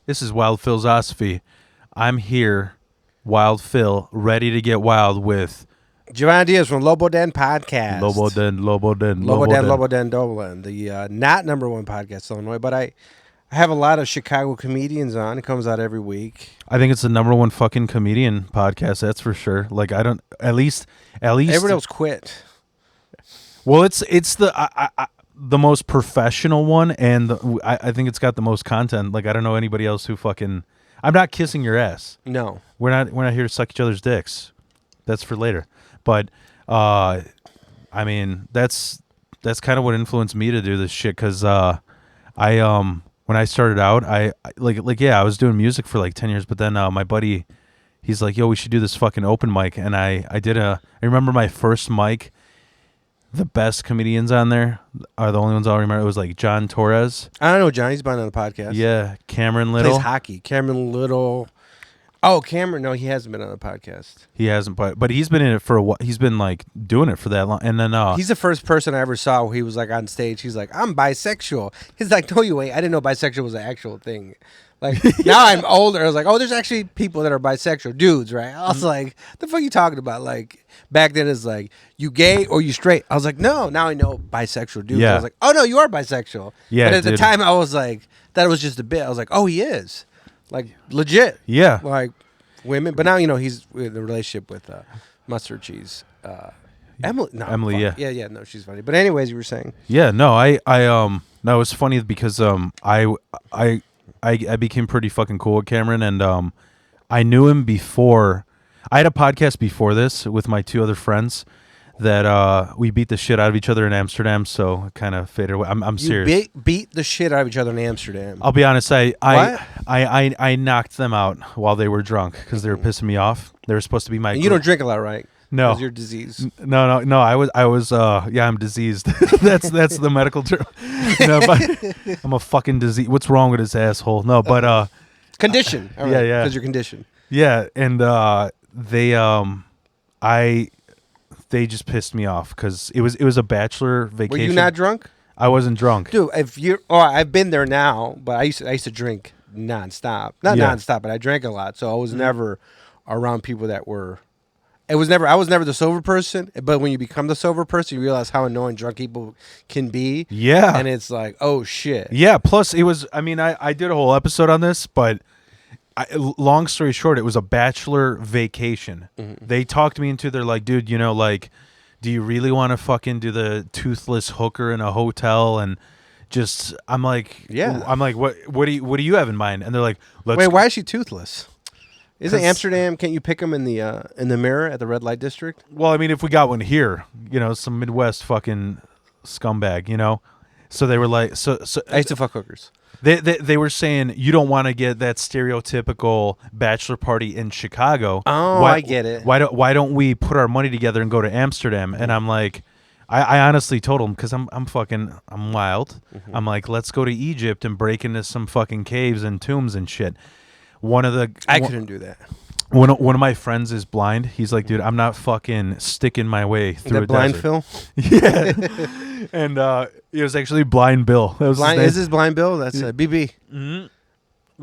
This is Wild Philosophy. I'm here, Wild Phil, ready to get wild with Jhovany Diaz from Lobo Podcast. Lobo Den. Dolan, the not number one podcast in Illinois, but I have a lot of Chicago comedians on. It comes out every week. I think it's the number one fucking comedian podcast. That's for sure. Like I don't. At least. Everybody else quit. Well, it's the most professional one, and I think it's got the most content. Like I don't know anybody else who fucking. I'm not kissing your ass. No, we're not here to suck each other's dicks. That's for later. But I mean that's kind of what influenced me to do this shit. Because when I started out, I was doing music for like 10 years. But then my buddy, he's like, "Yo, we should do this fucking open mic." And I remember my first mic. The best comedians on there are the only ones I'll remember. It was like John Torres. I don't know John. He's been on the podcast. Yeah, Cameron Little. Plays hockey. Cameron Little. Oh, Cameron. No, he hasn't been on the podcast. He hasn't, but he's been in it for a while. He's been like doing it for that long. And then he's the first person I ever saw where he was like on stage. He's like, "I'm bisexual." He's like, "No, you ain't." I didn't know bisexual was an actual thing. Like now I'm older. I was like, "Oh, there's actually people that are bisexual, dudes, right?" I was like, "The fuck you talking about?" Like back then, it's like, "You gay or you straight?" I was like, "No." Now I know bisexual dudes. Yeah. I was like, "Oh no, you are bisexual." Yeah. But at the time, I was like, that was just a bit. I was like, "Oh, he is, like legit." Yeah. Like women, but now he's in a relationship with Mustard Cheese. Emily, no, Emily, fuck. Yeah, no, she's funny. But anyways, you were saying, yeah, no, no, it's funny because I became pretty fucking cool with Cameron, and I knew him before. I had a podcast before this with my two other friends that we beat the shit out of each other in Amsterdam, so it kind of faded away. I'm serious. Beat the shit out of each other in Amsterdam. I'll be honest. I knocked them out while they were drunk because they were pissing me off. They were supposed to be my. And you don't drink a lot, right? No, because you're diseased. No. I was. Yeah, I'm diseased. that's the medical term. No, but I'm a fucking disease. What's wrong with his asshole? No, but condition. Right, yeah. Because you're conditioned. Yeah, and they just pissed me off because it was a bachelor vacation. Were you not drunk? I wasn't drunk, dude. If you, I've been there now, but I used to drink nonstop. Not nonstop, but I drank a lot, so I was never around people that were. I was never the sober person, but when you become the sober person, you realize how annoying drunk people can be. Yeah. And it's like, oh, shit. Yeah, plus it was, I mean, I did a whole episode on this, but long story short, it was a bachelor vacation. Mm-hmm. They talked me into, they're like, dude, like, do you really want to fucking do the toothless hooker in a hotel? And just, I'm like, what do you have in mind? And they're like, wait, why is she toothless? Isn't Amsterdam? Can't you pick them in the mirror at the red light district? Well, I mean, if we got one here, some Midwest fucking scumbag, So they were like, so I used to fuck hookers. They were saying you don't want to get that stereotypical bachelor party in Chicago. Oh, I get it. Why don't we put our money together and go to Amsterdam? And I'm like, I honestly told him because I'm wild. Mm-hmm. I'm like, let's go to Egypt and break into some fucking caves and tombs and shit. I couldn't do that. One of my friends is blind. He's like, dude, I'm not fucking sticking my way through a blind desert. Phil? Yeah. And it was actually Blind Bill. That was is this Blind Bill? That's BB. Mm-hmm.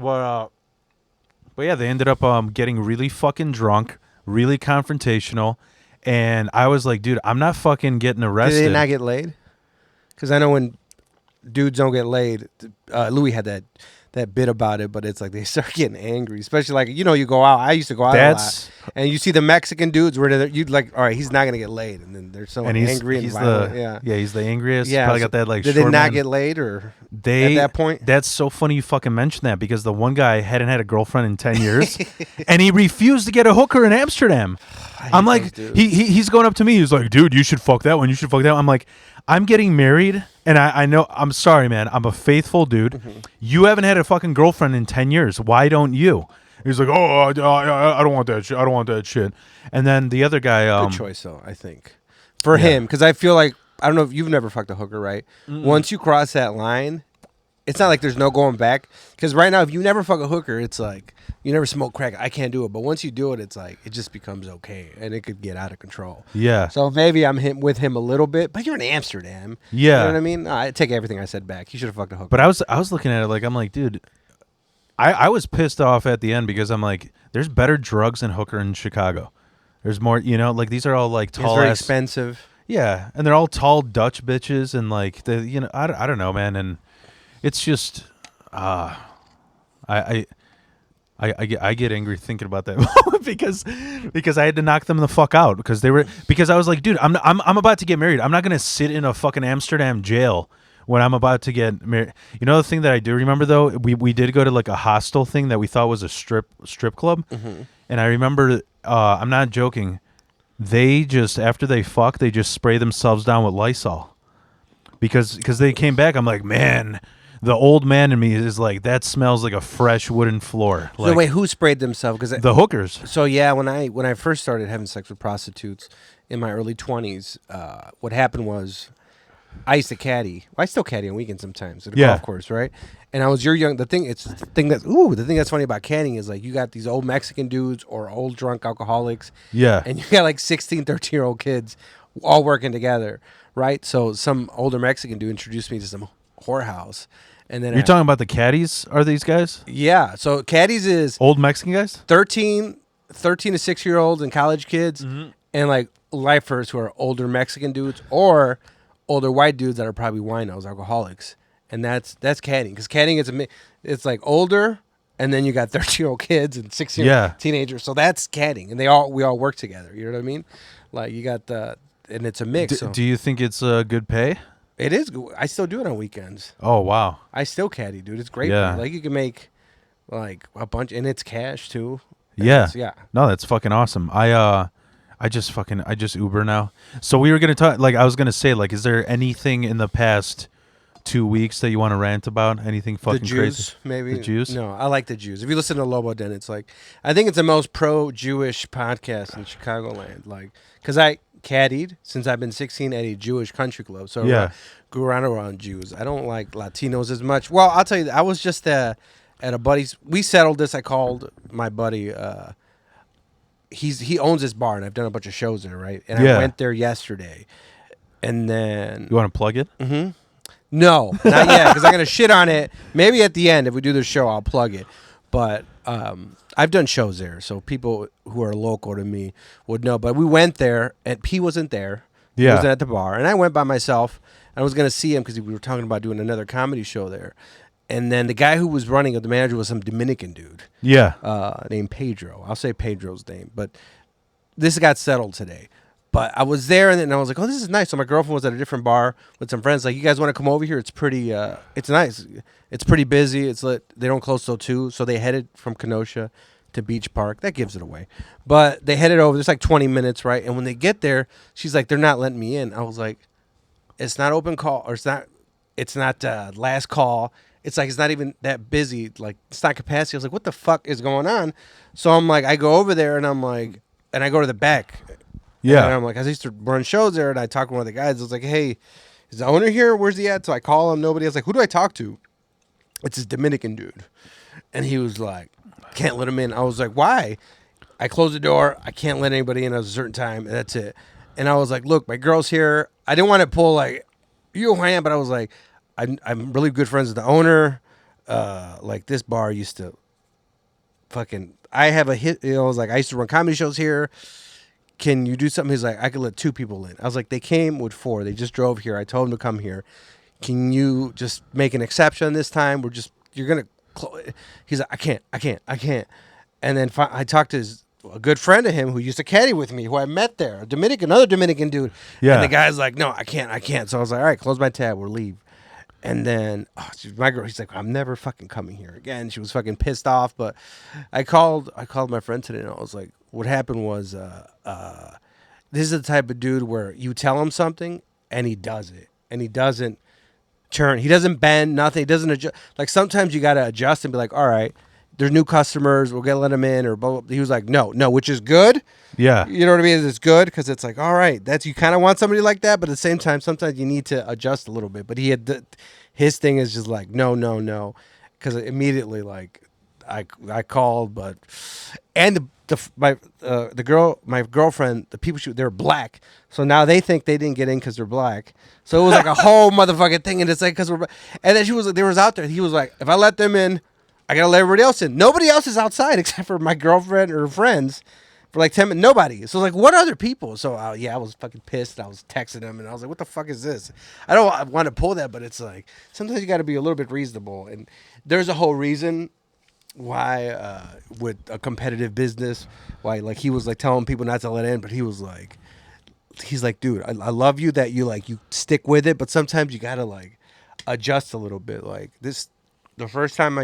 Well, but yeah, they ended up getting really fucking drunk, really confrontational, and I was like, dude, I'm not fucking getting arrested. Did they not get laid? Because I know when dudes don't get laid, Louis had that bit about it, but it's like they start getting angry, especially like you go out. I used to go out a lot, and you see the Mexican dudes where you'd like, all right, he's not gonna get laid, and then they're so angry and violent. He's the angriest. Yeah, probably got that like. Did they not get laid or at that point? That's so funny you fucking mentioned that because the one guy hadn't had a girlfriend in 10 years, and he refused to get a hooker in Amsterdam. I'm like, he's going up to me. He's like, dude, you should fuck that one. You should fuck that one. I'm like, I'm getting married, and I know, I'm sorry, man. I'm a faithful dude. Mm-hmm. You haven't had a fucking girlfriend in 10 years. Why don't you? He's like, oh, I don't want that shit. I don't want that shit. And then the other guy. Good choice, though, I think. For him, because I feel like, I don't know if you've never fucked a hooker, right? Mm-mm. Once you cross that line, it's not like there's no going back. Because right now, if you never fuck a hooker, it's like, you never smoke crack. I can't do it. But once you do it, it's like, it just becomes okay. And it could get out of control. Yeah. So maybe I'm with him a little bit. But you're in Amsterdam. Yeah. You know what I mean? I take everything I said back. He should have fucked a hooker. But I was looking at it like, I'm like, dude, I was pissed off at the end because I'm like, there's better drugs than hooker in Chicago. There's more, like these are all like It's tall very ass. expensive. Yeah, and they're all tall Dutch bitches, and like I don't know, man, and it's just I I. I get angry thinking about that moment because I had to knock them the fuck out because I was like, dude, I'm about to get married. I'm not gonna sit in a fucking Amsterdam jail when I'm about to get married. You know the thing that I do remember though, we did go to like a hostel thing that we thought was a strip club, and I remember I'm not joking. They just after they fuck, they just spray themselves down with Lysol because they came back. I'm like, man. The old man in me is like, that smells like a fresh wooden floor. Like, So wait, who sprayed themselves? Because the hookers. so yeah, when I first started having sex with prostitutes in my early 20s, what happened was I used to caddy. I still caddy on weekends sometimes at a golf course, right? And I was your young. The thing that's funny about caddying is like you got these old Mexican dudes or old drunk alcoholics, Yeah. and you got like 16, 13-year-old kids all working together, right? So some older Mexican dude introduced me to some whorehouse. And then You're talking about the caddies, are these guys? yeah. So caddies is Old Mexican guys? 13 to 6-year-olds and college kids, and like lifers who are older Mexican dudes or older white dudes that are probably winos, alcoholics, and that's caddying because caddying is it's like older, and then you got 13-year-old kids and 6-year teenagers. So that's caddying, and we all work together. You know what I mean? Like you got and it's a mix. So. Do you think it's good pay? It is. I still do it on weekends. Oh wow. I still caddy, dude. It's great. Yeah. Like you can make like a bunch, and it's cash too. Yeah. Yeah. No, that's fucking awesome. I just Uber now. So we were gonna talk. Like I was gonna say, like, is there anything in the past 2 weeks that you want to rant about? Anything fucking The Jews, crazy? maybe. The Jews? No, I like the Jews. If you listen to Lobo, then it's like I think it's the most pro-Jewish podcast in Chicagoland. Like, because I caddied since I've been 16 at a Jewish country club, so Yeah. I grew around Jews. I don't like Latinos as much. Well, I'll tell you, I was just at a buddy's. We settled this. I called my buddy. He owns this bar, and I've done a bunch of shows there, right? And Yeah. I went there yesterday, and then You want to plug it? no, not yet, because I'm gonna shit on it. Maybe at the end, if we do the show, I'll plug it. But I've done shows there, so people who are local to me would know. But we went there, and P wasn't there. He Yeah. wasn't at the bar, and I went by myself. I was gonna see him because we were talking about doing another comedy show there. And then the guy who was running it, the manager, was some Dominican dude Yeah. named Pedro. I'll say Pedro's name, but this got settled today. But I was there, and then I was like, "Oh, this is nice." So my girlfriend was at a different bar with some friends. Like, you guys want to come over here? It's pretty. It's nice. It's pretty busy. It's lit. They don't close till 2, so they headed from Kenosha to Beach Park. That gives it away. But they headed over. There's like 20 minutes, right? And when they get there, she's like, "They're not letting me in." I was like, "It's not open call, or it's not last call." It's like it's not even that busy. Like, it's not capacity. I was like, "What the fuck is going on?" So I'm like, I go over there, and I'm like, and I go to the back. Yeah. And I'm like, I used to run shows there, and I talked to one of the guys. I was like, "Hey, is the owner here? Where's he at?" So I call him. Nobody. I was like, "Who do I talk to?" It's this Dominican dude, and he was like, "Can't let him in." I was like, "Why?" I closed the door. I can't let anybody in at a certain time, and that's it. And I was like, "Look, my girl's here." I didn't want to pull like you, but I was like, I'm really good friends with the owner. Like, this bar used to fucking. I have a hit. I was like, I used to run comedy shows here. Can you do something? He's like, I could let 2 people in. I was like, they came with 4. They just drove here. I told them to come here. Can you just make an exception this time? You're going to, he's like, I can't. And then I talked to a good friend of him who used to caddy with me, who I met there, another Dominican dude. Yeah. And the guy's like, no, I can't. So I was like, all right, close my tab. We'll leave. And then my girl, he's like, I'm never fucking coming here again. She was fucking pissed off. But I called my friend today, and I was like, what happened was, this is the type of dude where you tell him something and he does it, and he doesn't turn, he doesn't bend, nothing. He doesn't adjust. Like, sometimes you got to adjust and be like, all right, there's new customers, we're gonna let them in, or blah, blah, blah. He was like, no, which is good. Yeah. You know what I mean? It's good because it's like, all right, that's, you kind of want somebody like that, but at the same time, sometimes you need to adjust a little bit. But he had his thing is just like, no, because immediately, like, I called, but and my girlfriend, the people they're black, so now they think they didn't get in because they're black. So it was like a whole motherfucking thing, and it's like because we're, and then she was like, they was out there. He was like, if I let them in, I gotta let everybody else in. Nobody else is outside except for my girlfriend or friends for like 10 minutes. Nobody. So like, what other people? So yeah, I was fucking pissed. I was texting them and I was like, what the fuck is this? I don't want to pull that, but it's like sometimes you got to be a little bit reasonable. And there's a whole reason why with a competitive business, why like he was like telling people not to let in, but he's like, dude, I love you that you like you stick with it, but sometimes you gotta like adjust a little bit. Like this, the first time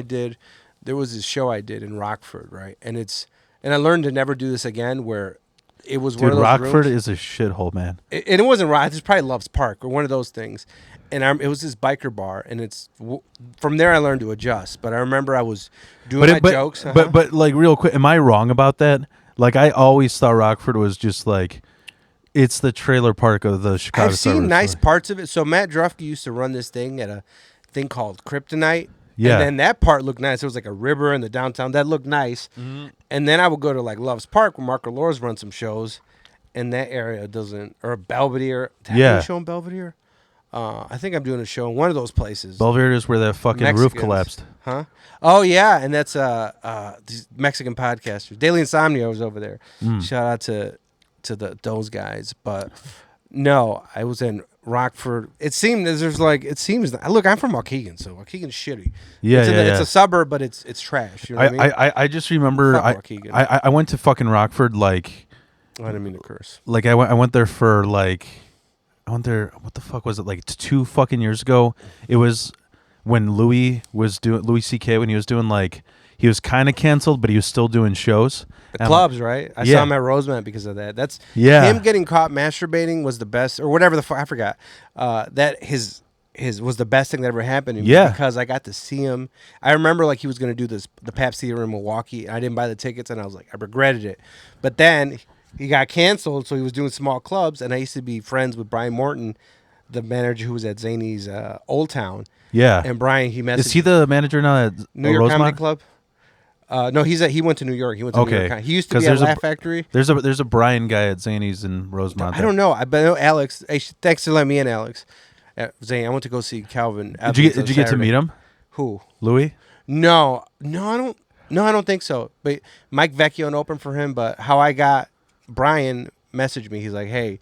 there was this show I did in Rockford, right? And I learned to never do this again. Where it was one Dude, of those Rockford rooms, is a shithole, man. and it wasn't right. It's probably Love's Park or one of those things. And it was this biker bar, and from there I learned to adjust. But I remember I was doing my jokes. But like real quick, am I wrong about that? Like I always thought Rockford was just like it's the trailer park of the Chicago. I've seen nice parts of it. So Matt Drufke used to run this thing at a thing called Kryptonite. Yeah. And then that part looked nice. It was like a river in the downtown. That looked nice. Mm-hmm. And then I would go to like Love's Park where Mark Allures run some shows. And that area doesn't, or Belvedere. Have a show in Belvedere? I think I'm doing a show in one of those places. Belvedere is where that fucking Mexicans. roof collapsed. Huh? Oh, yeah. And that's these Mexican podcasters. Daily Insomnia was over there. Shout out to those guys. But no, I was in Rockford. It seems look, I'm from Waukegan, so Waukegan's shitty. Yeah, it's a suburb, but it's trash. You know what I mean? I just remember I went to fucking Rockford like I didn't mean to curse. Like I went there for like I went there. What the fuck was it? Like 2 fucking years ago. It was when Louis C.K. when he was doing like he was kind of canceled, but he was still doing shows. The clubs, right? I saw him at Rosemont because of that. That's him getting caught masturbating was the best, or whatever the fuck I forgot. That his was the best thing that ever happened to me because I got to see him. I remember like he was going to do the Pabst Theater in Milwaukee, and I didn't buy the tickets, and I was like, I regretted it. But then he got canceled, so he was doing small clubs, and I used to be friends with Brian Morton, the manager who was at Zany's Old Town. Yeah. And Brian, he messaged. Is he the manager now at New York Rosemont? Comedy Club? No, he went to New York. He went to New York. He used to be at Laugh Factory. There's a Brian guy at Zany's in Rosemont. I don't know. I know Alex. Hey, thanks for letting me in, Alex. Zane, I went to go see Calvin. Did you get to meet him? Who? Louis? No, I don't. No, I don't think so. But Mike Vecchio opened for him. But how I got Brian messaged me. He's like, hey,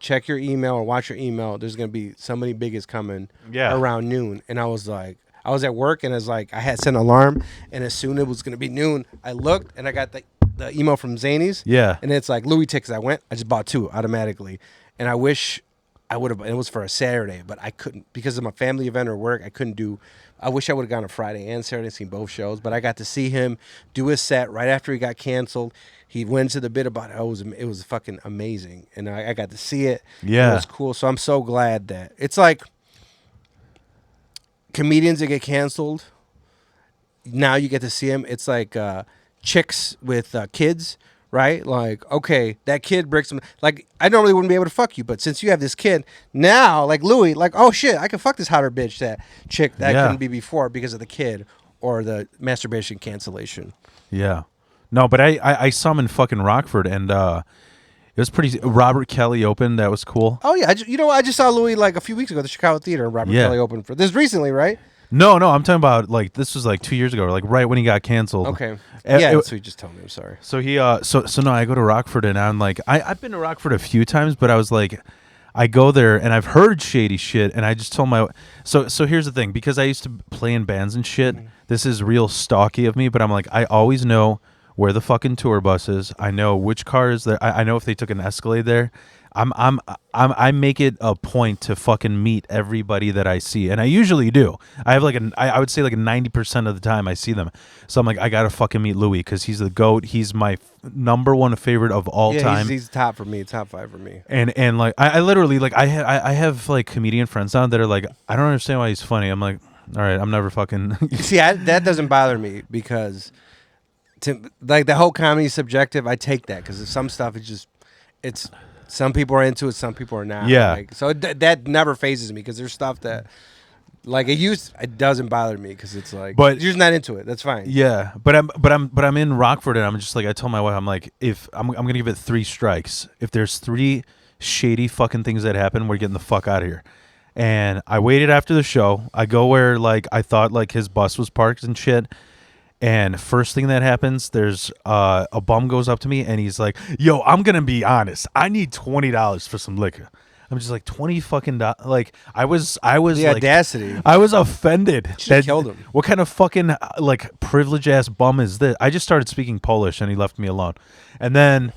check your email or watch your email. There's gonna be somebody big is coming around noon. And I was like, I was at work and I had set an alarm, and as soon as it was gonna be noon, I looked and I got the email from Zany's. Yeah. And it's like Louis tickets. I just bought 2 automatically. And I wish I would have. It was for a Saturday, but I couldn't because of my family event or work. I couldn't do. I wish I would have gone on Friday and Saturday and seen both shows, but I got to see him do his set right after he got canceled. He went to the bit about it. It was fucking amazing, and I got to see it. Yeah, it was cool. So I'm so glad that it's like comedians that get canceled. Now you get to see them. It's like chicks with kids. Right? Like, okay, that kid breaks him. Like, I normally wouldn't be able to fuck you, but since you have this kid, now, like Louis, like, oh shit, I can fuck this hotter bitch, that chick that I couldn't be before because of the kid or the masturbation cancellation. Yeah. No, but I saw him in fucking Rockford, and it was pretty. Robert Kelly opened. That was cool. Oh, yeah. I just saw Louis like a few weeks ago at the Chicago Theater, and Robert Kelly opened for this recently, right? No, I'm talking about like this was like 2 years ago, like right when he got canceled. Okay. That's what you just told me. I'm sorry. So he so no, I go to Rockford and I'm like I've been to Rockford a few times, but I was like I go there and I've heard shady shit, and I just told my so here's the thing, because I used to play in bands and shit. Mm-hmm. This is real stalky of me, but I'm like I always know where the fucking tour bus is. I know which car is there. I know if they took an Escalade there. I make it a point to fucking meet everybody that I see, and I usually do. I have like I would say like 90% of the time I see them. So I'm like, I gotta fucking meet Louis because he's the GOAT. He's my number one favorite of all time. He's top for me, top 5 for me. And like I literally like I have like comedian friends now that are like, I don't understand why he's funny. I'm like, all right, I'm never fucking. See, that doesn't bother me because, like the whole comedy is subjective. I take that because some stuff is just it's. Some people are into it, some people are not. Yeah. Like, so that never phases me because there's stuff that, like it doesn't bother me because it's like, but you're just not into it. That's fine. Yeah, but I'm in Rockford and I'm just like, I told my wife, I'm like, if I'm gonna give it 3 strikes. If there's 3 shady fucking things that happen, we're getting the fuck out of here. And I waited after the show. I go where like I thought like his bus was parked and shit. And first thing that happens, there's a bum goes up to me and he's like, "Yo, I'm gonna be honest. I need $20 for some liquor." I'm just like, 20 fucking like I was The like, audacity. I was offended. Should've killed him. What kind of fucking like privileged ass bum is this? I just started speaking Polish and he left me alone. And then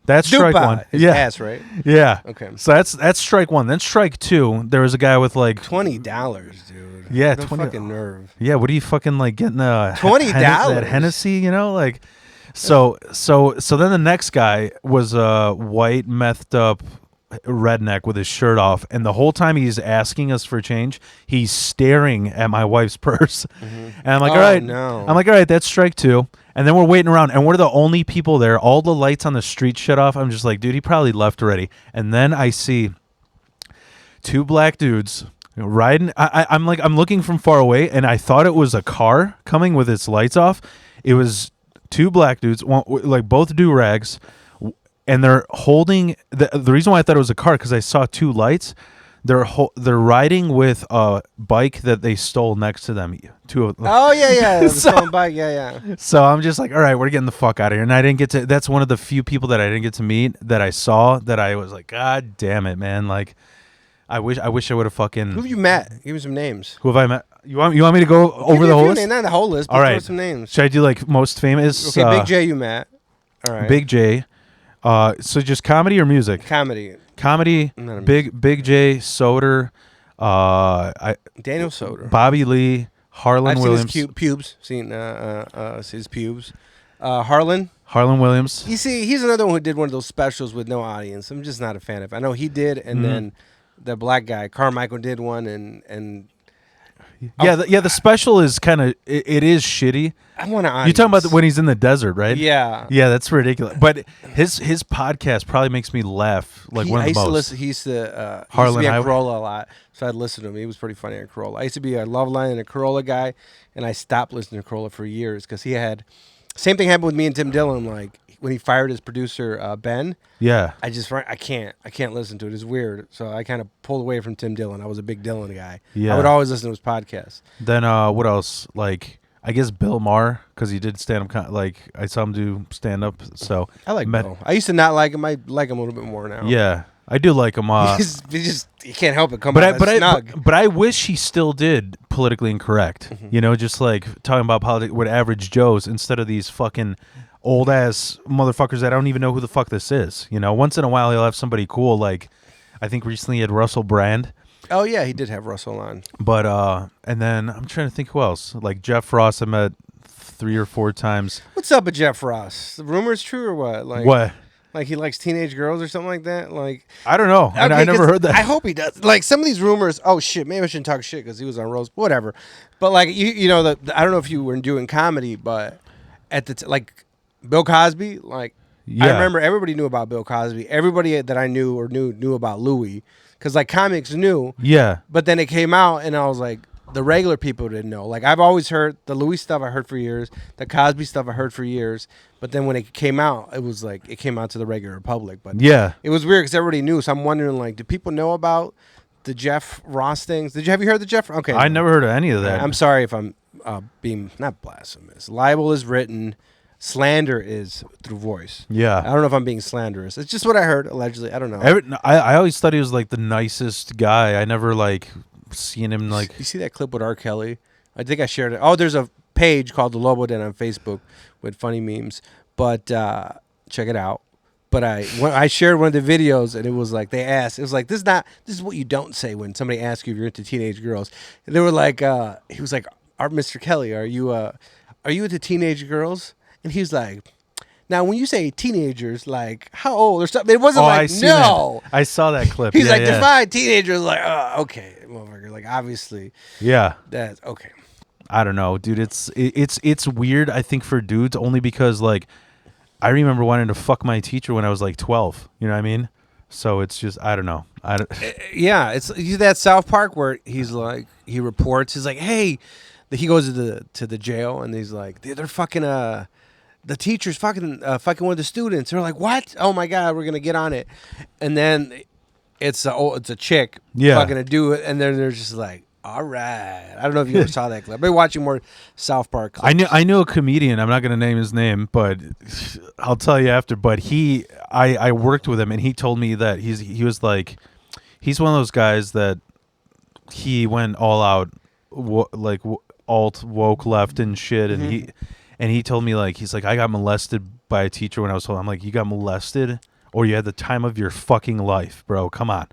that's strike Dupa one. is Yeah, ass, right? yeah. Okay. So that's strike one. Then strike two. There was a guy with like $20, dude. Yeah, no 20 fucking nerve. Yeah, what are you fucking like getting $20? that Hennessy, you know, like so then the next guy was a white methed up redneck with his shirt off, and the whole time he's asking us for change, he's staring at my wife's purse. And I'm like, Oh, all right, no. I'm like, all right, that's strike two. And then we're waiting around, and we're the only people there. All the lights on the street shut off. I'm just like, dude, he probably left already. And then I see two black dudes riding. I'm like, I'm looking from far away, and I thought it was a car coming with its lights off. It was two black dudes, like both do-rags, and they're holding the reason why I thought it was a car, because I saw two lights. They're riding with a bike that they stole next to them. Two of them. Oh yeah, the So- stolen bike, yeah. So I'm just like, all right, we're getting the fuck out of here. And I didn't get to. That's one of the few people that I didn't get to meet that I saw that I was like, God damn it, man! Like, I wish I would have fucking. Who have you met? Give me some names. Who have I met? You want me to go over Give me the a whole few list? names, not the whole list, but All throw right. some names. Should I do like most famous? Okay, Big J you met. All right. Big J. So just comedy or music? Comedy. Comedy. Not a Big J. Soder. Daniel Soder. Bobby Lee. Harlan I've Williams. seen his pubes. Seen his pubes. Harlan. Harlan Williams. You see, he's another one who did one of those specials with no audience. I'm just not a fan of. I know he did, and then the black guy Carmichael did one, and Yeah, the special is kind of it is shitty. I want to. You talking about when he's in the desert, right? Yeah. Yeah, that's ridiculous. But his podcast probably makes me laugh like one of the most. He used to Harlan be on Highway? Corolla a lot, so I'd listen to him. He was pretty funny on Corolla. I used to be a Loveline and a Corolla guy, and I stopped listening to Corolla for years because he had same thing happened with me and Tim Dillon. Like when he fired his producer Ben, Yeah. I can't listen to it. It's weird, so I kind of pulled away from Tim Dillon. I was a big Dillon guy. Yeah. I would always listen to his podcast. Then what else? Like I guess Bill Maher, because he did stand up. Like I saw him do stand up. So I like Bill. I used to not like him. I like him a little bit more now. yeah, I do like him. You can't help it. But I wish he still did politically incorrect. You know, just like talking about politics with average Joes instead of these fucking old ass motherfuckers that I don't even know who the fuck this is. You know, once in a while he'll have somebody cool. Like I think recently he had Russell Brand. Oh yeah, he did have Russell on. But and then I'm trying to think who else. Like Jeff Ross, I met 3 or 4 times. What's up with Jeff Ross? The rumor's true or what? Like What? Like he likes teenage girls or something like that? Like I don't know. I okay, never heard that. I hope he does. Like some of these rumors. Oh shit, maybe I shouldn't talk shit because he was on Rose. Whatever. But like you know I don't know if you were doing comedy, but at the like Bill Cosby, like I Yeah. remember everybody knew about Bill Cosby. Everybody that I knew or knew about Louis because like comics knew. Yeah. But then it came out, and I was like, the regular people didn't know. Like, I've always heard the Louis stuff I heard for years, the Cosby stuff I heard for years. But then when it came out, it was like, it came out to the regular public. But Yeah. it was weird because everybody knew. So I'm wondering, like, do people know about the Jeff Ross things? Have you heard the Jeff? Okay. I never heard of any of that. I'm sorry if I'm being, not blasphemous. Libel is written, slander is through voice. I Yeah. don't know if I'm being slanderous. It's just what I heard, allegedly. I don't know. I always thought he was like the nicest guy. I never like seen him like. You see that clip with R. Kelly? I think I shared it. Oh, there's a page called the Lobo Den on Facebook with funny memes. But check it out. But I shared one of the videos, and it was like they asked. It was like this is what you don't say when somebody asks you if you're into teenage girls. And they were like, he was like, Mr. Kelly, are you into teenage girls? And he was like, now when you say teenagers, like how old or something? It wasn't I like see no. that. I saw that clip. He's Yeah, like yeah. define teenagers. Like okay, motherfucker. Like obviously Yeah. that's okay. I don't know, dude. It's weird. I think for dudes only because like I remember wanting to fuck my teacher when I was like 12. You know what I mean? So it's just I don't know. Yeah, it's that South Park where he's like he reports. He's like, hey, he goes to the jail and he's like they're fucking the teacher's fucking one of the students. They're like, what? Oh my god, we're gonna get on it. And then it's a chick Yeah. fucking to do it, and then they're just like, All right. I don't know if you ever saw that clip. I've been watching more South Park clips. I knew a comedian. I'm not going to name his name, but I'll tell you after. But I worked with him, and he told me that he was like, he's one of those guys that he went all out, alt woke left and shit, and he told me like he's like I got molested by a teacher when I was told. I'm like, you got molested, or you had the time of your fucking life, bro? Come on.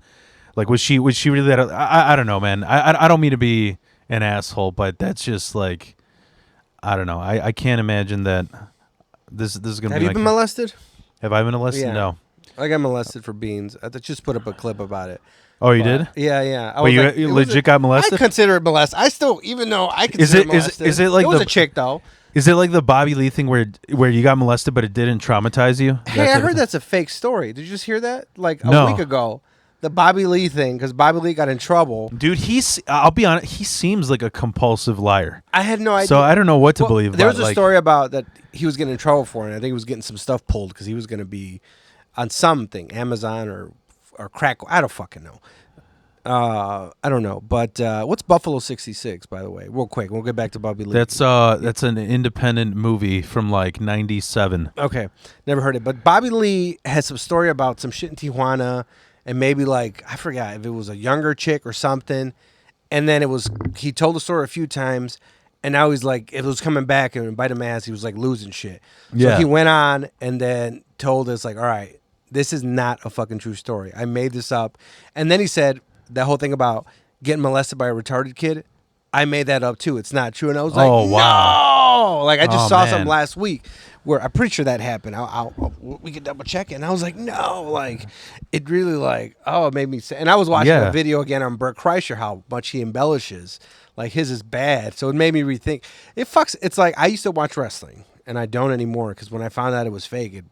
Like, was she really that? I don't know, man. I don't mean to be an asshole, but that's just like, I don't know. I can't imagine that this is gonna Have be. you been molested? Have I been molested? Yeah. No. I got molested for beans. I just put up a clip about it. Oh, you But- did? Yeah. I But was you it legit was got I molested? consider it molested. I still, even though I consider it molested. Is it like it was the- a chick though? Is it like the Bobby Lee thing where you got molested but it didn't traumatize you? Hey, I heard that's a fake story. Did you just hear that? Like a No. week ago, the Bobby Lee thing, because Bobby Lee got in trouble. Dude, I'll be honest, he seems like a compulsive liar. I had no idea. So I don't know what to Well, believe. There was about, a story about that he was getting in trouble for, and I think he was getting some stuff pulled because he was going to be on something, Amazon or crack. I don't fucking know. I don't know. But what's Buffalo 66, by the way? Real quick. We'll get back to Bobby Lee. That's an independent movie from like '97. Okay. Never heard it. But Bobby Lee has some story about some shit in Tijuana, and maybe like, I forgot if it was a younger chick or something. And then he told the story a few times, and now he's like, it was coming back, and by the mass, he was like losing shit. So Yeah. he went on and then told us, like, all right, this is not a fucking true story. I made this up. And then he said that whole thing about getting molested by a retarded kid, I made that up too. It's not true. And I was like, Oh, wow. no! Like, I just Oh, saw man. something last week where I'm pretty sure that happened. We could double check it. And I was like, no, like, it really like, it made me sad. And I was watching Yeah. a video again on Bert Kreischer, how much he embellishes. Like, his is bad. So it made me rethink. It's like, I used to watch wrestling, and I don't anymore, because when I found out it was fake,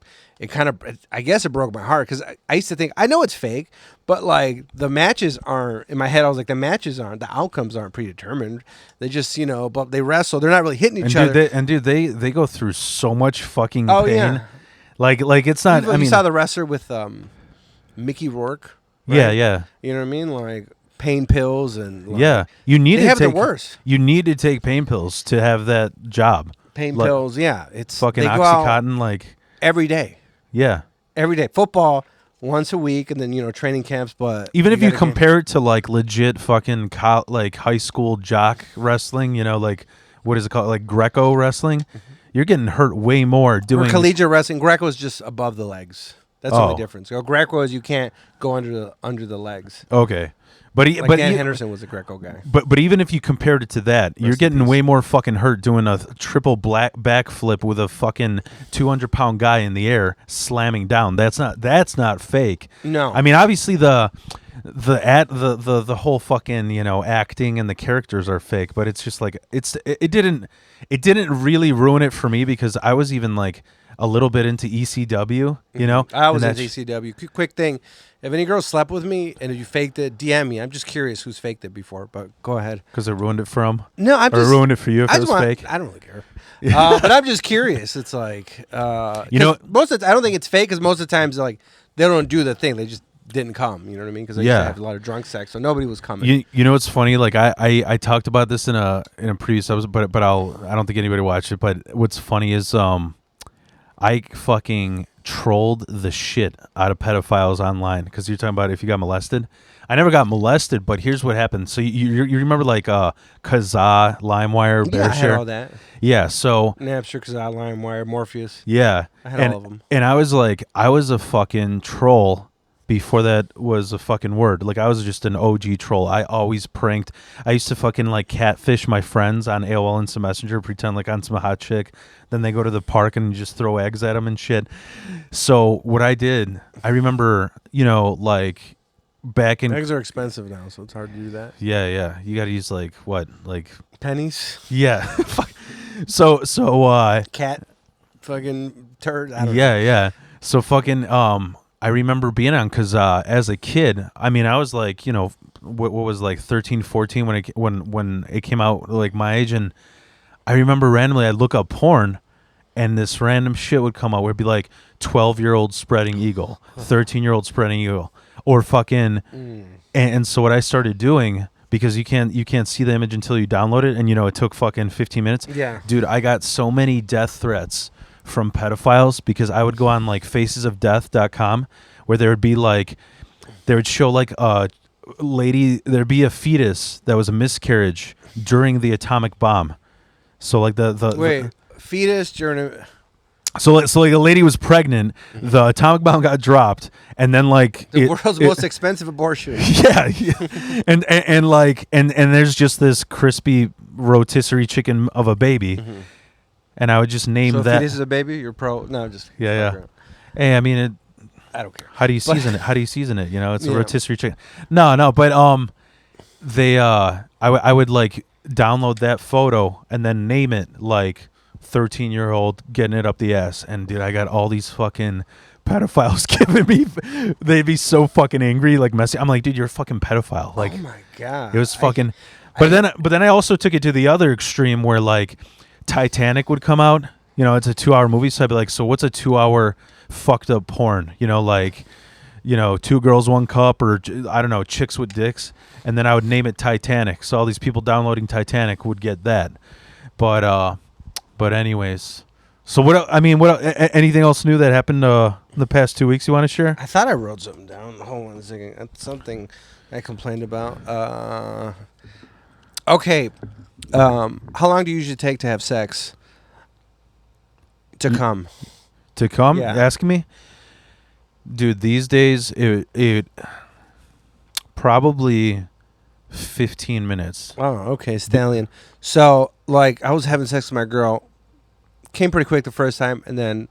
it kind of, I guess it broke my heart, because I used to think, I know it's fake, but like, the matches aren't, in my head, I was like, the outcomes aren't predetermined. They just, but they wrestle. They're not really hitting each other. They go through so much fucking Oh, pain. yeah. Like it's not. You saw the wrestler with Mickey Rourke? Right? Yeah. You know what I mean? Like, pain pills and like, Yeah. You need they to have take the worst. You need to take pain pills to have that job. Pain Like, pills. Yeah, it's Fucking they go out Oxycontin. Like, every day. yeah. Every day. Football once a week, and then training camps. But Even if you gotta compare it to like legit fucking like high school jock wrestling, like what is it called, like Greco wrestling, you're getting hurt way more get, doing. or collegiate wrestling, Greco is just above the legs. That's the Oh. only difference. Greco is you can't go under the legs. Okay, but Like Dan Henderson was a Greco guy. But even if you compared it to that, you're in getting peace. way more fucking hurt doing a triple backflip with a fucking 200-pound guy in the air slamming down. That's not fake. No. I mean, obviously the whole fucking acting and the characters are fake, but it's just like it didn't really ruin it for me, because I was even like a little bit into ECW, I was and in that's- DCW. Quick thing. If any girl slept with me and if you faked it, DM me. I'm just curious who's faked it before, but go ahead. Because it ruined it for him. No, I'm Or just ruined it for you if I it just was want- fake. I don't really care. But I'm just curious. It's like, most of the, I don't think it's fake, because most of the times like they don't do the thing. They just didn't come. You know what I mean? Because I used Yeah. to have a lot of drunk sex, so nobody was coming. You know what's funny? Like I talked about this in a previous episode, but I don't think anybody watched it. But what's funny is I fucking trolled the shit out of pedophiles online, because you're talking about if you got molested. I never got molested, but here's what happened. So you remember like Kazaa, LimeWire, Yeah, I had all BearShare? that. Yeah. So Napster, Kazaa, LimeWire, Morpheus. yeah, I had and, all of 'em. And I was a fucking troll before that was a fucking word. Like, I was just an OG troll. I always pranked. I used to fucking like catfish my friends on AOL Instant Messenger, pretend like I'm some hot chick. Then they go to the park and just throw eggs at them and shit. So what I did, I remember, like back in Eggs are expensive now, so it's hard to do that. yeah, you got to use like what, like Pennies, yeah. so cat, fucking turd. I don't know. yeah. So fucking I remember being on, because as a kid, I mean, I was like, what was like 13, 14 when it came out, like my age, and I remember randomly I'd look up porn, and this random shit would come out where it'd be like 12-year-old spreading eagle, 13-year-old spreading eagle, or fucking, and so what I started doing because you can't see the image until you download it, and it took fucking 15 minutes. Yeah. Dude, I got so many death threats from pedophiles because I would go on like facesofdeath.com where there would be like they would show like a lady, there'd be a fetus that was a miscarriage during the atomic bomb. So like the fetus during so like a lady was pregnant, the atomic bomb got dropped, and then like the world's most expensive abortion. Yeah. and there's just this crispy rotisserie chicken of a baby, and I would just name so that. if fetus is a baby, you're pro. No, just yeah. Hey, I mean, I don't care. How do you season it? How do you season it? It's a rotisserie chicken. No, but I would like download that photo and then name it like 13-year-old getting it up the ass, and dude, I got all these fucking pedophiles giving me. They'd be so fucking angry, like messy. I'm like, dude, you're a fucking pedophile. Like, oh my god, it was fucking. But then I also took it to the other extreme where like Titanic would come out. It's a 2-hour movie, so I'd be like, so what's a 2-hour fucked up porn? Like, 2 girls, 1 cup, or I don't know, chicks with dicks, and then I would name it Titanic. So all these people downloading Titanic would get that. But anyways, so what anything else new that happened in the past 2 weeks you want to share? I thought I wrote something down. Hold on a second. That's something I complained about. Okay. How long do you usually take to have sex? To come? Yeah. Asking me? Dude, these days it probably 15 minutes. Oh, okay, Stallion. So, like, I was having sex with my girl, came pretty quick the first time, and then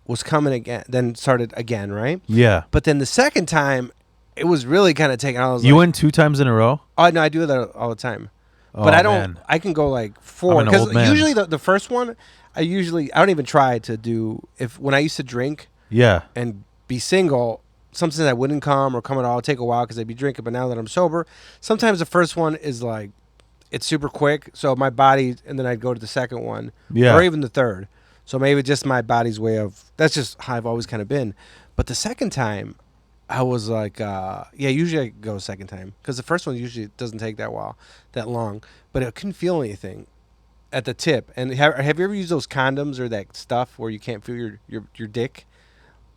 was coming again, then started again, right? Yeah. But then the second time, it was really kind of taking. You went 2 times in a row? Oh no, I do that all the time. Oh, but I don't. Man. I can go like 4 because usually the first one, I don't even try to do when I used to drink. Yeah. And be single. Sometimes I wouldn't come or come at all. It'd take a while because I'd be drinking. But now that I'm sober, sometimes the first one is like, it's super quick. So my body, and then I'd go to the second one, or even the third. So maybe just my body's way of. That's just how I've always kind of been. But the second time, I was like, usually I go second time because the first one usually doesn't take that long. But I couldn't feel anything at the tip. And have you ever used those condoms or that stuff where you can't feel your dick,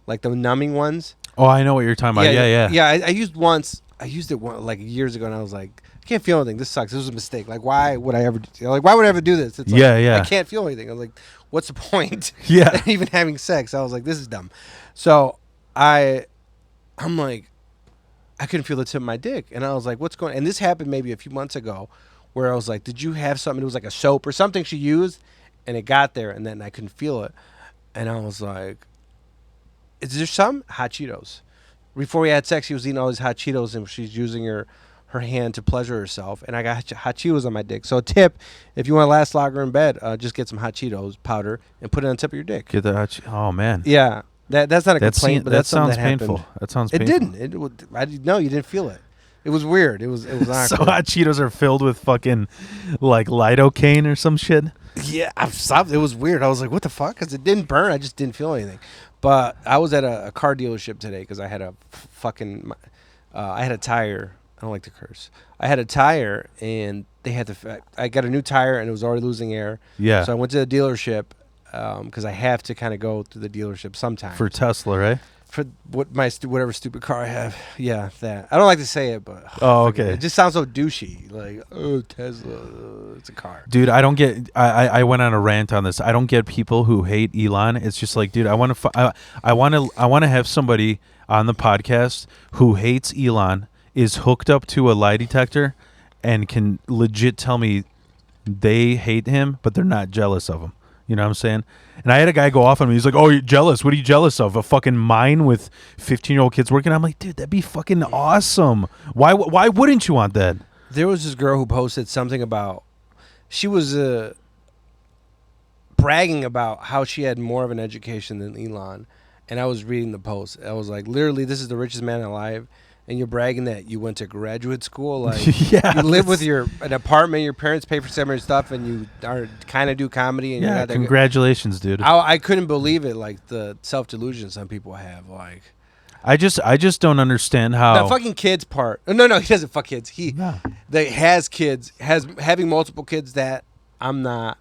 like the numbing ones? Oh, I know what you're talking about. Yeah. Yeah, I used once. I used it like years ago, and I was like, I can't feel anything. This sucks. This was a mistake. Like, why would I ever? Why would I ever do this? It's like, I can't feel anything. I was like, what's the point? Yeah. Even having sex, I was like, this is dumb. So I'm like, I couldn't feel the tip of my dick, and I was like, what's going? And this happened maybe a few months ago, where I was like, did you have something? It was like a soap or something she used, and it got there, and then I couldn't feel it, and I was like, is there some hot Cheetos? Before we had sex, she was eating all these hot Cheetos, and she's using her hand to pleasure herself. And I got hot Cheetos on my dick. So a tip, if you want to last longer in bed, just get some hot Cheetos powder and put it on the tip of your dick. Get that oh, man. Yeah. That's not a complaint, but that's something that painful. Happened. That sounds painful. It didn't. I didn't know. You didn't feel it. It was weird. It was awkward. So hot Cheetos are filled with fucking like lidocaine or some shit? Yeah. It was weird. I was like, what the fuck? Because it didn't burn. I just didn't feel anything. But I was at a car dealership today because I had a fucking I had a tire. I don't like to curse. I had a tire, and they had I got a new tire, and it was already losing air. Yeah. So I went to the dealership because I have to kind of go to the dealership sometimes. For Tesla, right? For whatever stupid car I have. Yeah, that. I don't like to say it, but okay. It just sounds so douchey. Like, oh, Tesla, it's a car. Dude, I don't get. I went on a rant on this. I don't get people who hate Elon. It's just like, dude, I want to have somebody on the podcast who hates Elon, is hooked up to a lie detector, and can legit tell me they hate him, but they're not jealous of him. You know what I'm saying? And I had a guy go off on me. He's like, oh, you're jealous. What are you jealous of? A fucking mine with 15-year-old kids working? I'm like, dude, that'd be fucking awesome. Why wouldn't you want that? There was this girl who posted something about, she was bragging about how she had more of an education than Elon. And I was reading the post. I was like, literally, this is the richest man alive. And you're bragging that you went to graduate school, like you live with an apartment, your parents pay for some of your stuff, and you are kind of do comedy. And yeah, congratulations, dude. I couldn't believe it, like the self delusion some people have. Like, I just don't understand how the fucking kids part. No, he doesn't fuck kids. that has kids, having multiple kids. That I'm not.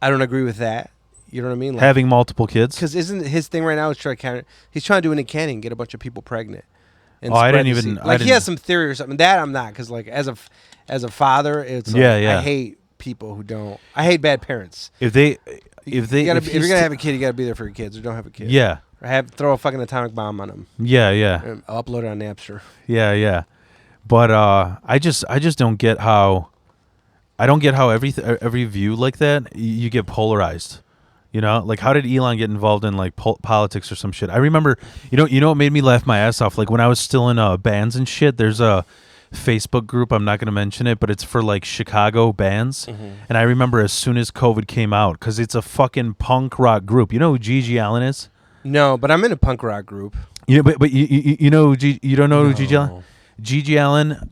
I don't agree with that. You know what I mean? Like, Having multiple kids. because isn't his thing right now is trying to counter? He's trying to do an uncanny and get a bunch of people pregnant. And Oh, I spread didn't the even- seed. I Like he didn't- has some theory or something. That I'm not, because like as a father, it's like, Yeah. I hate people who don't. I hate bad parents. If they, You if gotta if be- if you're he's gonna t- have a kid, you gotta be there for your kids, or don't have a kid. yeah, Or throw a fucking atomic bomb on them yeah, and upload it on Napster. yeah. But I just don't get how. I don't get how every view like that you get polarized. You know, like how did Elon get involved in like politics or some shit? I remember, you know what made me laugh my ass off? Like when I was still in bands and shit. There's a Facebook group. I'm not gonna mention it, but it's for like Chicago bands. And I remember as soon as COVID came out, because it's a fucking punk rock group. You know who Gigi Allen is? No, but I'm in a punk rock group. You know, but you know you don't know who Gigi Allen? No. Gigi Allen,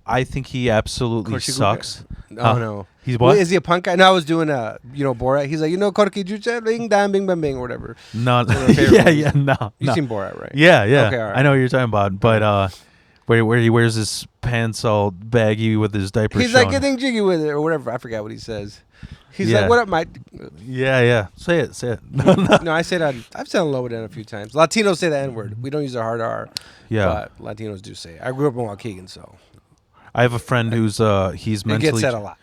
I think he absolutely Korki sucks. Oh Huh? no. He's what? Is he a punk guy? No, I was doing Borat. He's like, Korki Jucha, bing dang bing bang bing or whatever. No, one of my favorite movies. no. You've seen Borat, right? Yeah. Okay, all right. I know what you're talking about, but where he wears his pants all baggy with his diaper He's showing. like getting jiggy with it or whatever. I forgot what he says. He's Yeah. like, "What up, Mike?" Yeah. Say it. No. No, I say that. I've said Lobo down a few times. Latinos say the N word. We don't use a hard R. Yeah. But Latinos do say it. I grew up in Waukegan, so I have a friend who's he's it mentally. gets said a lot.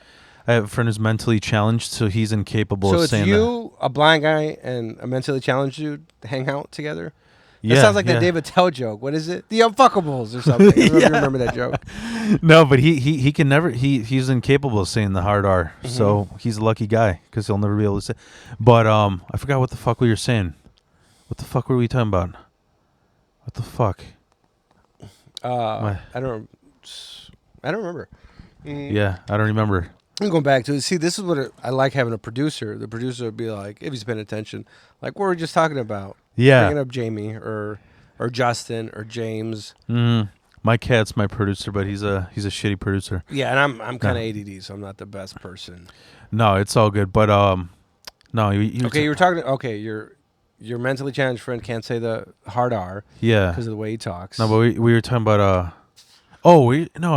I have a friend who's mentally challenged, so he's incapable So of it's saying you, a blind guy, and a mentally challenged dude hang out together. that. That sounds like yeah. that David Tell joke. What is it? The Unfuckables or something. I don't know if you remember that joke. No, but he can never. He's incapable of saying the hard R. So he's a lucky guy because he'll never be able to say. But I forgot what the fuck we were saying. What the fuck were we talking about? What the fuck? I don't remember. Yeah, I don't remember. I'm going back to it. See, this is what I like having a producer. The producer would be like, if he's paying attention, like what were we just talking about? Yeah. Bringing up Jamie or Justin or James. My cat's my producer, but he's a shitty producer. Yeah, and I'm kind of ADD, so I'm not the best person. No, it's all good. But no, you Okay, you were talking. Okay, your mentally challenged friend can't say the hard R yeah. because of the way he talks. No, but we were talking about I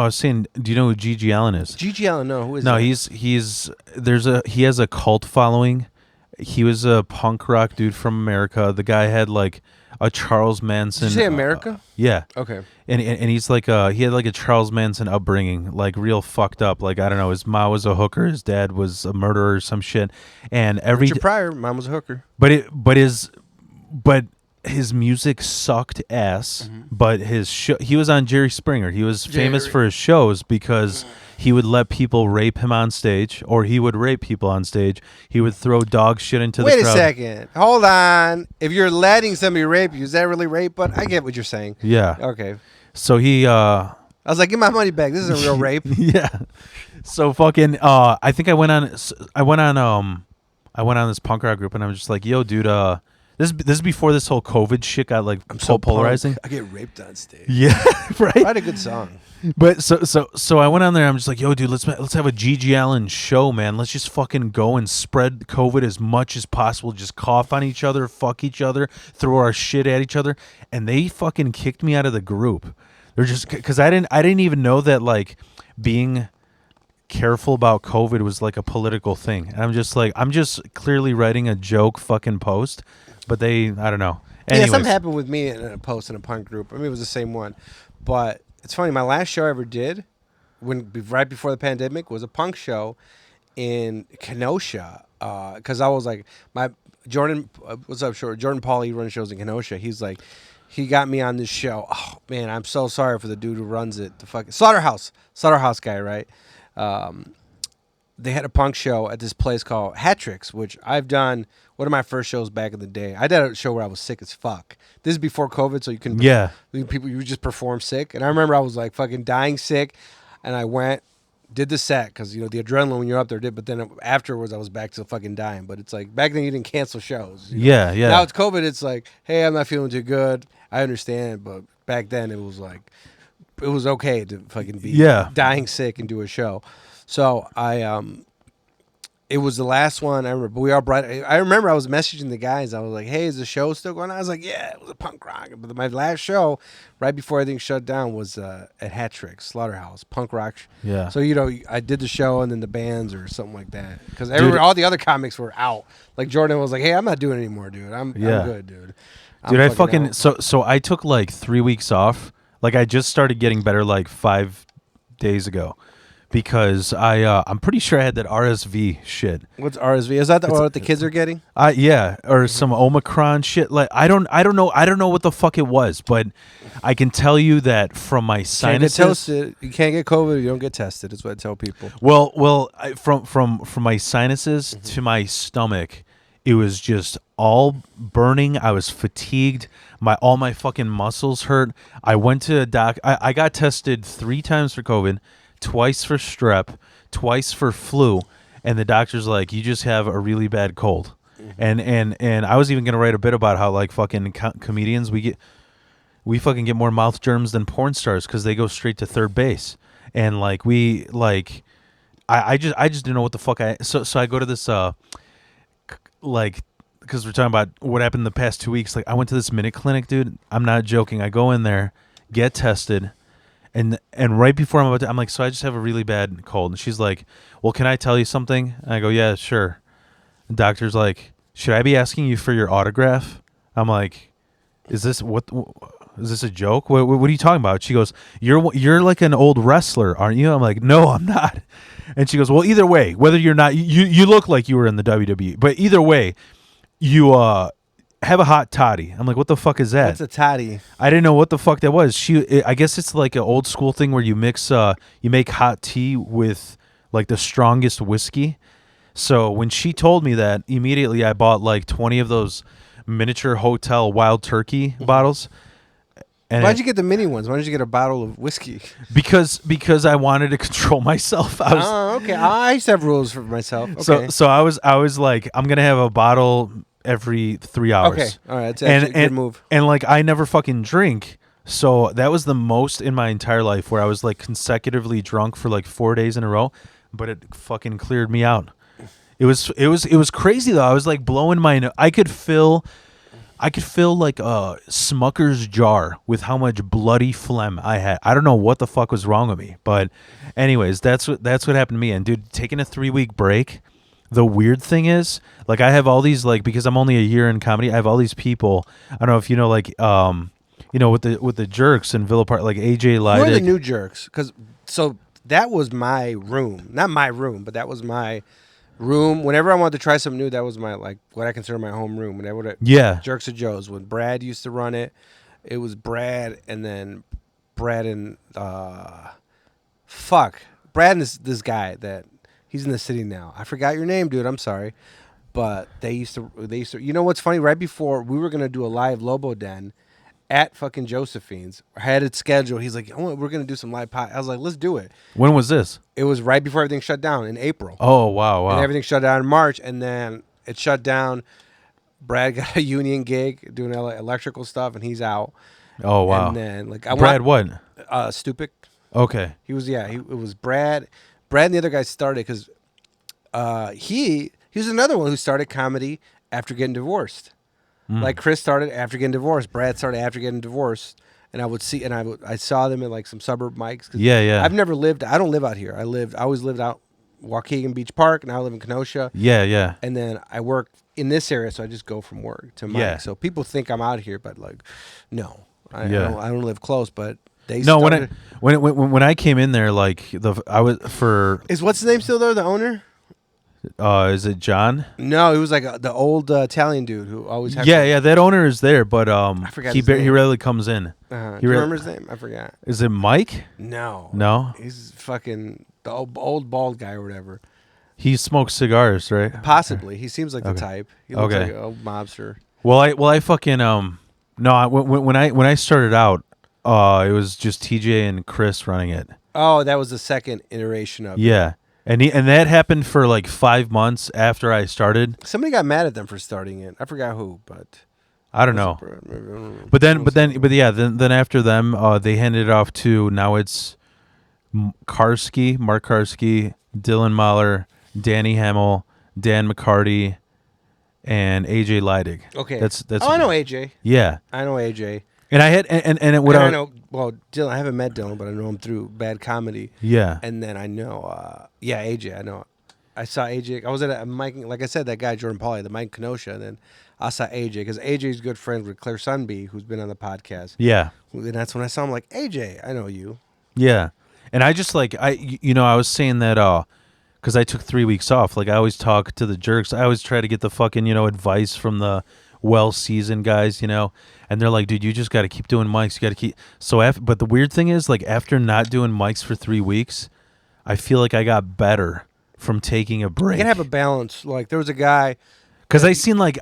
was saying, do you know who Gigi Allen is? Gigi Allen, no, who is No, that? he has a cult following. He was a punk rock dude from America. The guy had like a Charles Manson. Did you say America? Yeah. Okay. And he's like he had like a Charles Manson upbringing, like real fucked up. Like I don't know, his mom was a hooker, his dad was a murderer or some shit. And Richard Pryor, mom was a hooker. but his music sucked ass. But he was on Jerry Springer. He was famous for his shows because he would let people rape him on stage, or he would rape people on stage. He would throw dog shit into the crowd. Wait a second. Hold on. If you're letting somebody rape you, is that really rape? But I get what you're saying. Yeah. Okay. So he I was like, give my money back. This isn't real rape. yeah. So fucking I think I went on this punk rock group and I was just like, yo, dude, this is before this whole COVID shit got like polarizing. I get raped on stage. Yeah, right. Write a good song. But so I went on there. I'm just like, yo, dude, let's have a Gigi Allen show, man. Let's just fucking go and spread COVID as much as possible. Just cough on each other, fuck each other, throw our shit at each other. And they fucking kicked me out of the group. They're just because I didn't even know that like being careful about COVID was like a political thing. And I'm just clearly writing a joke fucking post, but I don't know. Anyways. Yeah, something happened with me in a post in a punk group. I mean, it was the same one, but it's funny. My last show I ever did, right before the pandemic, was a punk show in Kenosha. Because I was like, Jordan, what's up, short? Jordan Paul, he runs shows in Kenosha. He's like, he got me on this show. Oh man, I'm so sorry for the dude who runs it. The fucking Slaughterhouse guy, right? They had a punk show at this place called Hatrix, which I've done. One of my first shows back in the day. I did a show where I was sick as fuck. This is before COVID, so you couldn't. Yeah. People, you would just perform sick. And I remember I was like fucking dying sick, and I went, did the set because the adrenaline when you're up there did. But then afterwards, I was back to fucking dying. But it's like back then you didn't cancel shows. Yeah. Now it's COVID. It's like, hey, I'm not feeling too good. I understand, but back then it was like, it was okay to fucking be dying sick and do a show. So I It was the last one I remember. But we all brought. I remember I was messaging the guys. I was like, "Hey, is the show still going on?" I was like, "Yeah, it was a punk rock." But my last show, right before everything shut down, was at Hat Trick Slaughterhouse punk rock. Yeah. So I did the show and then the bands or something like that because Dude. all the other comics were out. Like Jordan was like, "Hey, I'm not doing it anymore, dude. I'm good, dude." Dude, I fucking out. so I took like 3 weeks off. Like I just started getting better like 5 days ago. Because I'm pretty sure I had that RSV shit. What's RSV? Is that what the kids are getting? Yeah, or some Omicron shit. Like I don't know what the fuck it was, but I can tell you that from my sinuses. Can't get toasted. You can't get COVID. You don't get tested. That's what I tell people. Well, from my sinuses to my stomach, it was just all burning. I was fatigued. All my fucking muscles hurt. I went to a doc. I got tested 3 times for COVID. Twice for strep, twice for flu, and the doctor's like, you just have a really bad cold. And I was even gonna write a bit about how like fucking comedians we fucking get more mouth germs than porn stars because they go straight to third base, and like I just didn't know what the fuck so I go to this like because we're talking about what happened in the past 2 weeks. Like I went to this minute clinic, dude. I'm not joking. I go in there, get tested. And right before I'm like, so I just have a really bad cold. And she's like, well, can I tell you something? And I go, yeah, sure. The doctor's like, should I be asking you for your autograph? I'm like, is this a joke? What are you talking about? She goes, you're like an old wrestler, aren't you? I'm like, no, I'm not. And she goes, well, either way, whether you're not, you look like you were in the WWE, but either way, you have a hot toddy. I'm like, what the fuck is that? What's a toddy? I didn't know what the fuck that was. I guess it's like an old school thing where you mix, you make hot tea with like the strongest whiskey. So when she told me that, immediately I bought like 20 of those miniature hotel wild turkey bottles. And Why'd you get the mini ones? Why didn't you get a bottle of whiskey? Because I wanted to control myself. Okay. I used to have rules for myself. Okay. So I was like, I'm gonna have a bottle every 3 hours. Okay, all right, that's actually a good move. And like I never fucking drink, so that was the most in my entire life where I was like consecutively drunk for like 4 days in a row, but it fucking cleared me out. It was crazy though. I was like blowing my. I could fill like a Smucker's jar with how much bloody phlegm I had. I don't know what the fuck was wrong with me, but anyways, that's what happened to me. And dude, taking a 3-week break. The weird thing is, like, I have all these, like, because I'm only a year in comedy, I have all these people. I don't know if you know, like, with the jerks in Villa Park, like AJ Lydic. Who are the new jerks? So that was my room, not my room, but that was my room. Whenever I wanted to try something new, that was my like what I consider my home room. Whenever Jerks of Joe's, when Brad used to run it, it was Brad, and then Brad and Brad and this guy that. He's in the city now. I forgot your name, dude. I'm sorry. But they used to. You know what's funny? Right before we were going to do a live Lobo Den at fucking Josephine's, I had it scheduled. He's like, oh, we're going to do some live pot. I was like, let's do it. When was this? It was right before everything shut down in April. Oh, wow. And everything shut down in March. And then it shut down. Brad got a union gig doing electrical stuff, and he's out. Oh, wow. And then, like, Brad what? Stupic. Okay. He was, it was Brad. Brad and the other guy started because he was another one who started comedy after getting divorced. Like Chris started after getting divorced. Brad started after getting divorced. And I saw them in like some suburb mics. Yeah. I've never lived. I don't live out here. I always lived out Waukegan Beach Park. Now I live in Kenosha. Yeah. And then I work in this area, so I just go from work to mic. Yeah. So people think I'm out here, but like, no, I don't live close. But when I came in there, like is what's his name still there? The owner? Is it John? No, he was like the old Italian dude who always had. Yeah, that owner is there, but I forgot he his name. he rarely comes in. Do you remember his name? I forgot. Is it Mike? No. He's fucking the old bald guy or whatever. He smokes cigars, right? Possibly. He seems like the type. He looks like an old mobster. Well, I fucking when I started out. It was just TJ and Chris running it. Oh, that was the second iteration of it. Yeah. And that happened for like 5 months after I started. Somebody got mad at them for starting it. I forgot who, but I don't know. But then after them, they handed it off to now it's Mark Karski, Dylan Mahler, Danny Hamill, Dan McCarty, and AJ Leidig. Okay. That's I know AJ. Yeah. I know AJ. And I had what I know. Well, Dylan. I haven't met Dylan, but I know him through Bad Comedy. Yeah. And then I know. AJ. I know. I saw AJ. I was at a Mike. Like I said, that guy Jordan Pauly, the Mike Kenosha. And then I saw AJ because AJ's good friends with Claire Sunby, who's been on the podcast. Yeah. And that's when I saw him. Like AJ, I know you. Yeah. And I just like I was saying that because I took 3 weeks off. Like I always talk to the jerks. I always try to get the fucking advice from the well-seasoned guys, and they're like, dude, you just got to keep doing mics. You got to keep. So but the weird thing is, like, after not doing mics for 3 weeks, I feel like I got better from taking a break. You can have a balance. Like there was a guy. Because I seen like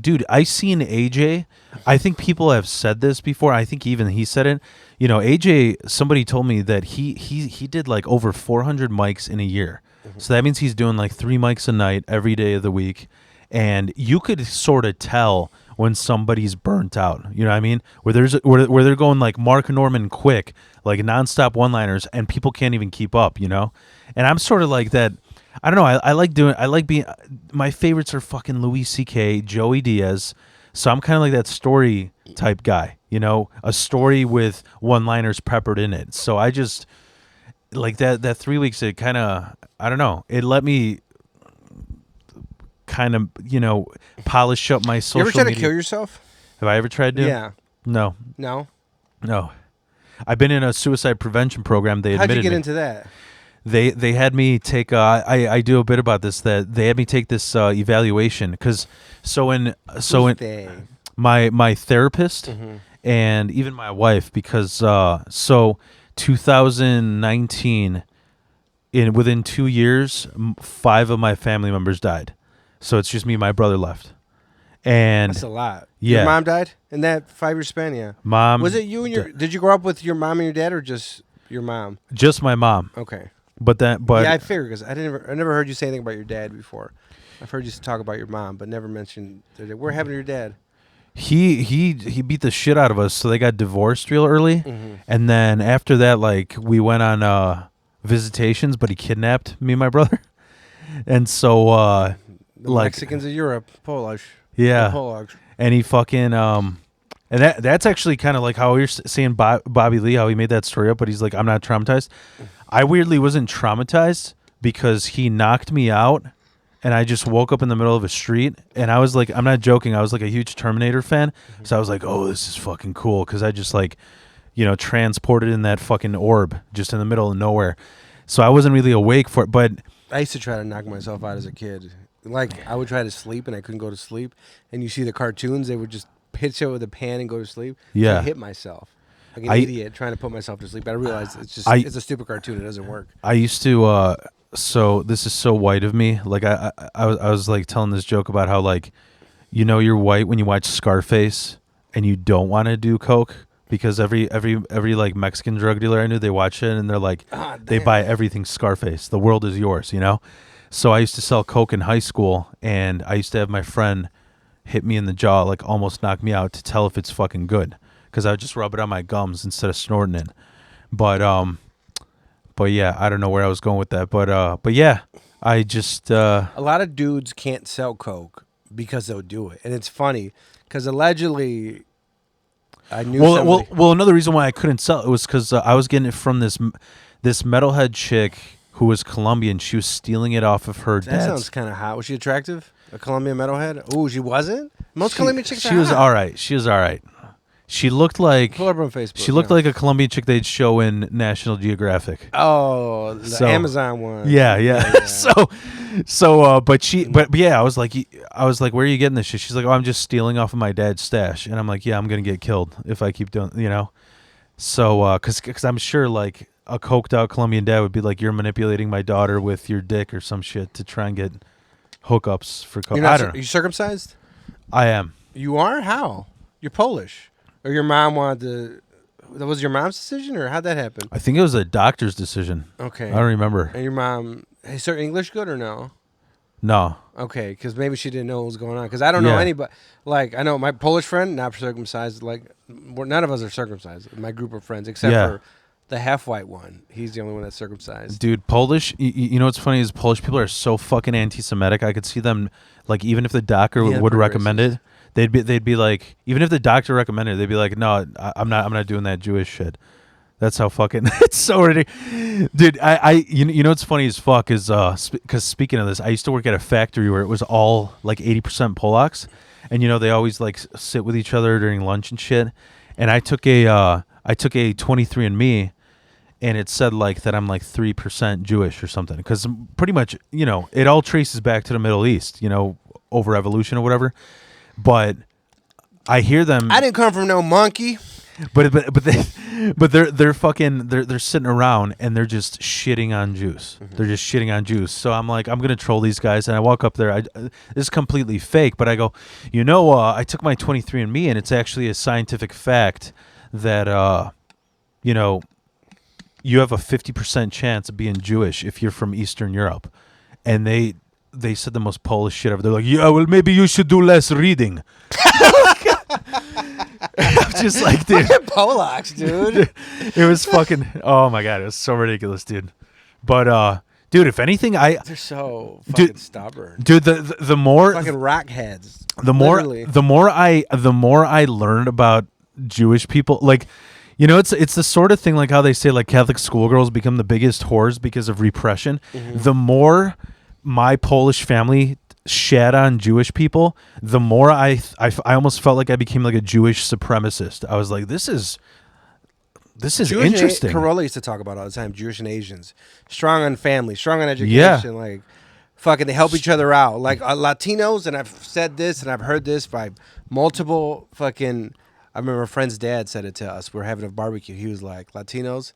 dude, I seen AJ. I think people have said this before. I think even he said it. AJ. Somebody told me that he did like over 400 mics in a year. Mm-hmm. So that means he's doing like 3 mics a night every day of the week, and you could sort of tell when somebody's burnt out. You know what I mean? Where they're going like Mark Norman quick, like nonstop one-liners, and people can't even keep up. And I'm sort of like that. I don't know. I like being. My favorites are fucking Louis C.K., Joey Diaz. So I'm kind of like that story type guy. A story with one-liners peppered in it. So I just like that 3 weeks. It kind of, I don't know. It let me kind of polish up my social. You ever try media. to kill yourself? Have I ever tried to? Yeah. No. No. I've been in a suicide prevention program. They admitted How'd you get me. into that? They had me take I do a bit about this, that they had me take this evaluation because my therapist and even my wife, because 2019 within 2 years 5 of my family members died, so it's just me and my brother left. And that's a lot. Yeah. Your mom died in that 5-year span. Yeah. Mom, was it you and your? Did you grow up with your mom and your dad, or just your mom? Just my mom. Okay. But yeah, I figured because I never heard you say anything about your dad before. I've heard you talk about your mom, but never mentioned. What happened to your dad? He beat the shit out of us, so they got divorced real early, and then after that, like, we went on visitations, but he kidnapped me and my brother, and so the Mexicans of Europe, Polish, yeah, Polacks. And he fucking and that's actually kind of like how you're saying Bobby Lee, how he made that story up, but he's like, I'm not traumatized. I weirdly wasn't traumatized because he knocked me out, and I just woke up in the middle of a street, and I was like, I'm not joking, I was like a huge Terminator fan, so I was like, oh, this is fucking cool, because I just like, transported in that fucking orb just in the middle of nowhere. So I wasn't really awake for it, but I used to try to knock myself out as a kid. Like, I would try to sleep, and I couldn't go to sleep, and you see the cartoons, they would just pitch it with a pan and go to sleep. Yeah. So I hit myself. Like an idiot trying to put myself to sleep. I realized it's a stupid cartoon. It doesn't work. I used to, so this is so white of me. Like I was like telling this joke about how, like, you're white when you watch Scarface and you don't want to do coke, because every like Mexican drug dealer I knew, they watch it and they're like, they buy everything Scarface. The world is yours, So I used to sell coke in high school, and I used to have my friend hit me in the jaw, like almost knock me out, to tell if it's fucking good. Because I would just rub it on my gums instead of snorting it. But yeah, I don't know where I was going with that. But yeah, I just a lot of dudes can't sell coke because they'll do it, and it's funny because allegedly I knew. Well, another reason why I couldn't sell it was because I was getting it from this metalhead chick who was Colombian. She was stealing it off of her dad. That sounds kind of hot. Was she attractive? A Colombian metalhead? Oh, she wasn't. Most Colombian chicks. She was all right. She was all right. She looked like, pull her up on Facebook. She looked like a Colombian chick they'd show in National Geographic. Oh, the Amazon one. Yeah. But yeah, I was like, where are you getting this shit? She's like, oh, I'm just stealing off of my dad's stash, and I'm like, yeah, I'm gonna get killed if I keep doing, So, because I'm sure like a coked out Colombian dad would be like, you're manipulating my daughter with your dick or some shit to try and get hookups for coke. I don't know. Are you circumcised? I am. You are? How? You're Polish. Or your mom wanted to... That was your mom's decision, or how'd that happen? I think it was a doctor's decision. Okay. I don't remember. And your mom... Is her English good or no? No. Okay, because maybe she didn't know what was going on. Because I don't know anybody... Like, I know my Polish friend, not circumcised. Like, none of us are circumcised. My group of friends, except for The half white one. He's the only one that's circumcised. Dude, Polish. You know what's funny is Polish people are so fucking anti-Semitic. I could see them like even if the doctor Yeah, would they're recommend racist. it, they'd be like even if the doctor recommended it, they'd be like, no, I'm not doing that Jewish shit. That's how fucking it's so ridiculous, dude. You know what's funny as fuck is because speaking of this, I used to work at a factory where it was all like 80% Polacks, and you know they always like sit with each other during lunch and shit. And I took a 23andMe, and it said like that I'm like 3% Jewish or something because pretty much you know it all traces back to the Middle East, you know, over evolution or whatever. But I hear them. I didn't come from no monkey. They're fucking they're sitting around and they're just shitting on Jews. Mm-hmm. They're just shitting on Jews. So I'm like, I'm gonna troll these guys, and I walk up there. This is completely fake, but I go, you know, I took my 23andMe, and it's actually a scientific fact that you know, you have a 50% chance of being Jewish if you're from Eastern Europe, and they said the most Polish shit ever. They're like, yeah, well, maybe you should do less reading. I'm just like, dude. Fucking Polacks, dude. It was fucking. Oh my god, it was so ridiculous, dude. But dude, if anything, They're so fucking stubborn. dude, the more Fucking rockheads. the more Literally. the more I learned about Jewish people, like, you know, it's the sort of thing like how they say like Catholic schoolgirls become the biggest whores because of repression. Mm-hmm. The more my Polish family shat on Jewish people, the more I almost felt like I became like a Jewish supremacist. I was like, this is Jewish interesting. Corolla used to talk about all the time. Jewish and Asians, strong on family, strong on education. Like, fucking, they help each other out. Like Latinos, and I've said this and I've heard this by multiple fucking. I remember a friend's dad said it to us. We were having a barbecue. He was like, Latinos,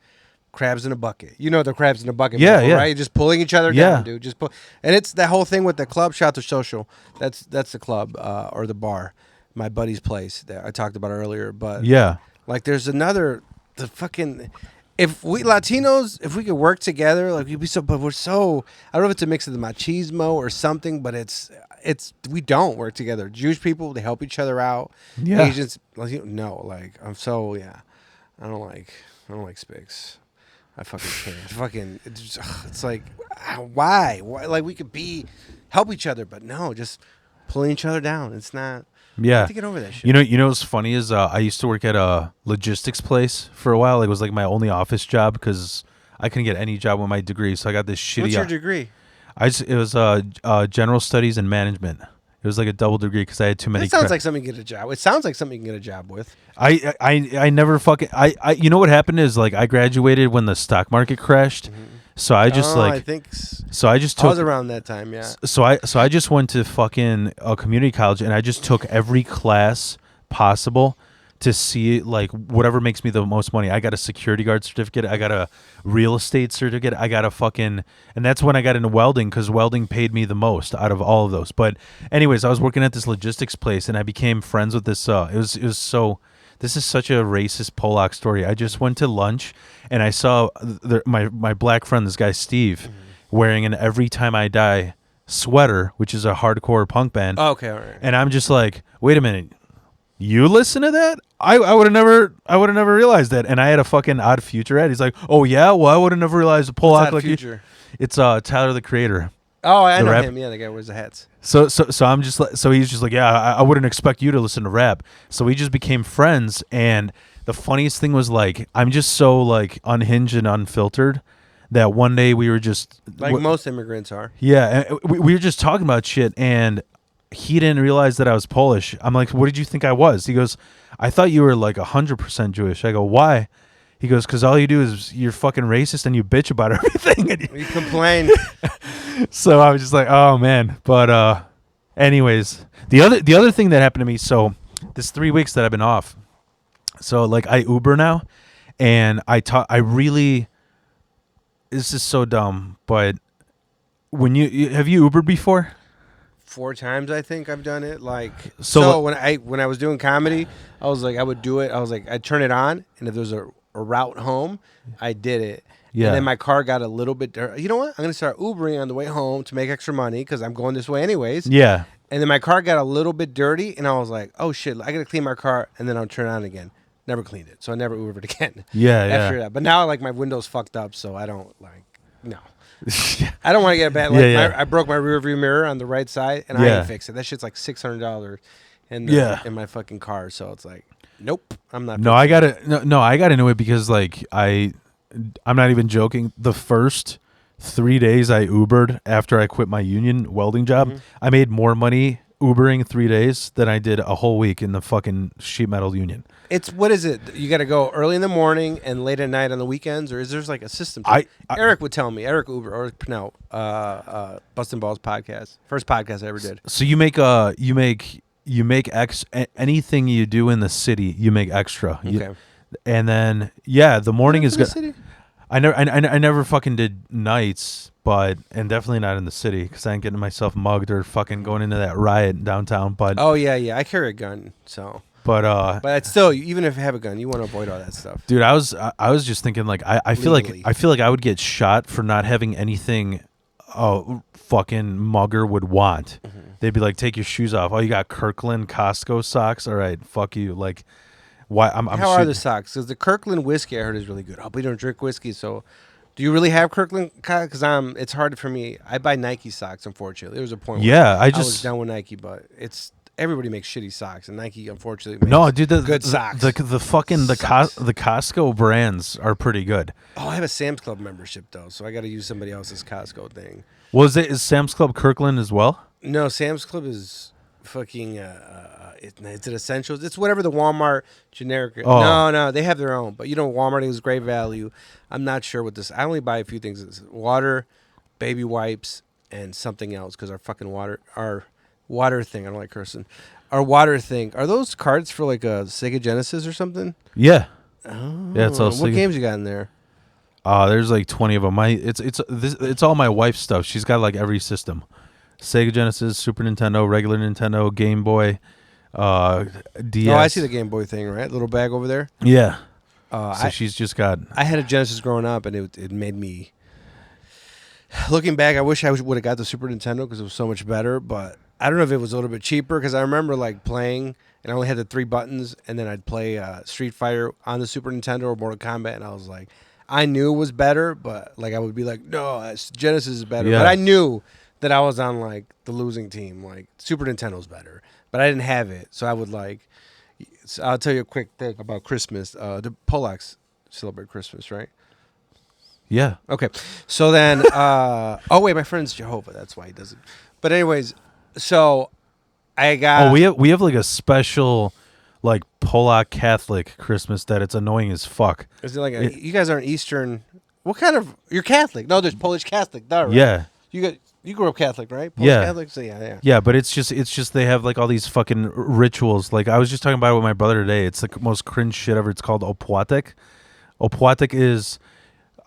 crabs in a bucket. You know the crabs in a bucket, Yeah, people, yeah. right? Just pulling each other Yeah. down, dude. Just pull. And it's that whole thing with the club. Shout to Social. That's the club or the bar. My buddy's place that I talked about earlier. But Yeah. like, there's another. The fucking. If we Latinos, if we could work together, like we'd be so. But we're so. I don't know if it's a mix of the machismo or something, but it's we don't work together. Jewish people, they help each other out. Yeah. Asians, no, like I'm so I don't like Spics. I fucking can't. Fucking, it's like, why? Like we could help each other, but no, just pulling each other down. It's not. Yeah. I have to get over that shit. You know what's funny is I used to work at a logistics place for a while. Like, it was like my only office job because I couldn't get any job with my degree. So I got this shitty. What's your degree? It was general studies and management. It was like a double degree because I had too many. It sounds like something you can get a job. It sounds like something you can get a job with. I never fucking you know what happened is like I graduated when the stock market crashed. So I just I think so I just I took was around that time. Yeah. so I just went to fucking a community college and I just took every class possible to see like whatever makes me the most money. I got a security guard certificate. I got a real estate certificate. I got a fucking, and that's when I got into welding because welding paid me the most out of all of those. But anyways, I was working at this logistics place and I became friends with this. It was so. This is such a racist Polak story. I just went to lunch and I saw my black friend, this guy Steve, wearing an "Every Time I Die" sweater, which is a hardcore punk band. Oh, okay, all right. And I'm just like, wait a minute, you listen to that? I would have never realized that. And I had a fucking Odd Future ad. He's like, oh yeah, well I would have never realized a Polak Odd like Future? you. It's Tyler the Creator. Oh, I The know rap- him. Yeah, the guy who wears the hats. So I'm just like, so he's just like, yeah, I wouldn't expect you to listen to rap. So we just became friends. And the funniest thing was like, I'm just so like unhinged and unfiltered that one day we were just Like most immigrants are. yeah, and we were just talking about shit and he didn't realize that I was Polish. I'm like, what did you think I was? He goes, I thought you were like 100% Jewish. I go, why? He goes, because all you do is you're fucking racist and you bitch about everything. And You complain. so I was just like, oh man. But anyways, the other thing that happened to me, so this 3 weeks that I've been off, so like I Uber now, and I really, this is so dumb, but when you have you Ubered before? 4 times I think I've done it. Like So- so when I was doing comedy, I was like I would do it. I was like I'd turn it on, and if there's a route home, I did it. Yeah. And then my car got a little bit dirty. You know what? I'm gonna start Ubering on the way home to make extra money because I'm going this way anyways. Yeah. And then my car got a little bit dirty, and I was like, oh shit, I gotta clean my car, and then I'll turn it on again. Never cleaned it, so I never Ubered again. Yeah, After yeah. that, but now like my window's fucked up, so I don't like no. I don't want to get a bad. Like Yeah. I broke my rear view mirror on the right side, and I Yeah. ain't fixed it. That shit's like $600 Yeah. in my fucking car. So it's like, nope, I'm not. No, I fixing got to no, I got into it because like I'm not even joking. The first 3 days I Ubered after I quit my union welding job, Mhm. I made more money Ubering 3 days than I did a whole week in the fucking sheet metal union. It's what is it? You got to go early in the morning and late at night on the weekends, or is there like a system? To it? I Eric would tell me. Eric Uber or Pnell, Bustin' Balls podcast, first podcast I ever did. so you make anything you do in the city, you make extra. Okay. And then the morning is good. good. I never fucking did nights, and definitely not in the city because I ain't getting myself mugged or fucking going into that riot downtown. But Oh yeah. I carry a gun, so. But it's still, even if you have a gun, you want to avoid all that stuff. dude, I was just thinking like I feel Legally. like I would get shot for not having anything a fucking mugger would want. Mm-hmm. They'd be like, take your shoes off. Oh, you got Kirkland Costco socks? All right, fuck you. Like, why? I'm How are the socks? Because the Kirkland whiskey I heard is really good. Oh, but you don't drink whiskey, so do you really have Kirkland? Because it's hard for me. I buy Nike socks, unfortunately. There was a point where Yeah, I was just down with Nike, but everybody makes shitty socks, and Nike unfortunately makes no, dude. good socks. The fucking the Socks. Costco brands are pretty good. Oh, I have a Sam's Club membership though, so I got to use somebody else's Costco thing. Is Sam's Club Kirkland as well? No, Sam's Club is fucking. Is it Essentials? It's whatever the Walmart generic. Oh. No, they have their own. But Walmart is great value. I'm not sure what this. I only buy a few things: it's water, baby wipes, and something else because our water thing. I don't like cursing. Our water thing. Are those cards for like a Sega Genesis or something? Yeah. Oh, Yeah, it's all what Sega. games you got in there? There's like 20 of them. It's all my wife's stuff. She's got like every system: Sega Genesis, Super Nintendo, regular Nintendo, Game Boy, DS. Oh, I see the Game Boy thing, right? Little bag over there. Yeah. I She's just got. I had a Genesis growing up, and it made me. Looking back, I wish I would have got the Super Nintendo because it was so much better. But I don't know if it was a little bit cheaper because I remember like playing, and I only had the 3 buttons, and then I'd play Street Fighter on the Super Nintendo or Mortal Kombat, and I was like, I knew it was better, but like I would be like, no, Genesis is better. Yeah. But I knew that I was on like the losing team. Like Super Nintendo's better, but I didn't have it, so I would like. So I'll tell you a quick thing about Christmas. The Polacks celebrate Christmas, right? Yeah. Okay. So then, oh wait, my friend's Jehovah. That's why he does it. But anyways, so I got. We have like a special, like Polak Catholic Christmas that it's annoying as fuck. Is it like you guys aren't Eastern? What kind of? You're Catholic? No, there's Polish Catholic. Duh, right? Yeah. You grew up Catholic, right? Polish Yeah. Catholic. So yeah. Yeah, but it's just they have like all these fucking rituals. Like I was just talking about it with my brother today. It's the most cringe shit ever. It's called opłatek. Opłatek is,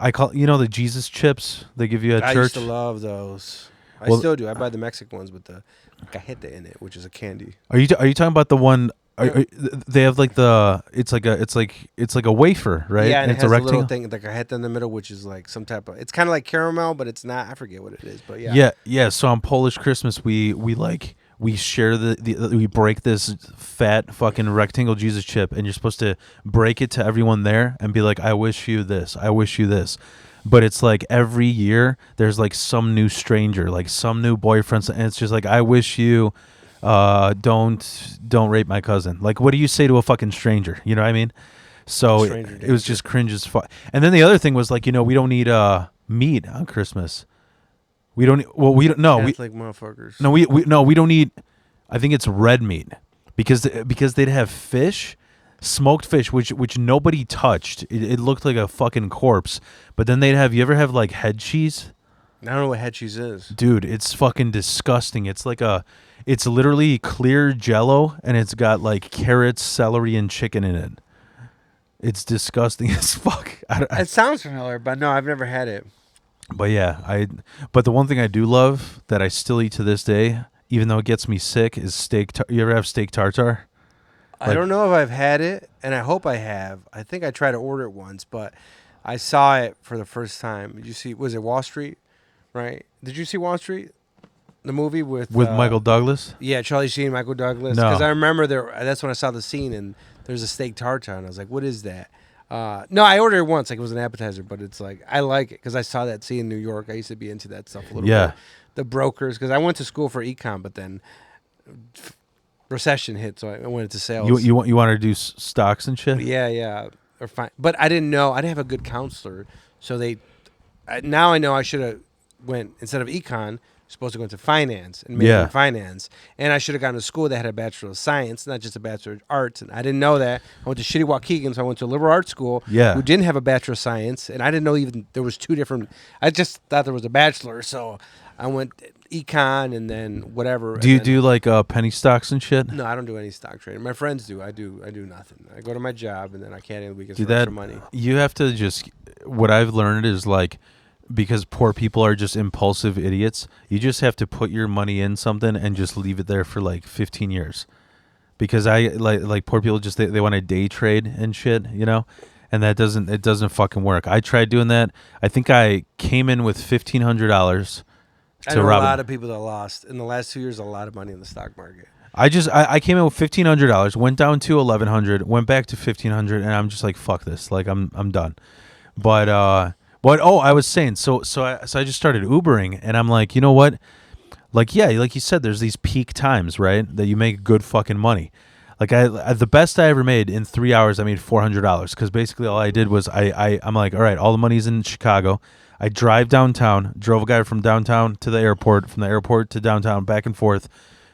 the Jesus chips they give you at I church. used to love those. I Well- still do. I buy the Mexican ones with the cajeta in it, which is a candy. Are you talking about the one? They have like it's like a wafer, right? Yeah, and it it's has a a rectangle. little thing, the cajeta in the middle, which is like some type of. It's kind of like caramel, but it's not. I forget what it is, but yeah. Yeah. So on Polish Christmas, we share we break this fat fucking rectangle Jesus chip, and you're supposed to break it to everyone there and be like, I wish you this, I wish you this. But it's like every year there's like some new stranger, like some new boyfriend, and it's just like, I wish you don't rape my cousin. Like, what do you say to a fucking stranger? You know what I mean? So it was just cringe as fuck. And then the other thing was like, we don't eat meat on Christmas. We don't. Well, we don't. No, Catholic motherfuckers. no, we don't eat. I think it's red meat because they'd have fish, smoked fish, which nobody touched. It looked like a fucking corpse. But then they'd have. You ever have like head cheese? I don't know what head cheese is. Dude, it's fucking disgusting. It's literally clear Jello, and it's got like carrots, celery, and chicken in it. It's disgusting as fuck. It sounds familiar, but no, I've never had it. But yeah, but the one thing I do love that I still eat to this day, even though it gets me sick, is steak. You ever have steak tartare? I don't know if I've had it, and I hope I have. I think I tried to order it once, but I saw it for the first time. Did you see? Was it Wall Street? Right? Did you see Wall Street? The movie with Michael Douglas? Yeah, Charlie Sheen, Michael Douglas. No. Because I remember that's when I saw the scene, and there's a steak tartare, and I was like, what is that? No, I ordered it once, like it was an appetizer, but it's like I like it because I saw that in New York. I used to be into that stuff a little bit. The brokers, because I went to school for econ, but then recession hit, so I went into sales. You wanted to do stocks and shit? Yeah, or fine. But I didn't know. I didn't have a good counselor, so now I know I should have went instead of econ. Supposed to go into finance and major in finance, and I should have gone to school that had a bachelor of science, not just a bachelor of arts. And I didn't know that. I went to shitty Waukegan, so I went to a liberal arts school. Who didn't have a bachelor of science, and I didn't know even there was two different. I just thought there was a bachelor, so I went econ and then whatever. Do you do like penny stocks and shit? No, I don't do any stock trading. My friends do. I do nothing. I go to my job and then I can't in the weekends for extra money. You have to just. What I've learned is like, because poor people are just impulsive idiots, you just have to put your money in something and just leave it there for like 15 years. Because I like poor people just they want to day trade and shit, you know, and it doesn't fucking work. I tried doing that. I think I came in with $1,500. I know a lot of people that lost in the last 2 years a lot of money in the stock market. I came in with $1,500, went down to $1,100, went back to $1,500, and I'm just like, fuck this, like I'm done. But I was saying, so I just started Ubering, and I'm like, you know what? Like, yeah, like you said, there's these peak times, right, that you make good fucking money. Like the best I ever made in 3 hours, I made $400 because basically all I did was I'm like, all right, all the money's in Chicago. I drive downtown, drove a guy from downtown to the airport, from the airport to downtown, back and forth,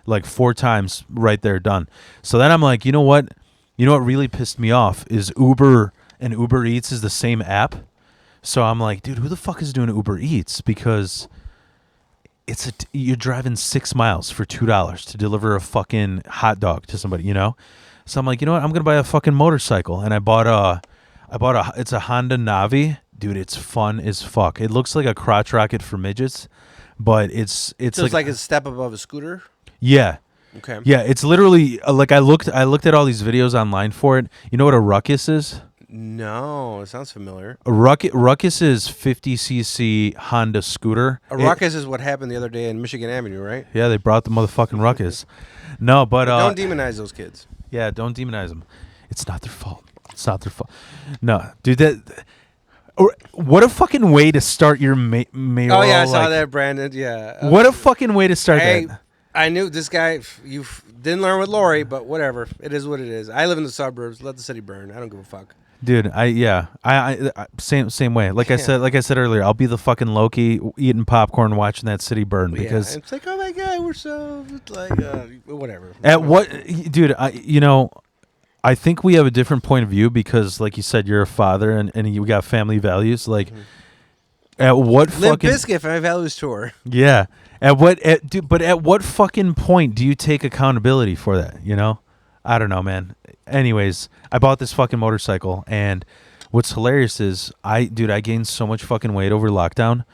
like 4 times, right there, done. So then I'm like, you know what? You know what really pissed me off is Uber and Uber Eats is the same app. So I'm like, dude, who the fuck is doing Uber Eats? Because you're driving 6 miles for $2 to deliver a fucking hot dog to somebody, you know? So I'm like, you know what? I'm gonna buy a fucking motorcycle, and I bought a it's a Honda Navi. Dude, it's fun as fuck. It looks like a crotch rocket for midgets, but it's like a step above a scooter. Yeah. Okay. Yeah, it's literally like I looked at all these videos online for it. You know what a ruckus is? No, it sounds familiar. A ruckus is 50cc Honda scooter. A ruckus is what happened the other day in Michigan Avenue, right? Yeah, they brought the motherfucking ruckus. No, but don't demonize those kids. Yeah, don't demonize them. It's not their fault. It's not their fault. No, dude, what a fucking way to start your mayoral. Oh yeah, I saw that, Brandon. Yeah. What a fucking way to start that. I knew this guy. You didn't learn with Lori, but whatever. It is what it is. I live in the suburbs. Let the city burn. I don't give a fuck. Dude, I same way. Like I said earlier, I'll be the fucking Loki eating popcorn, watching that city burn because it's like, oh my god, we're so like whatever. At what, dude? I think we have a different point of view because, like you said, you're a father and you got family values. Like, at what Limp fucking Bizkit, my values tour. Yeah. But at what fucking point do you take accountability for that? You know, I don't know, man. Anyways, I bought this fucking motorcycle, and what's hilarious is I gained so much fucking weight over lockdown.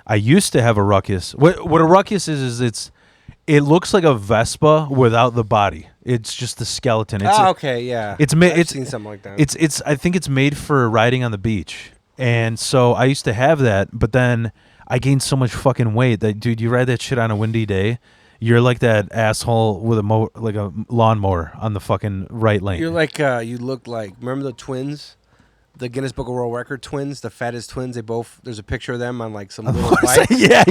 I used to have a ruckus. What a ruckus is it looks like a Vespa without the body. It's just the skeleton. Okay, yeah. I've seen something like that. I think it's made for riding on the beach. And so I used to have that, but then I gained so much fucking weight that, dude, you ride that shit on a windy day, you're like that asshole with like a lawnmower on the fucking right lane. You're like you look like, remember the twins? The Guinness Book of World Record twins, the fattest twins. There's a picture of them on like some little bike. Yeah.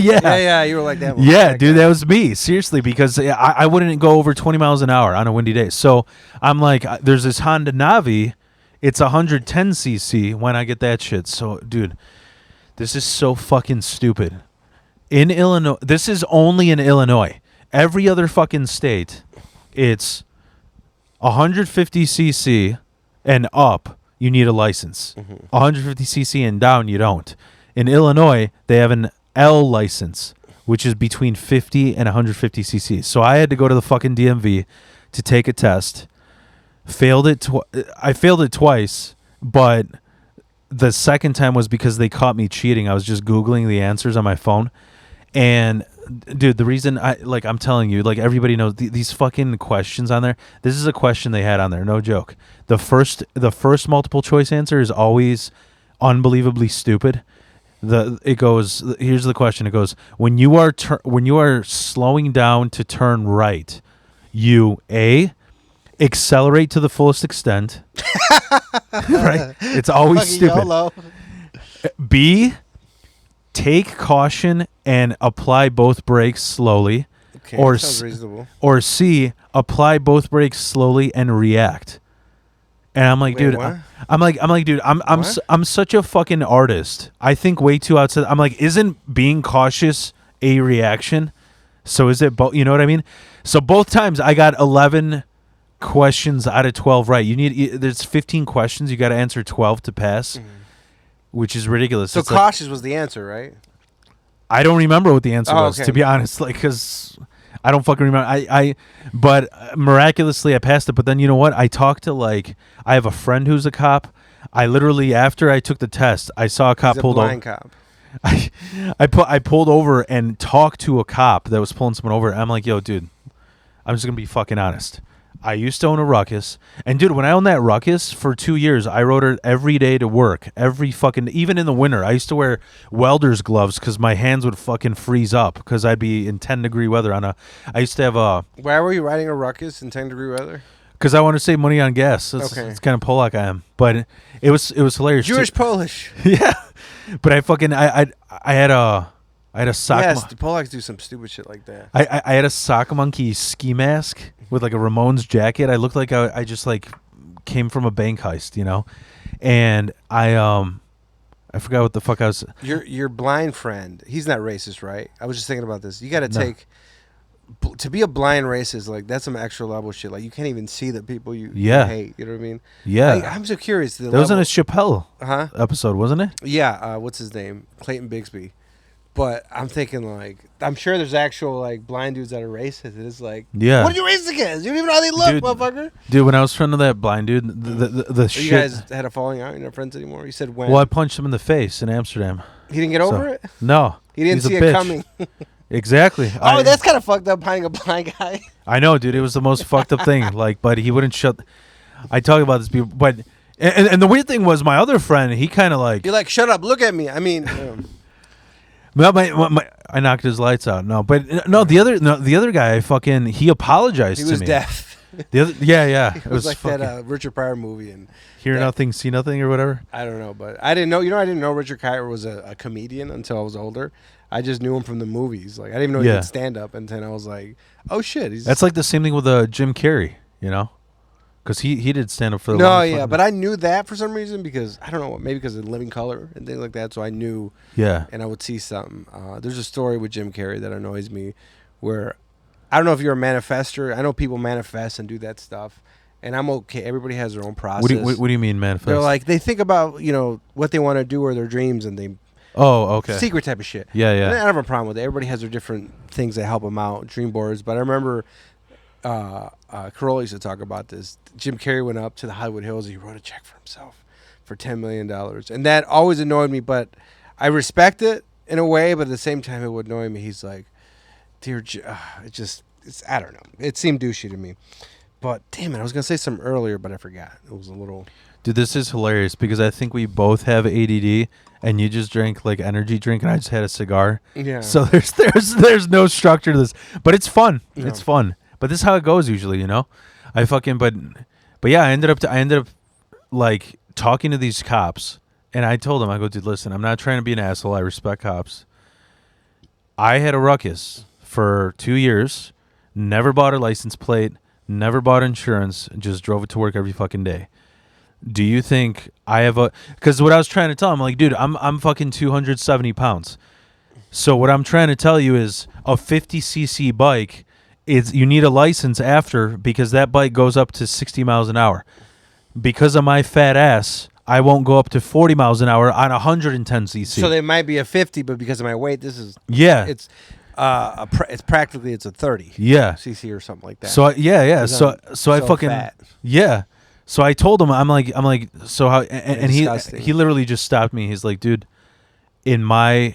You were like that. Yeah, dude, that was me. Seriously, because I wouldn't go over 20 miles an hour on a windy day. So I'm like, there's this Honda Navi. It's 110cc when I get that shit. So, dude, this is so fucking stupid. In Illinois, this is only in Illinois. Every other fucking state, it's 150cc and up. You need a license. 150cc and down, you don't. In Illinois, they have an L license, which is between 50 and 150cc. So I had to go to the fucking DMV to take a test. I failed it twice, but the second time was because they caught me cheating. I was just Googling the answers on my phone. And dude, the reason I'm telling you, like, everybody knows these fucking questions on there. This is a question they had on there, no joke. The first multiple choice answer is always unbelievably stupid. Here's the question. It goes, when you are slowing down to turn right, you A, accelerate to the fullest extent. Right? It's always Fucking stupid. YOLO. B, take caution and apply both brakes slowly. Okay, Or sounds s- reasonable. Or C, apply both brakes slowly and react. And I'm like, Wait, dude, what? I'm like, dude, What? I'm such a fucking artist. I think way too outside. I'm like, isn't being cautious a reaction? So is it both? You know what I mean? So both times I got 11 questions out of 12 right. There's 15 questions. You got to answer 12 to pass, which is ridiculous. So It's like, cautious was the answer, right? I don't remember what the answer Oh, was, okay. to be honest. Like, because I don't fucking remember. But miraculously I passed it. But then you know what? I talked to I have a friend who's a cop. I literally, after I took the test, I saw a cop He's a pulled over. blind cop. I pulled over and talked to a cop that was pulling someone over. I'm like, yo, dude, I'm just gonna be fucking honest. I used to own a Ruckus, and dude, when I owned that Ruckus for 2 years, I rode it every day to work. Even in the winter, I used to wear welder's gloves because my hands would fucking freeze up because I'd be in 10-degree weather I used to have Why were you riding a Ruckus in 10-degree weather? because I want to save money on gas. It's kind of Polak I am, but it was hilarious. Jewish Polish. Yeah, but I had a sock. Yes, the Polacks do some stupid shit like that. I had a sock monkey ski mask with like a Ramones jacket. I looked like I just like came from a bank heist, you know. And I forgot what the fuck I was. Your blind friend, he's not racist, right? I was just thinking about this. You got to No. take to be a blind racist, like that's some extra level shit. Like you can't even see the people you hate. You know what I mean? Yeah, I'm so curious. that was in a Chappelle huh? episode, wasn't it? Yeah. What's his name? Clayton Bigsby. But I'm thinking I'm sure there's actual blind dudes that are racist. It's like, Yeah. what are you racist against? You don't even know how they look, Dude, motherfucker. Dude, when I was friend of that blind dude, the You shit. guys had a falling out. You're not friends anymore. You said when? Well, I punched him in the face in Amsterdam. He didn't get over it. No, He didn't he's a see it bitch. coming. Exactly. Oh, that's kind of fucked up. Hiding a blind guy. I know, dude. It was the most fucked up thing. But he wouldn't shut. I talk about this, people, but and the weird thing was my other friend. He kind of You're like, shut up, look at me. I mean, I knocked his lights out. No, but no, the other guy, he apologized he to was me. deaf. The other, yeah, It was like fucking that Richard Pryor movie, and hear nothing, see nothing, or whatever. I don't know, but I didn't know. I didn't know Richard Pryor was a comedian until I was older. I just knew him from the movies. Like I didn't even know he Yeah. could stand up, and then I was like, oh shit, he's That's like the same thing with Jim Carrey, you know, because he did stand up for the no, longest yeah, fucking- but I knew that for some reason because I don't know, maybe because of Living Color and things like that. So I knew, yeah, and I would see something. There's a story with Jim Carrey that annoys me, where I don't know if you're a manifester. I know people manifest and do that stuff, and I'm okay. Everybody has their own process. What do you mean, manifest? They're like they think about what they want to do or their dreams, and they oh, okay, secret type of shit. yeah, And I yeah, don't have a problem with it. Everybody has their different things that help them out, dream boards. But I remember Carolla used to talk about this. Jim Carrey went up to the Hollywood Hills. He wrote a check for himself for $10 million. And that always annoyed me, but I respect it in a way. But at the same time, it would annoy me. He's like, I don't know. It seemed douchey to me. But damn it, I was going to say something earlier, but I forgot. It was a little... dude, this is hilarious because I think we both have ADD, and you just drank like energy drink, and I just had a cigar. Yeah. So there's no structure to this, but it's fun. Yeah. It's fun. But this is how it goes usually, you know. But yeah, I ended up like talking to these cops, and I told them, I go, dude, listen, I'm not trying to be an asshole. I respect cops. I had a Ruckus for 2 years, never bought a license plate, never bought insurance, just drove it to work every fucking day. Do you think I have because what I was trying to tell him, like, dude, I'm fucking 270 pounds. So what I'm trying to tell you is a 50cc bike you need a license after because that bike goes up to 60 miles an hour. Because of my fat ass, I won't go up to 40 miles an hour on 110cc. So they might be a 50, but because of my weight, this is... yeah. It's practically a 30. Yeah. cc or something like that. So yeah. Because So I'm so I so fucking fat. yeah. So I told him I'm like so how and Disgusting. he literally just stopped me. He's like, dude, in my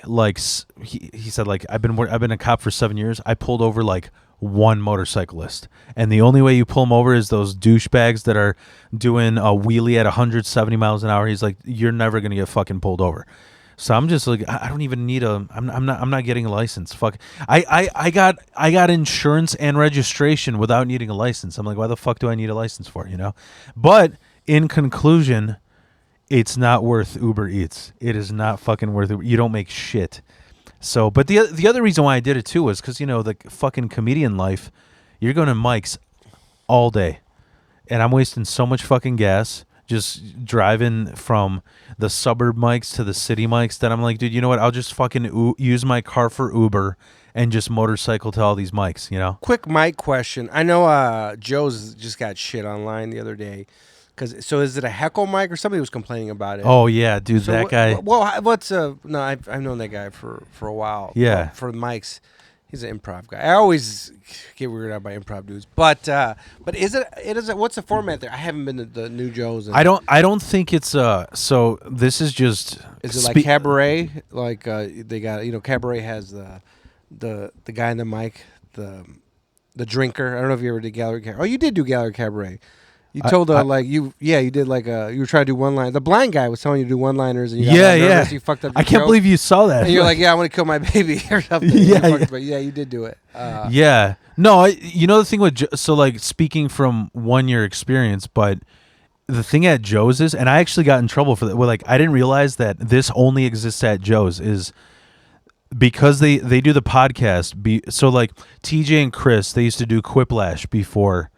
he said like I've been a cop for 7 years. I pulled over like one motorcyclist, and the only way you pull them over is those douchebags that are doing a wheelie at 170 miles an hour. He's like, you're never gonna get fucking pulled over. So I'm just like, I don't even need a. I'm not getting a license. Fuck. I got insurance and registration without needing a license. I'm like, why the fuck do I need a license for it? You know. But in conclusion, it's not worth Uber Eats. It is not fucking worth it. You don't make shit. So, but the other reason why I did it too was because the fucking comedian life, you're going to mics all day, and I'm wasting so much fucking gas just driving from the suburb mics to the city mics that I'm like, dude, you know what? I'll just fucking use my car for Uber and just motorcycle to all these mics. Quick mic question. I know Joe's just got shit online the other day. So is it a heckle mic or somebody was complaining about it? Oh yeah, dude, So that guy. Well, no? I've known that guy for a while. Yeah. Well, for mics, he's an improv guy. I always get weirded out by improv dudes. But is it? What's the format there? I haven't been to the new Joe's. I don't think it's So this is just. Is it like Cabaret? Like they got Cabaret has the guy in the mic, the drinker. I don't know if you ever did Gallery Cabaret. Oh, you did do Gallery Cabaret. You told you did like you were trying to do one line. The blind guy was telling you to do one liners, and you got nervous, you fucked up. I can't believe you saw that. And you're like, yeah, I want to kill my baby or something. But yeah, you did do it. Yeah, no, the thing with speaking from 1 year experience, but the thing at Joe's is, and I actually got in trouble for that. Well, I didn't realize that this only exists at Joe's is because they do the podcast. TJ and Chris, they used to do Quiplash before.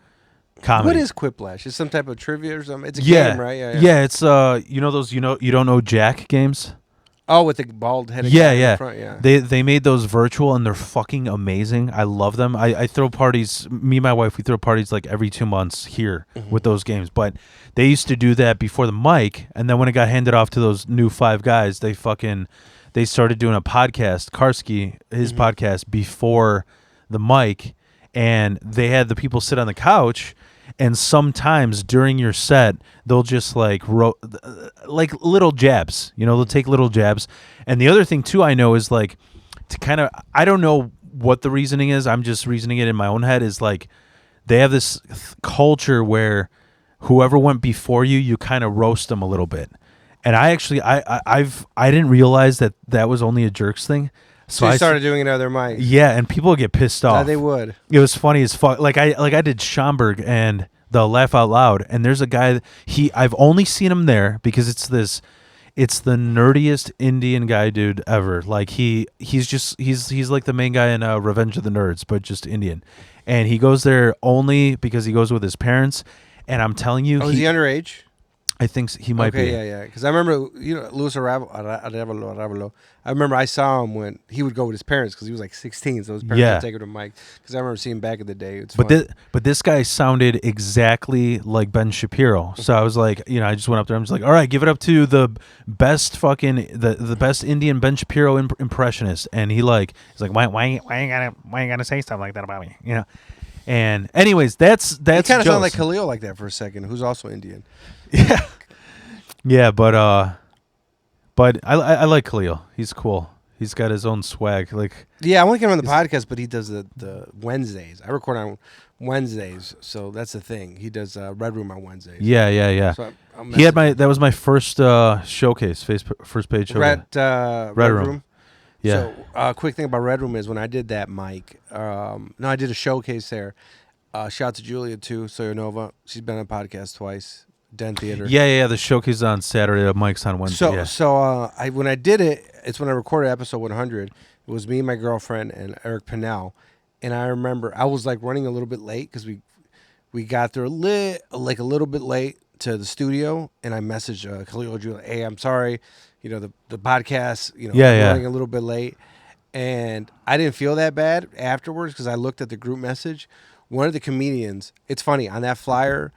Comedy. What is Quiplash? Is some type of trivia or something? It's a game, right? Yeah. It's those you don't know Jack games. Oh, with the bald headed guy in front, yeah. They made those virtual and they're fucking amazing. I love them. I throw parties. Me and my wife, we throw parties like every 2 months here with those games. But they used to do that before the mic, and then when it got handed off to those new 5 guys, they started doing a podcast. Karski, his podcast before the mic, and they had the people sit on the couch. And sometimes during your set, they'll just like little jabs. They'll take little jabs. And the other thing too, I know is like to kind of, I don't know what the reasoning is. I'm just reasoning it in my own head. Is like they have this culture where whoever went before you, you kind of roast them a little bit. And I actually, I didn't realize that was only a jerks thing. So I started doing it on their mic. Yeah, and people get pissed off. Yeah, they would. It was funny as fuck. Like I did Schomburg and the Laugh Out Loud, and there's a guy. I've only seen him there because it's the nerdiest Indian guy dude ever. Like he's like the main guy in Revenge of the Nerds, but just Indian. And he goes there only because he goes with his parents. And I'm telling you, is he underage? I think he might be. Okay, yeah. Because I remember, Luis Arevalo. I remember I saw him when he would go with his parents because he was like 16, so his parents would take him to Mike. Because I remember seeing him back in the day. It's but this guy sounded exactly like Ben Shapiro. So I was like, I just went up there. I'm just like, all right, give it up to the best fucking the best Indian Ben Shapiro impressionist. And he's like, why you gotta say stuff like that about me? And anyways, that's he kind of sounded like Khalil like that for a second, who's also Indian. Yeah, but I like Khalil. He's cool. He's got his own swag. Like, yeah, I want to get him on the podcast, but he does the Wednesdays. I record on Wednesdays, so that's the thing. He does Red Room on Wednesdays. Yeah. So that was my first showcase, first page showcase. Red Room. Yeah. So, quick thing about Red Room is when I did that mic, I did a showcase there. Shout out to Julia too, Sawyer Nova. She's been on a podcast twice. Den Theater. Yeah. The showcase is on Saturday. The mic's on Wednesday. When I did it, it's when I recorded episode 100. It was me and my girlfriend and Eric Pinnell, and I remember I was like running a little bit late because we got there a little bit late to the studio, and I messaged Khalil Julia, hey, I'm sorry, the podcast, running a little bit late, and I didn't feel that bad afterwards because I looked at the group message. One of the comedians, it's funny on that flyer.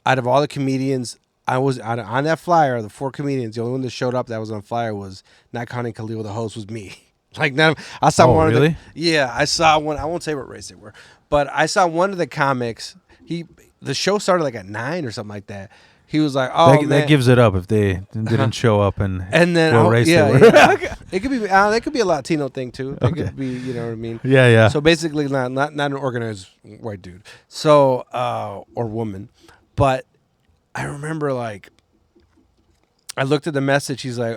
Out of all the comedians, I was on that flyer. The 4 comedians, the only one that showed up that was on the flyer was, not counting Khalil, the host, was me. Like, none of, I saw one really? of the. Yeah, I saw one. I won't say what race they were, but I saw one of the comics. The show started like at 9 or something like that. He was like, "Oh, that gives it up if they didn't show up and then what race they were." Yeah. It could be. It could be a Latino thing too. It could be. You know what I mean? Yeah. So basically, not an organized white dude. So or woman. But I remember, like, I looked at the message. He's like,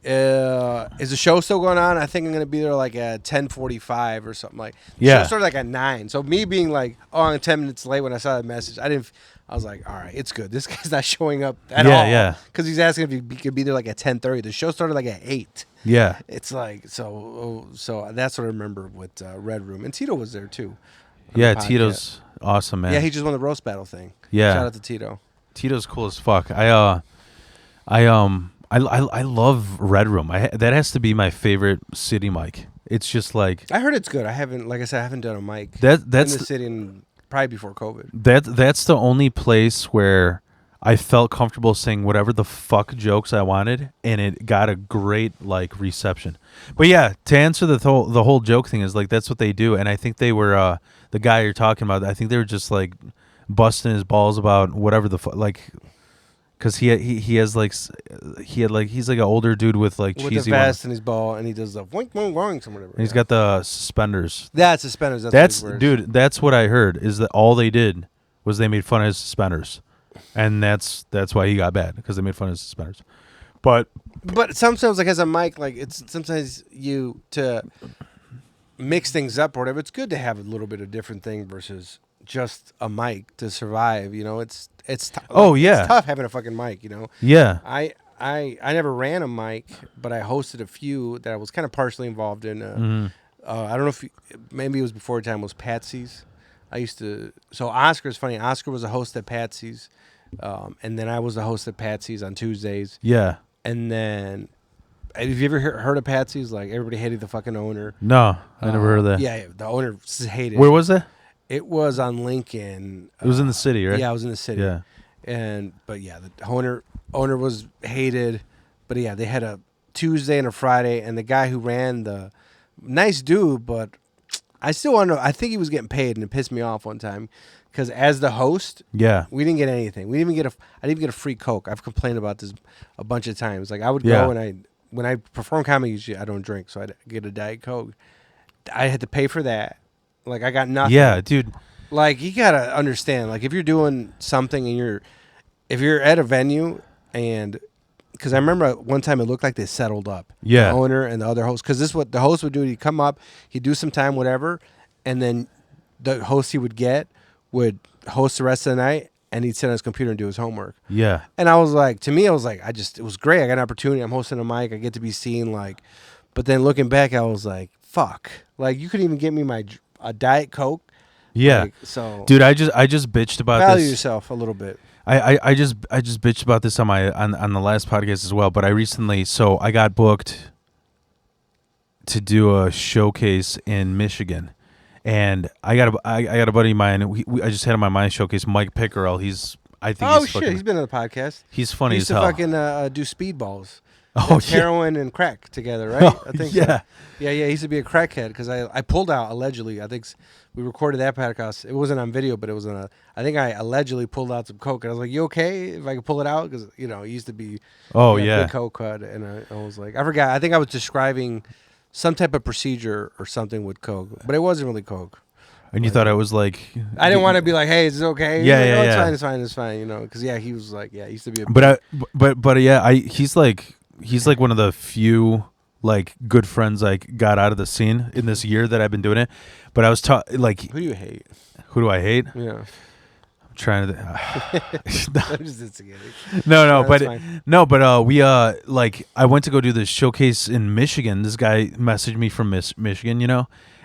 Is the show still going on? I think I'm gonna be there like at 10:45 or something like. The Yeah. show started like at 9. So me being like, oh, I'm 10 minutes late when I saw the message, I was like, all right, it's good. This guy's not showing up at all. Yeah. Because he's asking if he could be there like at 10:30. The show started like at 8. Yeah. It's like so that's what I remember with Red Room, and Tito was there too. Yeah, Tito's awesome, man. Yeah, he just won the roast battle thing. Yeah. Shout out to Tito. Tito's cool as fuck. I love Red Room. That has to be my favorite city mic. It's just like I heard it's good. I haven't, like I said, I haven't done a mic that's in the city in, probably before COVID. that's the only place where I felt comfortable saying whatever the fuck jokes I wanted, and it got a great like reception. But yeah, to answer the whole joke thing is like that's what they do, and I think they were the guy you're talking about. I think they were just like busting his balls about whatever the fuck like. Cause he has like he's like an older dude with like With cheesy the vest in his ball, and he does the boink boink boink or whatever. and he's got the suspenders. That's suspenders. That's what he wears. dude. That's what I heard. Is that all they did was they made fun of his suspenders, and that's why he got bad because they made fun of his suspenders. But sometimes like as a mic, like it's sometimes you to mix things up or whatever. It's good to have a little bit of different thing versus just a mic to survive. You know, it's yeah, it's tough having a fucking mic. You know, yeah, I never ran a mic, but I hosted a few that I was kind of partially involved in. I don't know if maybe it was before time was Patsy's. I used to. So Oscar's funny. Oscar was a host at Patsy's, and then I was the host at Patsy's on Tuesdays. yeah. And then, have you ever heard of Patsy's? Like everybody hated the fucking owner. No, I never heard of that. Yeah, the owner hated. Where was that? It was on Lincoln. It was in the city, right? Yeah, it was in the city. Yeah. But yeah, the owner was hated. But yeah, they had a Tuesday and a Friday, and the guy who ran the nice dude, but I still want to know. I think he was getting paid, and it pissed me off one time because as the host, Yeah. we didn't get anything. I didn't even get a free Coke. I've complained about this a bunch of times. Like I would Yeah. go and when I perform comedy, usually I don't drink, so I'd get a Diet Coke. I had to pay for that. Like I got nothing. Yeah, dude. Like you gotta understand. Like if you're doing something and if you're at a venue and because I remember one time it looked like they settled up. Yeah. The owner and the other host. Because this is what the host would do. He'd come up, he'd do some time, whatever, and then the host he would get would host the rest of the night, and he'd sit on his computer and do his homework. Yeah. And I was like, to me, I was like, it was great. I got an opportunity. I'm hosting a mic. I get to be seen. Like, but then looking back, I was like, fuck. Like, you couldn't even get me a Diet Coke. Yeah. Like, so, Dude, I just bitched about value this. yourself a little bit. I just bitched about this on the last podcast as well. But I recently, so I got booked to do a showcase in Michigan, and I got a buddy of mine. I just had him on my showcase, Mike Pickerel. I think Oh he's shit, fucking, he's been on the podcast. he's funny He as used to hell. fucking do speedballs. Oh That's yeah. heroin and crack together, right? Oh, I think yeah. so. Yeah. He used to be a crackhead because I pulled out allegedly. I think we recorded that podcast. It wasn't on video, but it was I think I allegedly pulled out some coke, and I was like, "You okay? If I could pull it out?" Because he used to be. Oh Big yeah. coke cut, and I was like, I forgot. I think I was describing some type of procedure or something with coke, but it wasn't really coke. And you thought I was like, I didn't want to be like, "Hey, is this okay?" Yeah, He's like, yeah, "Oh, yeah. It's fine. It's fine. Because he was like, he used to be a. but yeah, he's like one of the few like good friends I got out of the scene in this year that I've been doing it. But I was like, Who do you hate? who do I hate? Yeah. I'm trying to. I'm just instigating. No, that's but fine. we like I went to go do this showcase in Michigan. This guy messaged me from Michigan,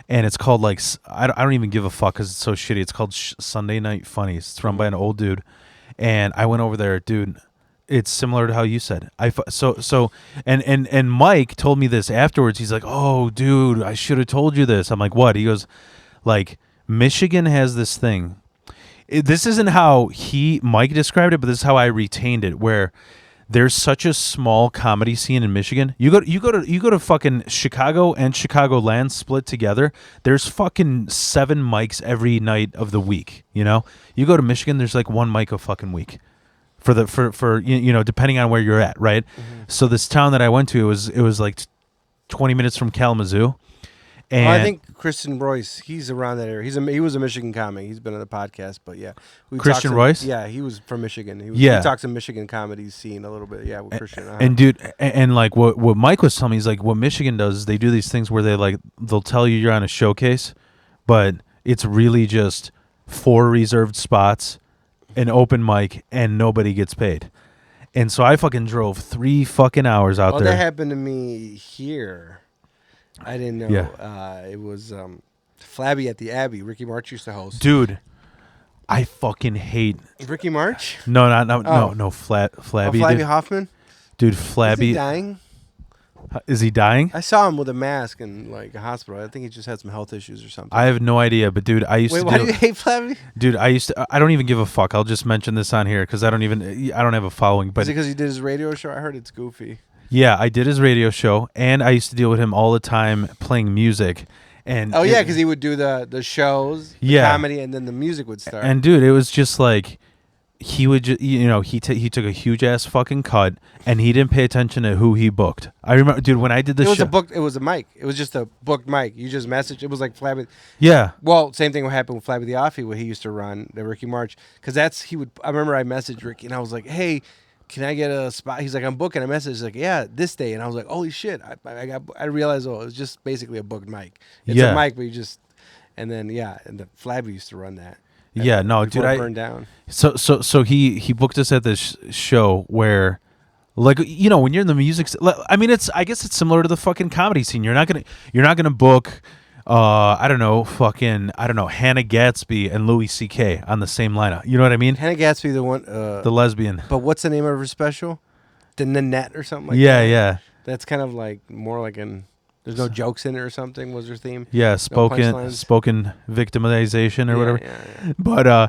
and it's called like I don't even give a fuck because it's so shitty. It's called Sunday Night Funnies. It's run by an old dude, and I went over there, dude. It's similar to how you said. And Mike told me this afterwards. He's like, "Oh, dude, I should have told you this." I'm like, "What?" He goes, "Like Michigan has this thing. This isn't how Mike described it, but this is how I retained it. Where there's such a small comedy scene in Michigan. You go to fucking Chicago and Chicagoland split together. There's fucking 7 mics every night of the week. You go to Michigan. There's like 1 mic a fucking week." For depending on where you're at, right? Mm-hmm. So this town that I went to, it was like 20 minutes from Kalamazoo, and Well, I think Christian Royce. He's around that area. He was a Michigan comic. He's been on the podcast, but yeah, we Christian talked some- Royce? Yeah, he was from Michigan. He Yeah. talked some Michigan comedy scene a little bit. Yeah, with Christian. And dude, and like what Mike was telling me is like what Michigan does is they do these things where they'll tell you you're on a showcase, but it's really just 4 reserved spots, an open mic, and nobody gets paid. And so I fucking drove 3 fucking hours out there. That happened to me here. I didn't know. Yeah. It was Flabby at the Abbey. Ricky March used to host. Dude, I fucking hate. Ricky March? No, Oh. Flabby. Flabby Dude, Hoffman? dude, Is he Flabby. dying? Is he dying? I saw him with a mask in like a hospital. I think he just had some health issues or something. I have no idea, but dude, I used Wait, to why do. do you hate Flabby? Dude, I don't even give a fuck. I'll just mention this on here because I don't have a following. Is But it because he did his radio show? I heard it's goofy. yeah, I did his radio show, and I used to deal with him all the time playing music. And Oh, yeah, because he would do the shows, the Yeah. comedy, and then the music would start. And dude, it was just like he would just, he took a huge ass fucking cut, and he didn't pay attention to who he booked. I remember, dude, when I did the it was show. it was a mic. It was just a booked mic. You just messaged. It was like Flabby. Yeah, Well, same thing would happen with Flabby the Offie, where he used to run the Ricky March. Because I remember I messaged Ricky, and I was like, hey, can I get a spot? He's like, I'm booking. I messaged like, yeah, this day. And I was like, holy shit. I realized, it was just basically a booked mic. It's Yeah. a mic, but you just, and then, yeah, and the Flabby used to run that. yeah, no, before dude, it burned down. So he booked us at this show where, like, when you're in the music, I mean, I guess it's similar to the fucking comedy scene. You're not gonna book, I don't know, Hannah Gatsby and Louis C.K. on the same lineup. You know what I mean? Hannah Gatsby, the one, The lesbian. but what's the name of her special? The Nanette or something like Yeah, that? yeah, That's kind of like more like there's no jokes in it or something was her theme. yeah. punchlines. Spoken victimization or whatever. Yeah.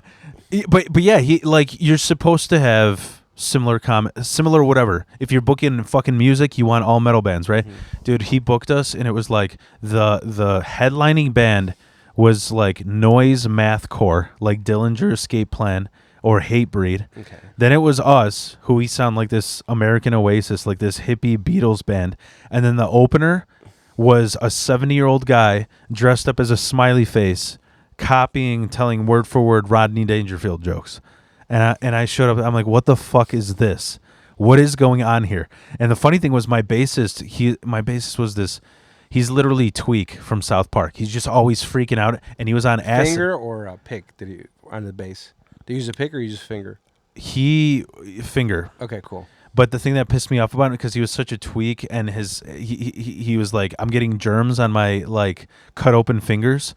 But yeah, you're supposed to have similar whatever. If you're booking fucking music, you want all metal bands, right? Mm-hmm. Dude, he booked us, and it was like the headlining band was like noise mathcore, like Dillinger Escape Plan or Hatebreed. Okay. Then it was us, who we sound like this American Oasis, like this hippie Beatles band, and then the opener was a 70-year-old guy dressed up as a smiley face, telling word for word Rodney Dangerfield jokes. And I showed up. I'm like, what the fuck is this? What is going on here? And the funny thing was, my bassist was this. He's literally Tweak from South Park. He's just always freaking out, and he was on acid. Finger or a pick? Did he on the bass? Did you use a pick or you use finger? Finger. Okay, cool. But the thing that pissed me off about it, because he was such a tweak, and he was like, I'm getting germs on my like cut open fingers.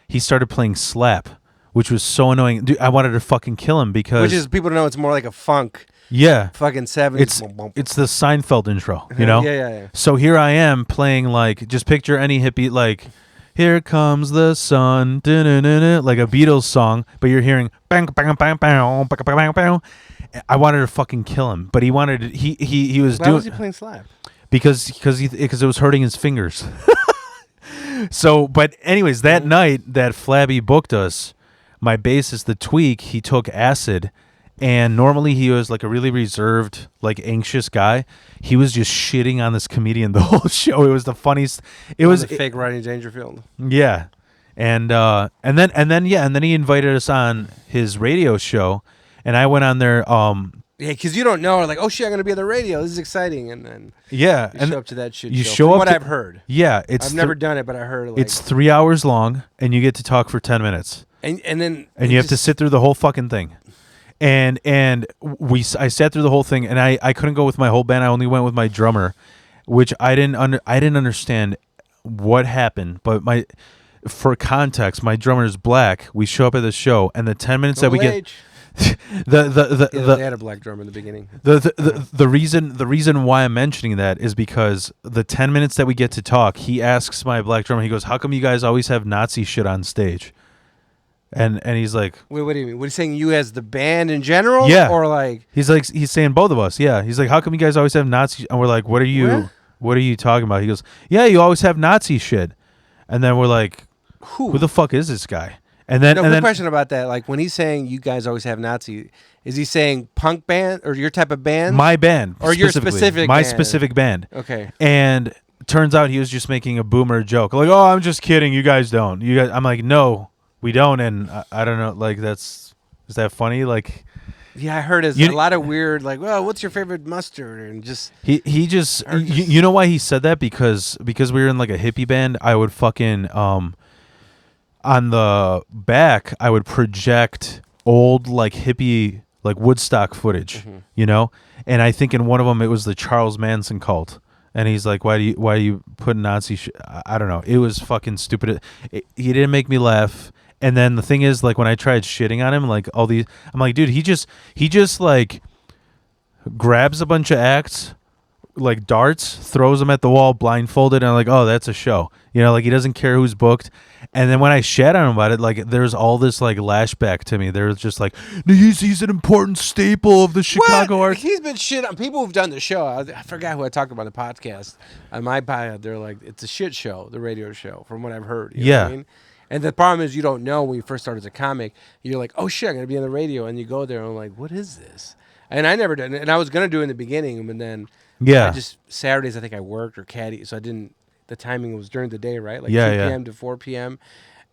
He started playing slap, which was so annoying. Dude, I wanted to fucking kill him because Which is people to know it's more like a funk, yeah, fucking 70s. it's the Seinfeld intro, you know. Yeah. So here I am playing like, just picture any hippie like, here comes the sun, da-na-na-na, like a Beatles song, but you're hearing bang bang bang bang bang bang bang. I wanted to fucking kill him, but he was Why doing was he playing slap? because it was hurting his fingers. So, but anyways, that night that Flabby booked us, my bassist, the Tweak, he took acid, and normally he was like a really reserved, like anxious guy. He was just shitting on this comedian the whole show. It was the funniest. It was fake Rodney Dangerfield. yeah, and then he invited us on his radio show, and I went on there. Yeah, because you don't know, like, oh shit, I'm gonna be on the radio. This is exciting, and then Yeah, you and show up to that shit. you show. show From up what to- I've heard. yeah, I've never done it, but I heard like it's 3 hours long, and you get to talk for 10 minutes. and then And you have to sit through the whole fucking thing. And I sat through the whole thing, and I couldn't go with my whole band. I only went with my drummer, which I didn't understand what happened. But for context, my drummer is black. We show up at the show, and the 10 minutes that we get they had a black drummer in the beginning. the reason why I'm mentioning that is because the 10 minutes that we get to talk, he asks my black drummer, he goes, "How come you guys always have Nazi shit on stage?" And he's like, Wait, what do you mean? What are you saying? You as the band in general? Yeah. Or like he's saying both of us. Yeah. He's like, "How come you guys always have Nazi?" And we're like, "What are you talking about?" He goes, "Yeah, you always have Nazi shit." And then we're like, who? "Who the fuck is this guy?" And then No, and quick then question about that. Like when he's saying you guys always have Nazi, is he saying punk band or your type of band? my band Or your specifically, specific my band. specific band. Okay. And turns out he was just making a boomer joke. Like, oh, I'm just kidding. You guys don't. You guys. I'm like, no, we don't. And I don't know. Like, is that funny? Like, Yeah, I heard a lot of weird, like, well, what's your favorite mustard? And just he just you know why he said that? Because we were in like a hippie band. I would fucking on the back I would project old like hippie like Woodstock footage, you know. And I think in one of them it was the Charles Manson cult. And he's like, why do you put Nazi shit? I don't know. It was fucking stupid. He didn't make me laugh. And then the thing is, like, when I tried shitting on him, like all these, I'm like, dude, he just like grabs a bunch of acts, like darts, throws them at the wall blindfolded, and I'm like, oh, that's a show. You know, like he doesn't care who's booked. And then when I shat on him about it, like there's all this like lashback to me. There's just like he's an important staple of the Chicago art. He's been shit on people who've done the show. I forgot who I talked about in the podcast. On my bio, they're like, it's a shit show, the radio show, from what I've heard. You know what I mean? And the problem is you don't know when you first start as a comic. You're like, oh shit, I'm gonna be on the radio, and you go there and I'm like, what is this? And I never did, and I was gonna do it in the beginning, but then I just Saturdays I think I worked or caddy, so I didn't. The timing was during the day, right? Like 2 p.m. to 4 p.m.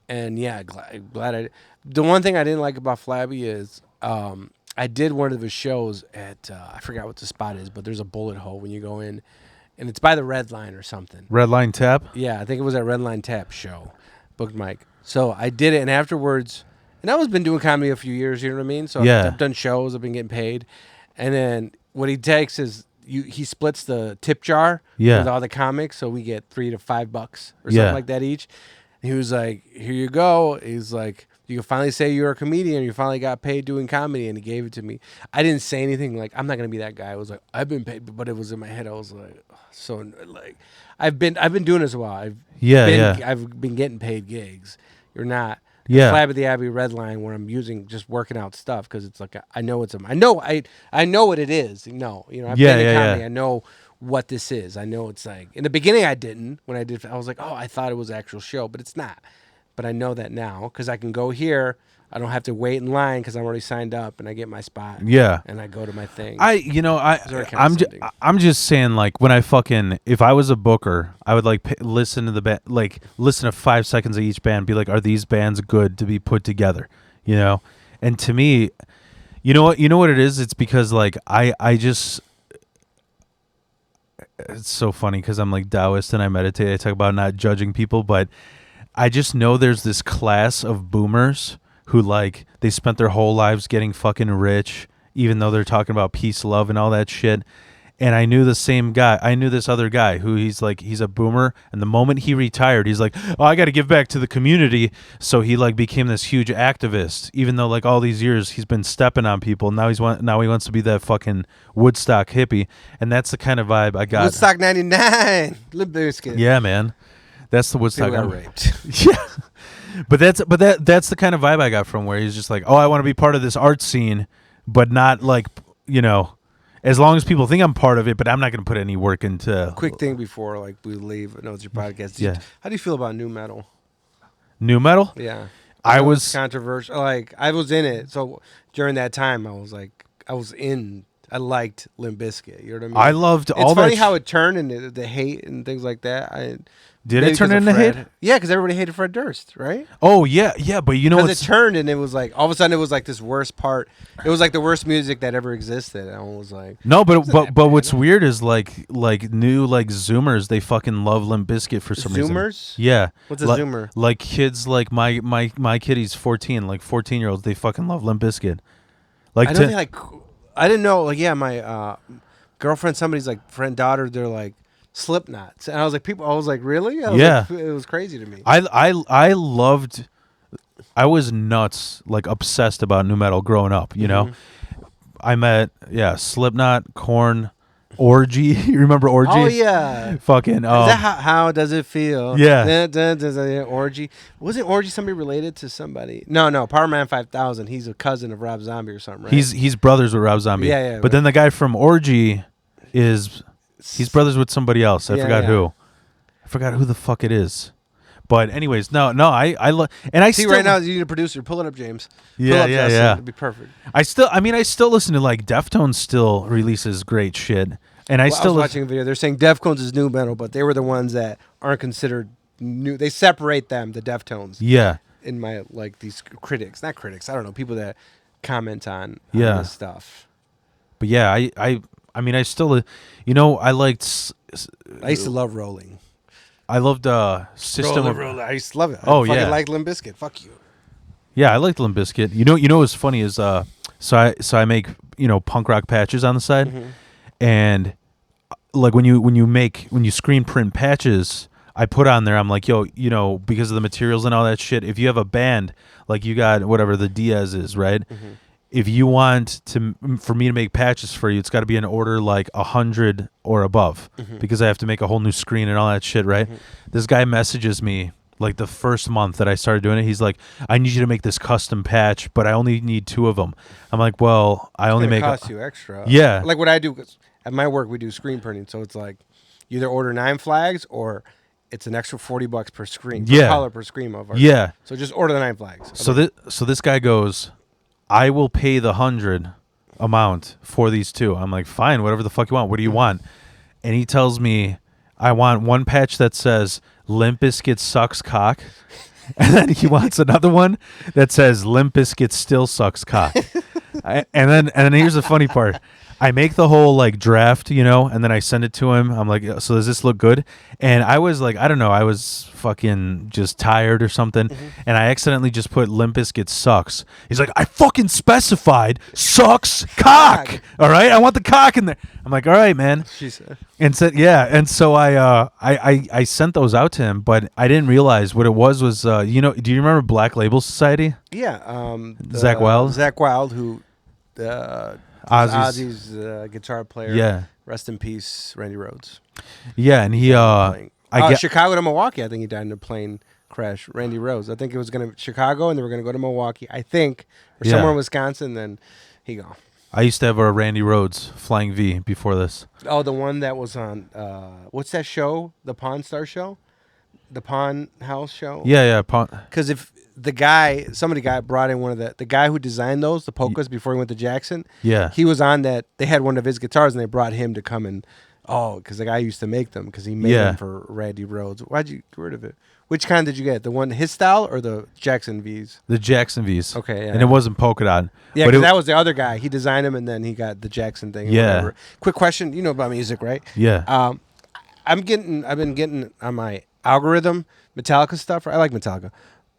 And yeah, glad I. The one thing I didn't like about Flabby is I did one of his shows at I forgot what the spot is, but there's a bullet hole when you go in, and it's by the Red Line or something. Red Line Tap. Yeah, I think it was at Red Line Tap show, booked mic. So I did it, and afterwards, and I was been doing comedy a few years. You know what I mean? So I've done shows. I've been getting paid, and then what he takes is. He splits the tip jar with all the comics, so we get $3 to $5 or something like that each. And he was like, "Here you go." He's like, "You can finally say you're a comedian. You finally got paid doing comedy," and he gave it to me. I didn't say anything like, "I'm not gonna be that guy." I was like, "I've been paid," but it was in my head. I was like, oh, "So like, I've been doing this a while. I've been getting paid gigs. You're not." Flab at the Abbey Red Line where I'm just working out stuff because it's like I know I know what it is. No, you know I've been in comedy. I know what this is. I know it's like in the beginning I didn't. When I was like, oh, I thought it was an actual show, but it's not. But I know that now because I can go here. I don't have to wait in line because I'm already signed up and I get my spot. Yeah, and I go to my thing. I'm just saying like when if I was a booker, I would like listen to the band, like listen to 5 seconds of each band, be like, are these bands good to be put together? You know, and to me, you know what it is? It's because like I just. It's so funny because I'm like Taoist and I meditate. I talk about not judging people, but I just know there's this class of boomers who like they spent their whole lives getting fucking rich, even though they're talking about peace, love, and all that shit. And I knew the same guy. I knew this other guy who he's a boomer. And the moment he retired, he's like, oh, I got to give back to the community. So he like became this huge activist, even though like all these years he's been stepping on people. Now he wants to be that fucking Woodstock hippie. And that's the kind of vibe I got. Woodstock 99. Limp Bizkit. Yeah, man. That's the Woodstock. People got raped. Yeah. But that's the kind of vibe I got from where he's just like, oh, I want to be part of this art scene, but not like, you know, as long as people think I'm part of it, but I'm not going to put any work into. Quick thing before like we leave. I know it's your podcast. How do you feel about new metal? New metal? Yeah. I was controversial. Like I was in it. So during that time, I liked Limp Bizkit. You know what I mean? I loved all that. It's funny how it turned into the hate and things like that. Did it turn into hate? Yeah, because everybody hated Fred Durst, right? Oh, yeah, but you know what? Because it turned and it was like, all of a sudden it was like this worst part. It was like the worst music that ever existed. And I was like... No, but what's weird is like new like Zoomers, they fucking love Limp Bizkit for some reason. Zoomers? Yeah. What's a Zoomer? Like kids like my kid, he's 14, like 14-year-olds, they fucking love Limp Bizkit. Like I didn't know, like, yeah, my girlfriend, somebody's like friend, daughter, they're like, Slipknot, and I was like, really? Like, it was crazy to me. I was nuts, like obsessed about new metal growing up. You know, I met Slipknot, Korn, Orgy. You remember Orgy? Oh yeah, fucking. Is that how does it feel? Yeah, Orgy. Wasn't Orgy somebody related to somebody? No. Power Man 5000. He's a cousin of Rob Zombie or something, right? He's brothers with Rob Zombie. Yeah. But then the guy from Orgy is. He's brothers with somebody else. I forgot who. I forgot who the fuck it is. But anyways, I love, and I see still, right now you need a producer. Pull it up, James. Yeah. It'd be perfect. I still listen to like Deftones. Still releases great shit. And I I still was watching a video. They're saying Deftones is new metal, but they were the ones that aren't considered new. They separate them, the Deftones. Yeah. In my these critics, not critics. I don't know, people that comment on this stuff. But yeah, I mean, I still, you know, I liked. I used to love Rolling. I loved System of. Rolling. I used to love it. Oh, I fucking yeah. like Limp Bizkit. Fuck you. Yeah, I liked Limp Bizkit. You know what's funny is so I make, you know, punk rock patches on the side, and like when you screen print patches, I put on there, I'm like, yo, you know, because of the materials and all that shit, if you have a band, like you got whatever the Diaz is, right? If you want for me to make patches for you, it's got to be in order like 100 or above, because I have to make a whole new screen and all that shit, right? This guy messages me like the first month that I started doing it. He's like, I need you to make this custom patch, but I only need 2 of them. I'm like, well, I only make cost you extra. Yeah. Like what I do, 'cause at my work we do screen printing, so it's like you either order 9 flags or it's an extra $40 per screen, per color per screen of ours. Yeah. So just order the 9 flags. So this guy goes, I will pay the 100 amount for these 2. I'm like, fine, whatever the fuck you want. What do you want? And he tells me, I want one patch that says Limp Bizkit sucks cock, and then he wants another one that says Limp Bizkit still sucks cock. And then here's the funny part. I make the whole like draft, you know, and then I send it to him. I'm like, so does this look good? And I was like, I don't know, I was fucking just tired or something, and I accidentally just put Limp Bizkit sucks. He's like, I fucking specified sucks cock. All right, I want the cock in there. I'm like, all right, man. And said, yeah, and so I sent those out to him, but I didn't realize what it was you know, do you remember Black Label Society? Yeah, Zach Wild? Zach Wild, who Ozzy's guitar player. Yeah. Rest in peace, Randy Rhoads. Yeah, and he Chicago to Milwaukee. I think he died in a plane crash. Randy Rhoads. I think it was going to Chicago, and they were going to go to Milwaukee. I think, or somewhere in Wisconsin. Then he gone. I used to have a Randy Rhoads Flying V before this. Oh, the one that was on what's that show? The Pawn Star show, the Pawn House show. Yeah. Because if somebody brought in one of the guy who designed those, the polkas, before he went to Jackson. Yeah. He was on that. They had one of his guitars, and they brought him to come and because the guy used to make them because he made them for Randy Rhoads. Why'd you get rid of it? Which kind did you get? The one his style or the Jackson V's? The Jackson V's. Okay, yeah. And it wasn't polka dot. Yeah, because that was the other guy. He designed them, and then he got the Jackson thing. Yeah. Whatever. Quick question. You know about music, right? Yeah. I've been getting on my algorithm Metallica stuff. I like Metallica,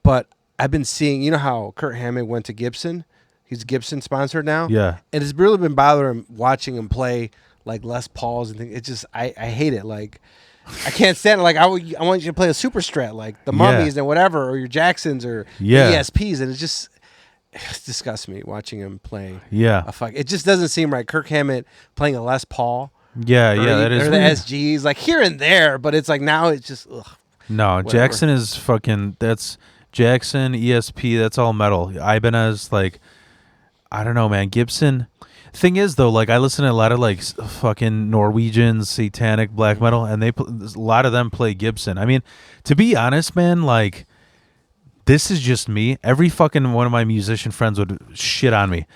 but I've been seeing. You know how Kurt Hammond went to Gibson? He's Gibson sponsored now. Yeah. And it's really been bothering watching him play like Les Pauls and things. It's just I hate it. Like I can't stand it. Like I want you to play a super strat like the Mummies and whatever, or your Jacksons or ESPs, and it disgusts me watching him play. Yeah. It just doesn't seem right. Kirk Hammett playing a Les Paul. Yeah, that is. Or the SGs, like here and there, but it's like now it's just ugh. No, whatever. Jackson is fucking. That's Jackson, ESP. That's all metal. Ibanez, like, I don't know, man. Gibson. Thing is, though, like I listen to a lot of like fucking Norwegian satanic black metal, and a lot of them play Gibson. I mean, to be honest, man, like this is just me. Every fucking one of my musician friends would shit on me.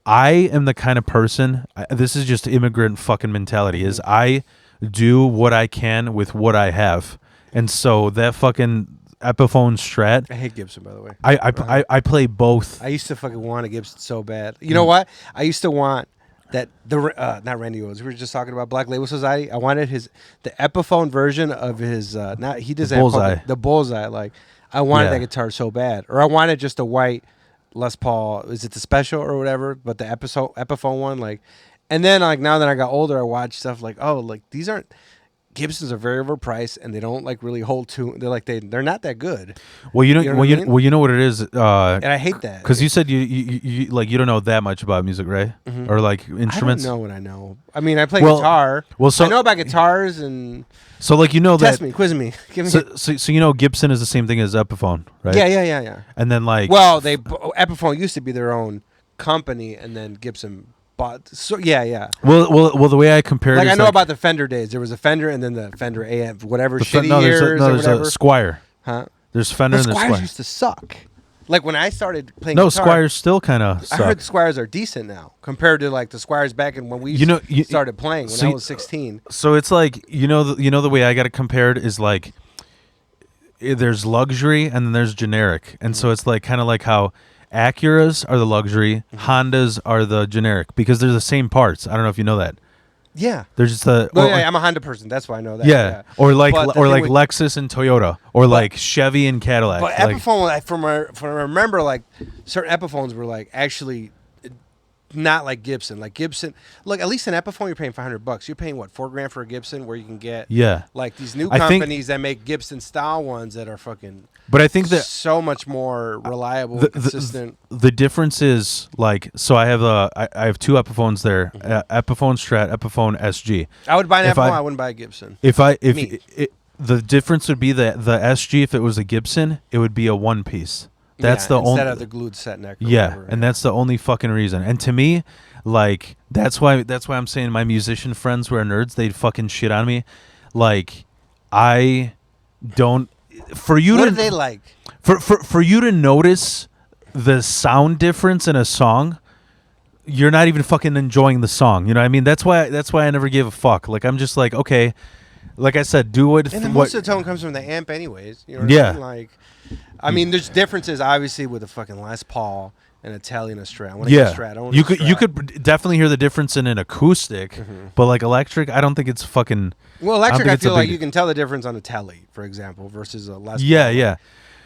I am the kind of person. This is just immigrant fucking mentality. Is I do what I can with what I have, and so that fucking Epiphone Strat. I hate Gibson, by the way. I play both. I used to fucking want a Gibson so bad. You know what? I used to want that not Randy Rhoads. We were just talking about Black Label Society. I wanted the Epiphone version of his he does the Bullseye. Like I wanted that guitar so bad, or I wanted just a white Les Paul. Is it the special or whatever? But the Epiphone one, like, and then like now that I got older, I watch stuff like these aren't. Gibsons are very overpriced, and they don't like really hold to. They're like they're not that good. Well, you know what it is, and I hate that because you said you like you don't know that much about music, right? Mm-hmm. Or like instruments. I don't know what I know. I mean, I play guitar. Well, so I know about guitars and. So like test me, quiz me, give me. So you know Gibson is the same thing as Epiphone, right? Yeah. And then like Epiphone used to be their own company, and then Gibson. But yeah. Well, the way I compare it like is I know about the Fender days. There was a Fender, and then the Fender AM, whatever shitty years. There's a Squire. Huh? There's Fender and there's Squire. Used to suck. Like when I started playing No, guitar, Squires still kind of I suck. heard the Squires are decent now compared to like the Squires back in when we started playing when I was 16. So it's like the way I got it compared is like there's luxury and then there's generic, and so it's like kind of like how Acuras are the luxury, Hondas are the generic because they're the same parts. I don't know if you know that. Yeah. They're just the Well, yeah, I'm a Honda person. That's why I know that. yeah. Or like But the or thing like with- Lexus and Toyota or like Chevy and Cadillac. But like, Epiphone, from what I remember, like certain Epiphones were like actually not like Gibson. Like Gibson, look, at least an Epiphone, you're paying $500. You're paying what, $4,000 for a Gibson, where you can get yeah. like these new I think- companies that make Gibson style ones that are fucking. But I think that so much more reliable, and consistent. the difference is like so I have two Epiphones there, Epiphone Strat, Epiphone SG. I would buy an if Epiphone. I- I wouldn't buy a Gibson. If Me. the difference would be that the SG, if it was a Gibson, it would be a one piece. That's Yeah, the only instead of the glued set neck. Or yeah, whatever. and that's the only fucking reason. And to me, like that's why I'm saying my musician friends who are nerds, they'd fucking shit on me. Like I don't for you what to do they like? for you to notice the sound difference in a song, you're not even fucking enjoying the song. You know what I mean? That's why I never gave a fuck. Like I'm just like, okay, like I said, do what And then what most of the tone comes from the amp, anyways. You know what Yeah. I mean? Like, I mean, there's differences obviously with a fucking Les Paul and a Tele and a Strat. I want to get a Strat. I want you a could Strat. you could definitely hear the difference in an acoustic, but like electric, I don't think it's fucking. Well, electric, think I it's a feel like big- you can tell the difference on a Tele, for example, versus a Les Yeah, Paul. yeah.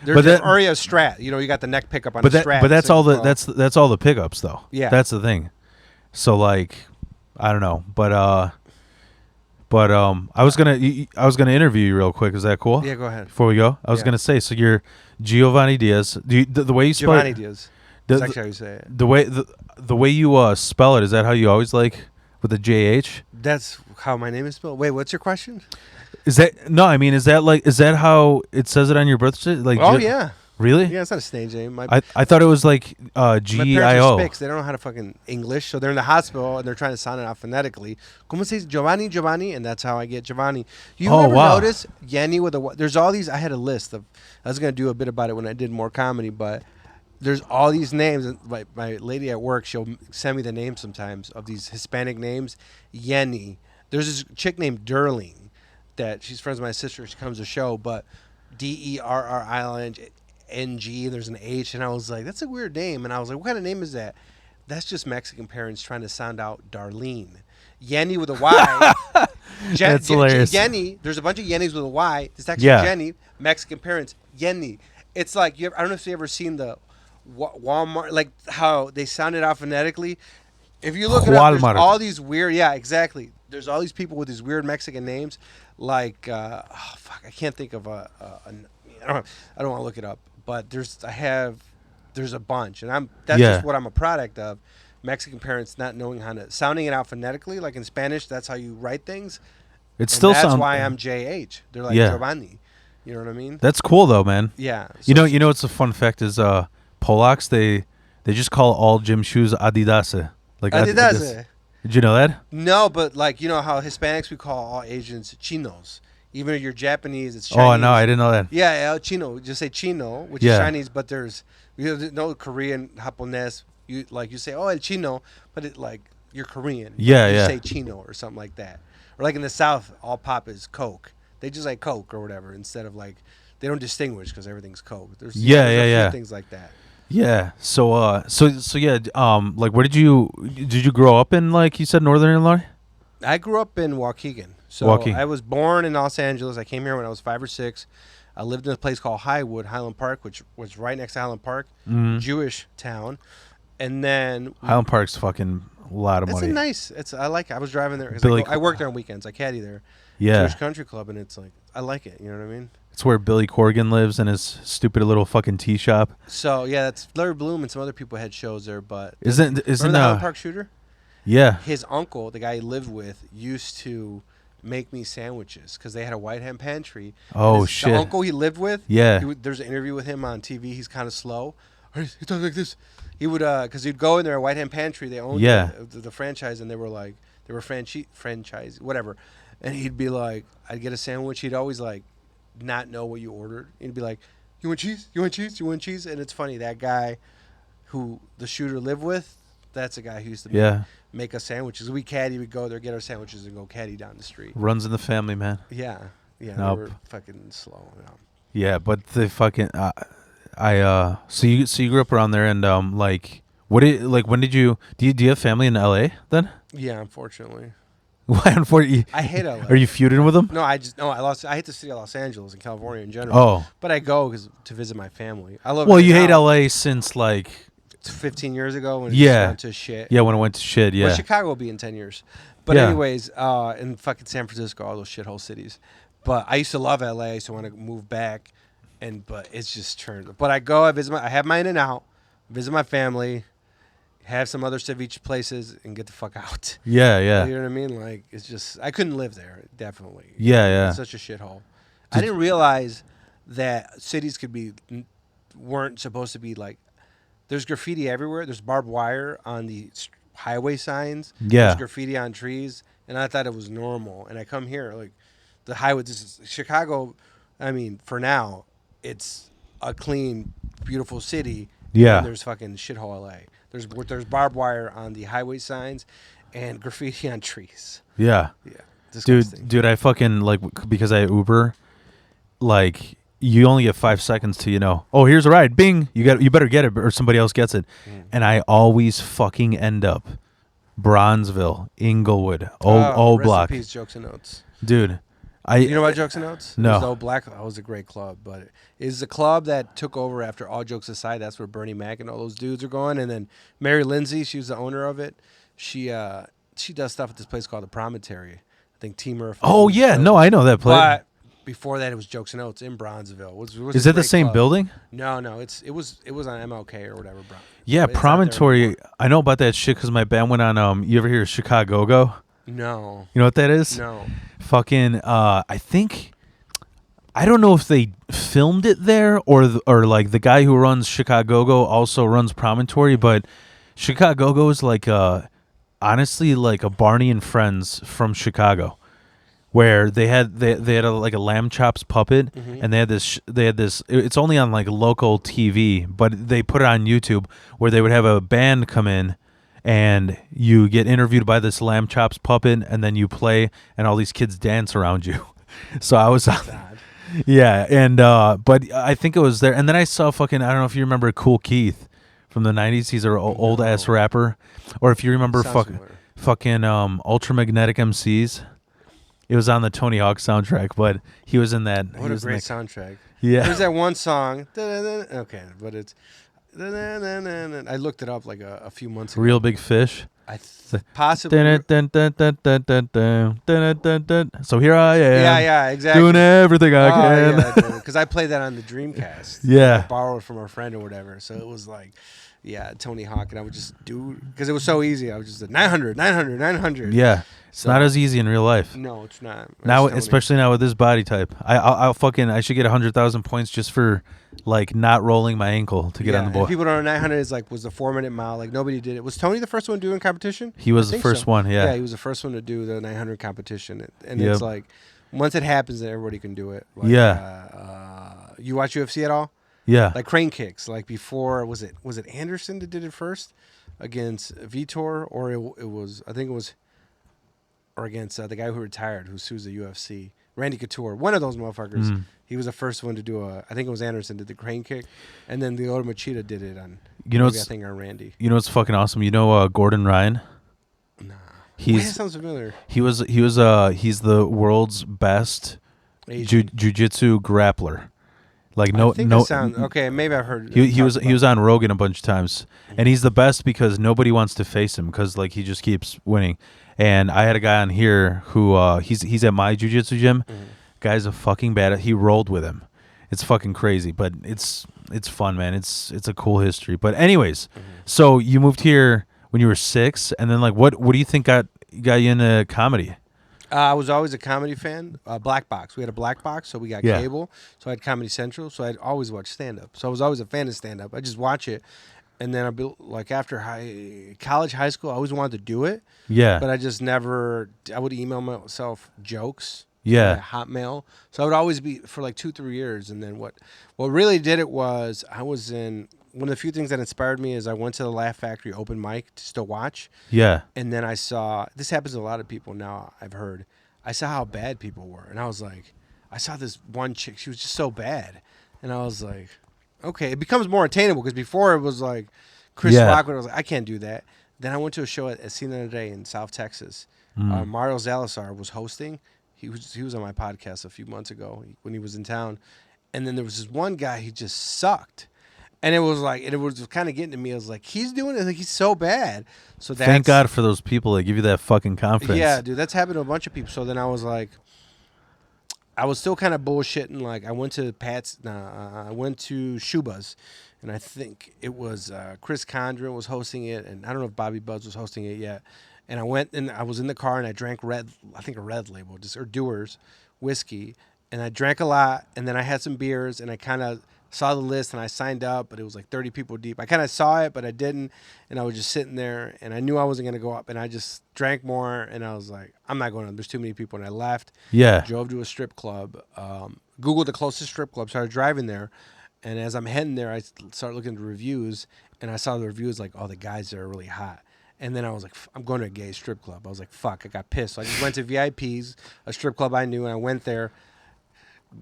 There's But that- already a Strat. You know, you got the neck pickup on But a that Strat. but that's all the single that's all the pickups though. Yeah. That's the thing. So like, I don't know, but I was gonna interview you real quick. Is that cool? Yeah, go ahead. Before we go, I was Yeah. gonna say, so you're Jhovany Diaz. The way you spell Jhovany it, Diaz. the- That's actually how you say it. the way you spell it, is that how you always like with the JH? That's how my name is spelled. Wait, what's your question? Is that no? I mean, is that how it says it on your birth certificate? Like, Oh, yeah. really? Yeah, it's not a stage name. I thought it was like My GIO. parents are Spics. They don't know how to fucking English, so they're in the hospital and they're trying to sound it out phonetically. Como se dice Jhovany, and that's how I get Jhovany. You Oh, ever wow. notice Yenny with a? There's all these. I had a list of. I was gonna do a bit about it when I did more comedy, but there's all these names. And my lady at work, she'll send me the names sometimes of these Hispanic names. Yenny. There's this chick named Derling that she's friends with my sister. She comes to show, but DERRILNG. There's an H, and I was like, that's a weird name. And I was like, what kind of name is that? That's just Mexican parents trying to sound out Darlene. Yenny with a Y. That's hilarious. Yenny. There's a bunch of Yennys with a Y. It's actually Yeah. Jenny. Mexican parents. Yenny. It's like I don't know if you ever seen the Walmart, like how they sound it out phonetically. If you look it up, there's Walmart. all these weird. Yeah, exactly. There's all these people with these weird Mexican names. Like, I can't think of I don't want to look it up, but there's a bunch, and that's Yeah. just what I'm a product of. Mexican parents not knowing how to sounding it out phonetically, like in Spanish, that's how you write things. It And still that's sounds. why I'm JH. They're like Yeah. Jhovany. You know what I mean? That's cool though, man. Yeah. You know what's a fun fact is Polacks they just call all gym shoes Adidas. Like Adidas. Did you know that? No, but like you know how Hispanics we call all Asians chinos. Even if you're Japanese, it's Oh Chinese. no, I didn't know that. Yeah, chino. Just say chino, which Yeah. is Chinese, but there's no Korean, Japonese. You say el chino, but it like you're Korean. Yeah, you yeah. say chino or something like that. Or like in the South, all pop is Coke. They just like Coke or whatever instead of like they don't distinguish because everything's Coke. There's Yeah, there's yeah, a few yeah. things like that. Yeah. So yeah. Like, where did you grow up in? Like you said, Northern Illinois. I grew up in Waukegan. So Waukegan. I was born in Los Angeles. I came here when I was 5 or 6. I lived in a place called Highland Park, which was right next to Highland Park, Jewish town. And then Highland Park's fucking a lot of it's money. a nice. I like it. I was driving there. 'Cause Billy I worked there on weekends. I caddy there. Yeah. Jewish Country Club, and it's like I like it. You know what I mean? It's where Billy Corgan lives in his stupid little fucking tea shop. So yeah, that's Larry Bloom and some other people had shows there. But Isn't remember the Highland Park shooter? Yeah. His uncle, the guy he lived with, used to make me sandwiches because they had a white hand pantry. Oh, The shit. uncle he lived with. Yeah. There's an interview with him on TV. He's kind of slow. He talks like this. He would because he'd go in there, white hand pantry. They owned Yeah. the franchise, and they were franchise whatever. And he'd be like, I'd get a sandwich. He'd always like not know what you ordered. He'd be like, You want cheese? You want cheese? You want cheese? And it's funny, that guy who the shooter lived with, that's a guy who used to Yeah. make us sandwiches. We go there, get our sandwiches, and go caddy down the street. Runs in the family, man. Yeah. Yeah, Nope. they were fucking slow. Yeah, but the fucking so you grew up around there, and like when did do you have family in L.A. then? Yeah, unfortunately. Why unfortunately? I hate LA. Are you feuding with them? No, I hate the city of Los Angeles and California in general. Oh, But I go to visit my family. I love. well, it you hate now. L.A. since like 15 years ago when it Yeah. just went to shit. yeah when it went to shit. Yeah, Well, Chicago will be in 10 years. But Yeah. anyways, in fucking San Francisco, all those shithole cities. But I used to love LA, so I want to move back. But it's just turned. But I go, I have my In-N-Out, visit my family, have some other ceviche places, and get the fuck out. yeah, yeah, You know what I mean? Like, it's just, I couldn't live there, definitely. yeah, yeah. It's such a shithole. I didn't realize that cities weren't supposed to be like, there's graffiti everywhere. There's barbed wire on the highway signs. Yeah. There's graffiti on trees. And I thought it was normal. And I come here, like, the highway, this is Chicago. I mean, for now, it's a clean, beautiful city. Yeah. And there's fucking shithole LA. There's barbed wire on the highway signs and graffiti on trees. Yeah. Yeah. Disgusting. Dude, I fucking because I Uber, like you only get 5 seconds to oh, here's a ride, bing, you better get it or somebody else gets it, and I always fucking end up Bronzeville, Inglewood, old rest block, in peace, Jokes and Notes. dude. You know about Jokes and Notes? No. It was the old black. It was a great club, but it's a club that took over after All Jokes Aside. That's where Bernie Mac and all those dudes are going. And then Mary Lindsay, she was the owner of it. She does stuff at this place called the Promontory. I think T. Murphy. Oh yeah, no, I know that place. But before that, it was Jokes and Notes in Bronzeville. Was Is a it the great same club. building? No, it was on MLK or whatever. Yeah, It's not there Promontory. anymore. I know about that shit because my band went on. You ever hear of Chicago Go? No. You know what that is? No. Fucking. I think. I don't know if they filmed it there or like the guy who runs Chicago Go also runs Promontory, but Chicago Go is like honestly like a Barney and Friends from Chicago, where they had like a lamb chops puppet, and they had this. It's only on like local TV, but they put it on YouTube where they would have a band come in, and you get interviewed by this lamb chops puppet, and then you play, and all these kids dance around you. So I was. Yeah, and but I think it was there, and then I saw fucking. I don't know if you remember Cool Keith from the '90s. He's an old ass rapper, or if you remember Sounds fucking Ultramagnetic MCs. It was on the Tony Hawk soundtrack, but he was in that. What a great soundtrack. Yeah, There's that one song. Okay, but it's. I looked it up like a few months ago. Real Big Fish. Possibly. So here I am. Yeah, exactly. Doing everything I can. Yeah, because I played that on the Dreamcast. Yeah. I borrowed it from a friend or whatever. So it was like, yeah, Tony Hawk, and I would just do because it was so easy. I was just 900, 900, 900. Yeah, it's not as easy in real life. No, it's not. Now, Tony. especially now with this body type, I should get 100,000 points just for like not rolling my ankle to get on the and board. people don't know 900 is like was the 4-minute mile. Like nobody did it. Was Tony the first one to do in competition? He was I the think first so. one. Yeah. Yeah, he was the first one to do the 900 competition, and Yep. it's like once it happens, then everybody can do it. Like, you watch UFC at all? Yeah. Like crane kicks. Like before, was it Anderson that did it first against Vitor, or it was I think it was, or against the guy who retired who sues the UFC, Randy Couture. One of those motherfuckers. He was the first one to do I think it was Anderson did the crane kick, and then the Lyoto Machida did it on. I think on Randy. You know what's fucking awesome? You know Gordon Ryan? Nah. Wait, that sounds familiar. He's the world's best jiu-jitsu grappler. Like okay. Maybe I've heard. He was on Rogan a bunch of times, and he's the best because nobody wants to face him because like he just keeps winning. And I had a guy on here who he's at my jiu-jitsu gym. Guy's a fucking bad. He rolled with him. It's fucking crazy, but it's fun, man. It's a cool history. But anyways, so you moved here when you were 6, and then like what do you think got you into comedy? I was always a comedy fan. Black Box. We had a Black Box, so we got cable. So I had Comedy Central. So I'd always watch stand-up. So I was always a fan of stand-up. I just watch it. And then I'd be like after college, high school, I always wanted to do it. Yeah. But I just never, I would email myself jokes Yeah. Hotmail. So I would always be for like 2-3 years, and then what really did it was I was in one of the few things that inspired me is I went to the Laugh Factory open mic just to watch, Yeah. and then I saw this happens to a lot of people now. I've heard I saw how bad people were, and I was like, I saw this one chick. She was just so bad, and I was like, okay, it becomes more attainable because before it was like Chris Yeah. Rock. I was like, I can't do that. Then I went to a show at Cena Today in South Texas. Mario Zalazar was hosting. He was on my podcast a few months ago when he was in town, and then there was this one guy. He just sucked, and it was kind of getting to me. I was like, he's doing it. Like he's so bad. So Thank God for those people that give you that fucking confidence. yeah, dude, that's happened to a bunch of people. So then I was like, I was still kind of bullshitting. Like I went to I went to Shuba's, and I think it was Chris Condren was hosting it, and I don't know if Bobby Buds was hosting it yet. And I went and I was in the car and I drank I think a Red Label, or Dewar's whiskey, and I drank a lot. And then I had some beers, and I kind of saw the list and I signed up, but it was like 30 people deep. I kind of saw it, but I didn't, and I was just sitting there, and I knew I wasn't gonna go up, and I just drank more, and I was like, I'm not going up. There's too many people, and I left. Yeah. Drove to a strip club, Googled the closest strip club, started driving there, and as I'm heading there, I started looking at the reviews, and I saw the reviews like, oh, the guys there are really hot. And then I was like, I'm going to a gay strip club. I was like, fuck, I got pissed. So I just went to VIP's, a strip club I knew, and I went there,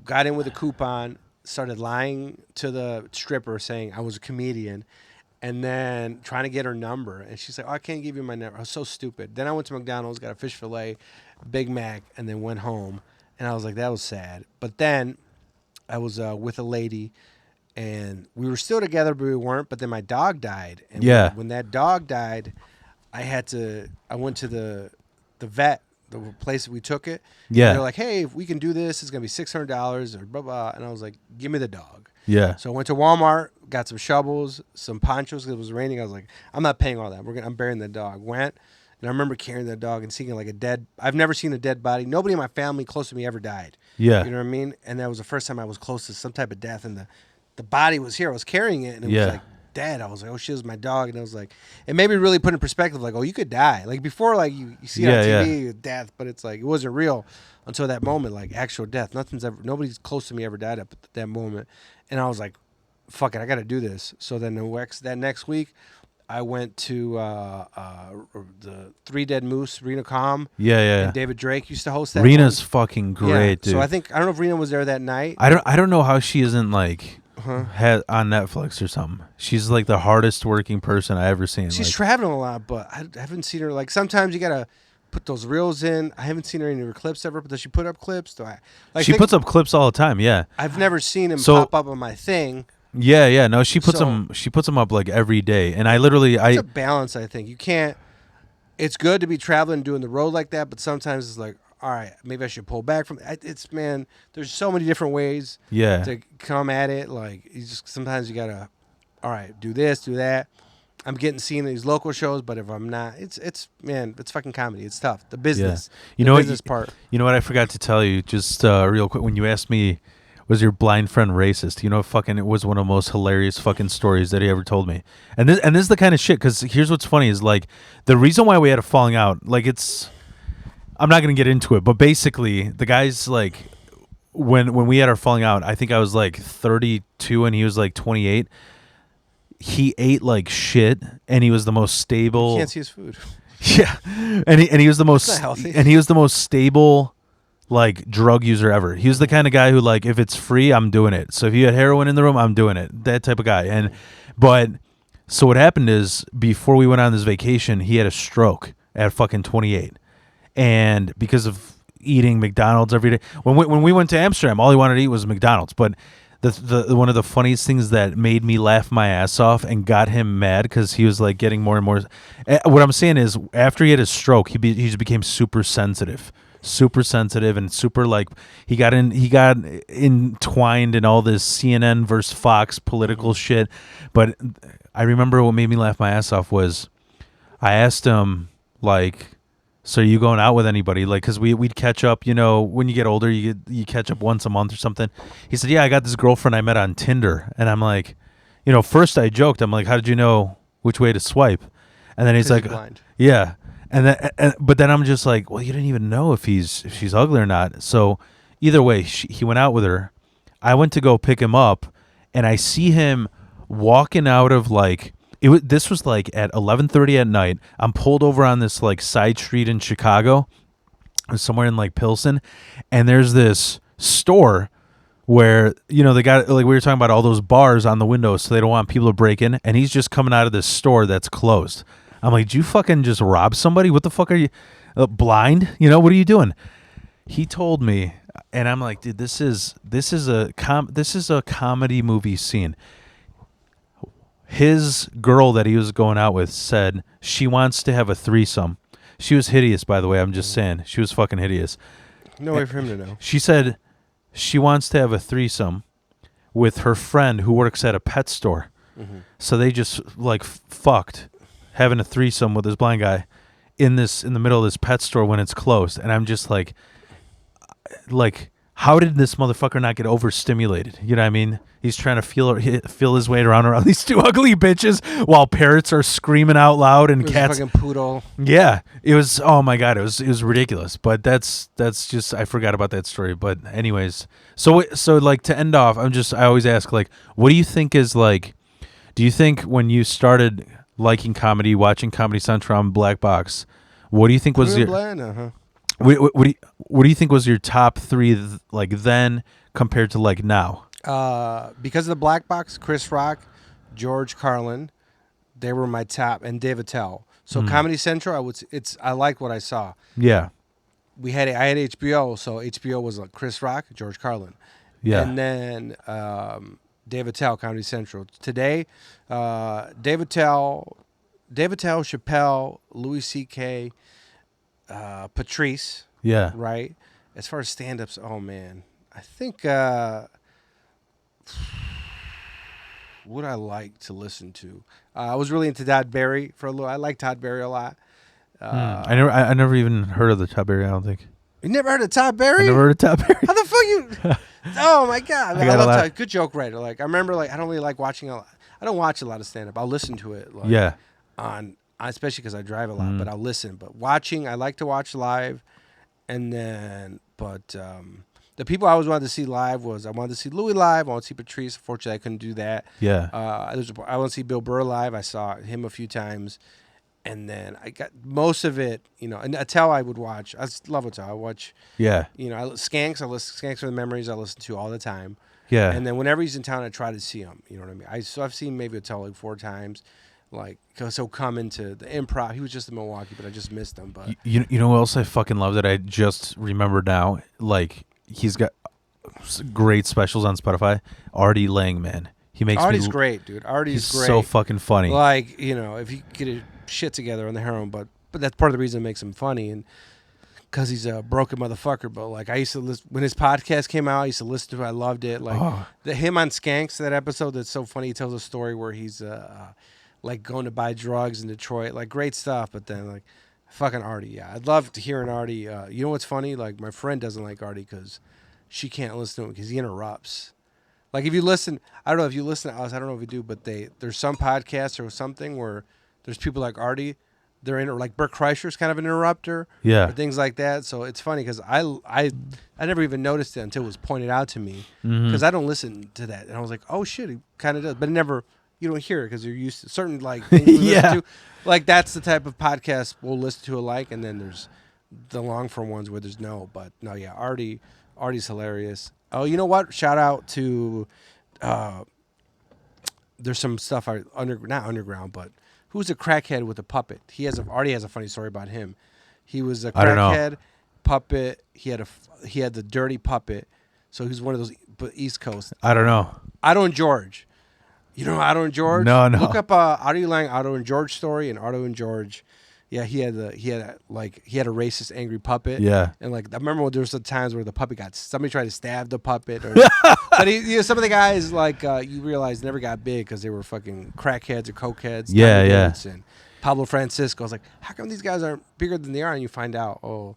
got in with a coupon, started lying to the stripper saying I was a comedian, and then trying to get her number. And she's like, oh, I can't give you my number. I was so stupid. Then I went to McDonald's, got a fish fillet, Big Mac, and then went home. And I was like, that was sad. But then I was with a lady, and we were still together, but we weren't. But then my dog died. And when that dog died, I went to the vet, the place that we took it. Yeah. They're like, hey, if we can do this, it's going to be $600 or blah, blah. And I was like, give me the dog. Yeah. So I went to Walmart, got some shovels, some ponchos because it was raining. I was like, I'm not paying all that. I'm burying the dog. Went, and I remember carrying the dog and seeing like I've never seen a dead body. Nobody in my family close to me ever died. Yeah. You know what I mean? And that was the first time I was close to some type of death, and the body was here. I was carrying it, and it was like, Dad, I was like, oh, she was my dog. And I was like, it made me really put in perspective, like, oh, you could die. Like before, like you see it on TV, death, but it's like, it wasn't real until that moment, like actual death. Nobody's close to me ever died at that moment. And I was like, fuck it, I got to do this. So then that next week, I went to the Three Dead Moose, Rena Calm. Yeah. And David Drake used to host that. Rena's fucking great, dude. So I don't know if Rena was there that night. I don't know how she isn't like had on Netflix or something. She's like the hardest working person I ever seen. She's traveling a lot, but I haven't seen her. Like sometimes you gotta put those reels in. I haven't seen her in her clips ever, but does she put up clips? She puts up clips all the time. Yeah, I've never seen him pop up on my thing. Yeah. No, she puts them. She puts them up like every day, and it's a balance. I think you can't. It's good to be traveling and doing the road like that, but sometimes it's like, all right, maybe I should pull back from it. There's so many different ways to come at it. Like sometimes you gotta, all right, do this, do that. I'm getting seen in these local shows, but if I'm not, it's fucking comedy. It's tough. The business, business part. You know what I forgot to tell you, just real quick, when you asked me, was your blind friend racist? You know, it was one of the most hilarious fucking stories that he ever told me. And this is the kind of shit, because here's what's funny is like the reason why we had a falling out, like I'm not going to get into it, but basically the guy's like, when we had our falling out, I think I was like 32 and he was like 28. He ate like shit, and he was the most stable. You can't see his food. Yeah, and he was the most healthy. And he was the most stable like drug user ever. He was the kind of guy who like, if it's free, I'm doing it. So if you had heroin in the room, I'm doing it. That type of guy. So what happened is, before we went on this vacation, he had a stroke at fucking 28. And because of eating McDonald's every day, when we went to Amsterdam, all he wanted to eat was McDonald's. But the one of the funniest things that made me laugh my ass off and got him mad, because he was like getting more and more. What I'm saying is, after he had his stroke, he just became super sensitive, and super like he got entwined in all this CNN versus Fox political shit. But I remember what made me laugh my ass off was, I asked him like, so are you going out with anybody? Like, because we'd catch up, you know, when you get older, you catch up once a month or something. He said, yeah, I got this girlfriend I met on Tinder. And I'm like, first I joked. I'm like, how did you know which way to swipe? And then he's like, blind. Yeah. But then I'm just like, well, you didn't even know if she's ugly or not. So either way, he went out with her. I went to go pick him up, and I see him walking out of like this was like at 11:30 at night. I'm pulled over on this like side street in Chicago, somewhere in like Pilsen, and there's this store where they got like we were talking about all those bars on the windows so they don't want people to break in, and he's just coming out of this store that's closed. I'm like, did you fucking just rob somebody? What the fuck are you blind? What are you doing? He told me, and I'm like, dude, this is a comedy movie scene. His girl that he was going out with said she wants to have a threesome. She was hideous, by the way. I'm just saying, she was fucking hideous. No way for him to know. She said she wants to have a threesome with her friend who works at a pet store. Mm-hmm. So they just like fucked, having a threesome with this blind guy in the middle of this pet store when it's closed. And I'm just like, how did this motherfucker not get overstimulated? You know what I mean? He's trying to feel his way around these two ugly bitches while parrots are screaming out loud and cats. A fucking poodle. Yeah, it was. Oh my god, it was ridiculous. But that's just, I forgot about that story. But anyways, so like to end off, I always ask, like, what do you think is like? Do you think when you started liking comedy, watching Comedy Central on Black Box, what do you think was your What do you think was your top three like then compared to like now? Because of the Black Box, Chris Rock, George Carlin, they were my top, and Dave Attell. So Comedy Central, I like what I saw. Yeah, I had HBO, so HBO was like Chris Rock, George Carlin, and then Dave Attell, Comedy Central. Today, Dave Attell, Chappelle, Louis C.K., Patrice. Yeah. Right. As far as stand-ups, oh man, I think what I like to listen to. I was really into Todd Barry for a little. I like Todd Barry a lot. I never even heard of the Todd Barry. I don't think. You never heard of Todd Barry? I never heard of Todd Barry. How the fuck you? Oh my god! I love Todd. Good joke writer. Like I remember, like I don't really like watching a lot. I don't watch a lot of stand-up. I'll listen to it. Like, yeah. Especially because I drive a lot, but I'll listen. But watching, I like to watch live. And then, the people I always wanted to see live I wanted to see Louis live. I wanted to see Patrice. Fortunately, I couldn't do that. Yeah. I want to see Bill Burr live. I saw him a few times. And then I got most of it, and Attell I would watch. I love Attell. I watch. Yeah. Skanks. I listen Skanks for the Memories. I listen to all the time. Yeah. And then whenever he's in town, I try to see him. You know what I mean? I've seen maybe Attell like 4 times. Like, cause he'll come into the Improv. He was just in Milwaukee, but I just missed him. But you know what else I fucking love that I just remembered now? Like, he's got great specials on Spotify. Artie Lang, man, he makes Artie's great, dude. Artie's great. So fucking funny. Like, if you get his shit together on the heroin, but that's part of the reason it makes him funny, and because he's a broken motherfucker. But like, I used to listen when his podcast came out. I used to listen to it. I loved it. Like him on Skanks, that episode that's so funny. He tells a story where he's like going to buy drugs in Detroit, like great stuff. But then like fucking Artie, yeah, I'd love to hear an Artie. You know what's funny? Like my friend doesn't like Artie because she can't listen to him because he interrupts. Like if you listen, I don't know if you listen to us, I don't know if you do, but there's some podcasts or something where there's people like Artie, they're like Bert Kreischer's kind of an interrupter, yeah, or things like that. So it's funny because I never even noticed it until it was pointed out to me because I don't listen to that, and I was like, oh shit, he kind of does, but it never. You don't hear it because you're used to certain like things we listen to. Like that's the type of podcast we'll listen to alike, and then there's the long form ones where there's no. But no, yeah, Artie's hilarious. Oh, you know what? Shout out to there's some stuff not underground, but who's a crackhead with a puppet? Artie has a funny story about him. He was a crackhead puppet. He had the dirty puppet. So he was one of those East Coast. I don't know. Otto and George. You know Otto and George? No. Look up Artie Lang, Otto and George story, and Otto and George. Yeah, he had a racist, angry puppet. Yeah, and like I remember when there was some times where the puppet somebody tried to stab the puppet, but some of the guys like you realize never got big because they were fucking crackheads or cokeheads. Yeah. And Pablo Francisco. I was like, how come these guys aren't bigger than they are? And you find out, I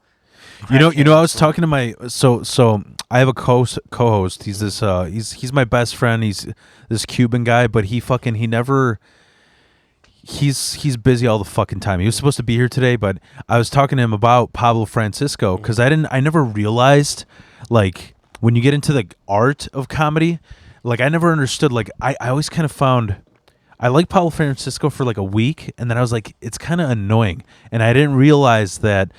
was talking to my so I have a co-host. He's this he's my best friend. He's this Cuban guy, but he never he's busy all the fucking time. He was supposed to be here today, but I was talking to him about Pablo Francisco because I never realized, like, when you get into the art of comedy, like I never understood. Like I always kind of found I liked Pablo Francisco for like a week, and then I was like, it's kind of annoying, and I didn't realize that.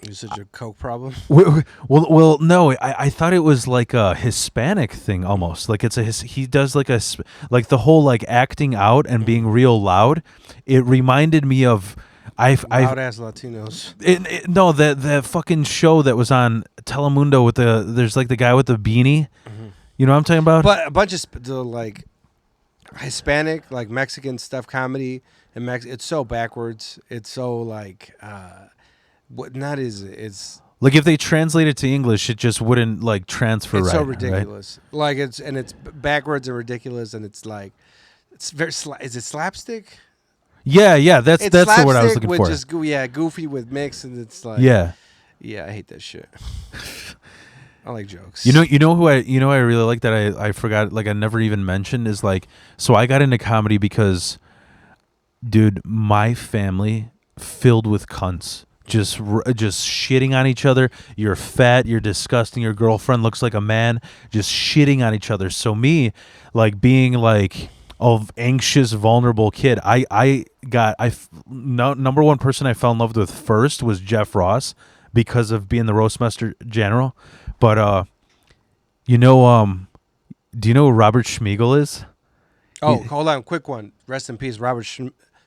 You're such a coke problem. Well, no, I thought it was like a Hispanic thing almost. Like he does like like the whole like acting out and being real loud. It reminded me of Loud ass Latinos. no, that fucking show that was on Telemundo with there's like the guy with the beanie. You know what I'm talking about? But a bunch of the like Hispanic, like Mexican stuff comedy, and it's so backwards. It's so like what not is it? It's like if they translate it to English, it just wouldn't like transfer it's right. so ridiculous. Right? Like it's backwards and ridiculous, and it's like it's very is it slapstick? Yeah, that's the word I was looking with for. Just goofy with mix, and it's like yeah, I hate that shit. I like jokes. You know who I really like that I forgot, like I never even mentioned, is like, so I got into comedy because, dude, my family filled with cunts. Just shitting on each other. You're fat. You're disgusting. Your girlfriend looks like a man. Just shitting on each other. So me, like being like a anxious, vulnerable kid, number one person I fell in love with first was Jeff Ross because of being the roastmaster general. But do you know who Robert Schmeagol is? Oh, hold on, quick one. Rest in peace, Robert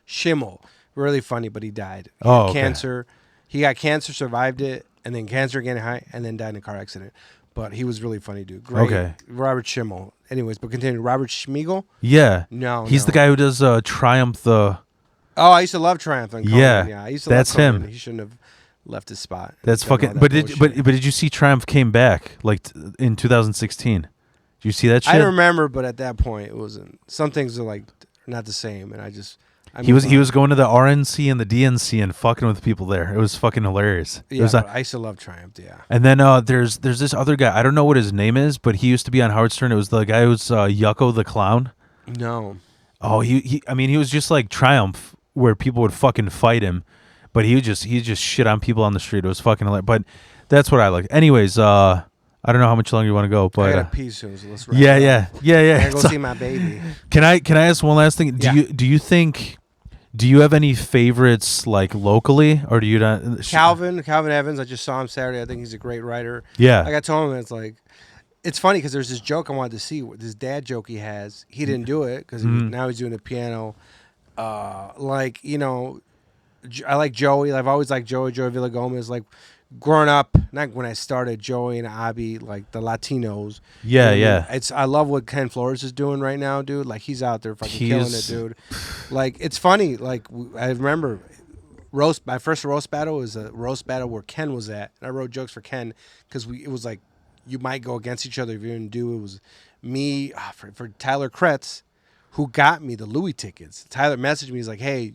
Schimmel. Really funny, but he died. He had okay. Cancer. He got cancer, survived it, and then cancer again, and then died in a car accident. But he was really funny, dude. Great. Okay. Robert Schimmel. Anyways, but continue. Robert Schmeagol? Yeah. No. He's the guy who does Triumph the. Oh, I used to love Triumph on Conan. Yeah. I used to that's love Conan. him. He shouldn't have left his spot. That's fucking. But did you see Triumph came back like in 2016? Did you see that shit? I remember, but at that point it wasn't. Some things are like not the same, and he was going to the RNC and the DNC and fucking with people there. It was fucking hilarious. Yeah, I used to love Triumph. Yeah. And then there's this other guy. I don't know what his name is, but he used to be on Howard Stern. It was the guy who's Yucko the Clown. No. Oh, he was just like Triumph, where people would fucking fight him, but he just shit on people on the street. It was fucking hilarious. But that's what I like. Anyways, I don't know how much longer you want to go, but I gotta pee soon, so let's wrap yeah. I gotta go see my baby. Can I ask one last thing? Do you have any favorites like locally, or do you not? Calvin Evans. I just saw him Saturday. I think he's a great writer. Yeah. Like I told him, it's funny because there's this joke I wanted to see. This dad joke he has. He didn't do it because now he's doing the piano. I like Joey. I've always liked Joey Villagomez. Like growing up, not when I started, Joey and Abby, like the Latinos. Yeah, you know, yeah. I love what Ken Flores is doing right now, dude. Like he's out there fucking killing it, dude. Like it's funny. Like I remember my first roast battle was a roast battle where Ken was at, and I wrote jokes for Ken because it was like you might go against each other if you didn't do it. Was me for Tyler Kretz, who got me the Louis tickets. Tyler messaged me. He's like, "Hey,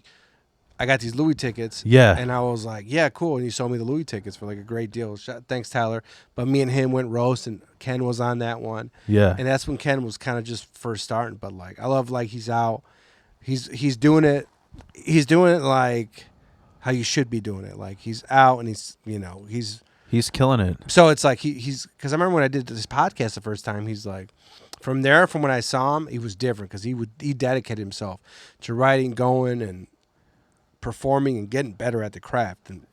I got these Louis tickets." Yeah. And I was like, yeah, cool. And he sold me the Louis tickets for like a great deal. Thanks, Tyler. But me and him went roast, and Ken was on that one. Yeah. And that's when Ken was kind of just first starting. But like, I love like he's out. He's doing it. He's doing it like how you should be doing it. Like he's out and he's killing it. So it's like he's because I remember when I did this podcast the first time, he's like, from when I saw him, he was different because he dedicated himself to writing, going and performing and getting better at the craft and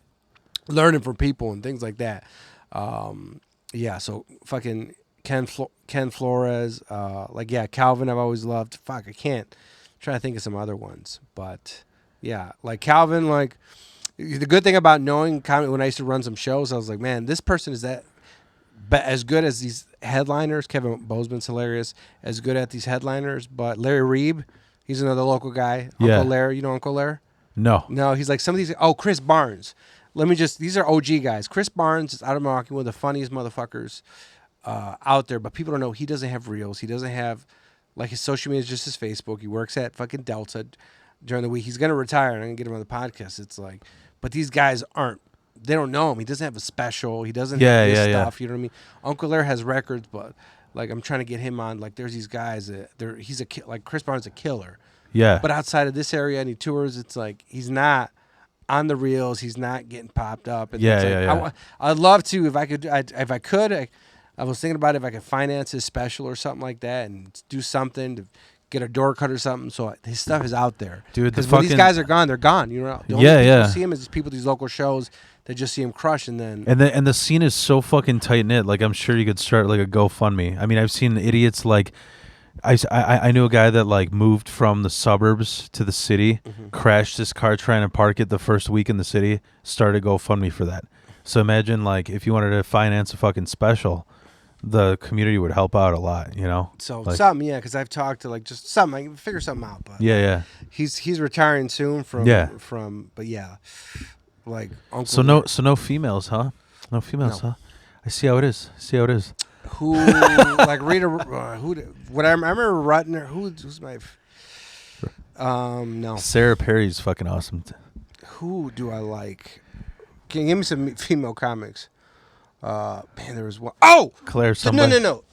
learning from people and things like that. So fucking Ken Flores, Calvin I've always loved. I can't. I'm trying to think of some other ones, but yeah, like Calvin. Like the good thing about knowing comedy, when I used to run some shows, I was like, man, this person is as good as these headliners. Kevin Bozeman's hilarious, as good at these headliners. But Larry Reeb, he's another local guy. Yeah. Uncle Larry, you know Uncle Larry? No, he's like some of these. Oh, Chris Barnes. These are OG guys. Chris Barnes is out of Milwaukee, one of the funniest motherfuckers out there. But people don't know he doesn't have reels. He doesn't have, like, his social media is just his Facebook. He works at fucking Delta during the week. He's going to retire, and I'm going to get him on the podcast. It's like, but these guys aren't. They don't know him. He doesn't have a special. He doesn't have this stuff. You know what I mean? Uncle Larry has records, but, like, I'm trying to get him on. Like, there's these guys that like Chris Barnes is a killer. Yeah. But outside of this area, and he tours, it's like he's not on the reels. He's not getting popped up. And Yeah, it's like, yeah. I'd love to if I could. I was thinking about if I could finance his special or something like that and do something to get a door cut or something. So his stuff is out there. Dude, the Because when these fucking- guys are gone, they're gone. You know, the only Yeah, people yeah. see him is people at these local shows that just see him crush, and then And the scene is so fucking tight knit. Like I'm sure you could start like a GoFundMe. I mean, I've seen idiots like I knew a guy that like moved from the suburbs to the city, crashed his car trying to park it the first week in the city, started GoFundMe for that. So imagine like if you wanted to finance a fucking special, the community would help out a lot, you know? so Like- something, yeah. Because I've talked to like just something. I can figure something out, but Yeah, yeah. he's retiring soon from Yeah. but yeah, like Uncle. So no females, huh? No females, No. huh? I see how it is. Who like Rita? What I remember Rutner. Who's my? No. Sarah Perry's fucking awesome. Who do I like? Can you give me some female comics? Man, there was one. Oh, Claire somebody. no.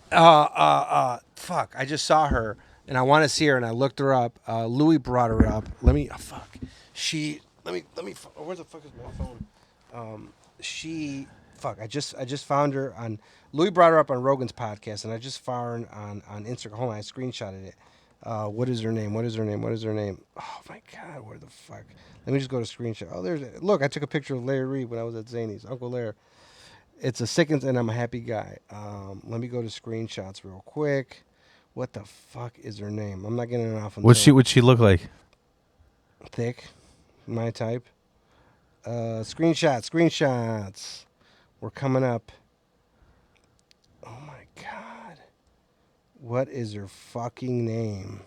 Fuck! I just saw her, and I want to see her, and I looked her up. Louis brought her up. Let me. Fuck. She. Let me. Where the fuck is my phone? She. Fuck! I just found her on. Louis brought her up on Rogan's podcast, and I just found her on Instagram. Hold on, I screenshotted it. What is her name? Oh my god, where the fuck? Let me just go to screenshot. Oh, look, I took a picture of Larry Reed when I was at Zany's. Uncle Larry. It's a sickens, and I'm a happy guy. Let me go to screenshots real quick. What the fuck is her name? I'm not getting it off. What'd she look like? Thick, my type. Screenshots. We're coming up. Oh my god. What is her fucking name?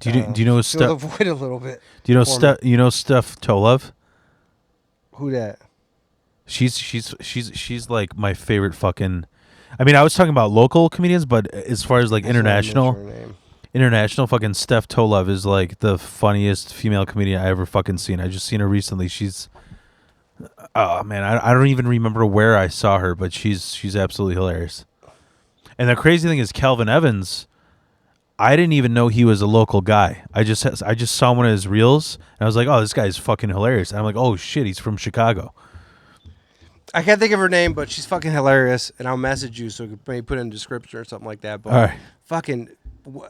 Do you know Fill Steph? the void a little bit. Do you know for Steph? You know Steph Tolov? Who that? She's like my favorite fucking. I mean, I was talking about local comedians, but as far as like I just wanna make sure international, her name. international fucking Steph Tolov is like the funniest female comedian I ever fucking seen. I just seen her recently. She's, oh man, I don't even remember where I saw her, but she's absolutely hilarious. And the crazy thing is, Calvin Evans, I didn't even know he was a local guy. I just saw one of his reels, and I was like, oh, this guy's fucking hilarious. And I'm like, oh shit, he's from Chicago. I can't think of her name, but she's fucking hilarious, and I'll message you so you can maybe put it in the description or something like that. But All right. fucking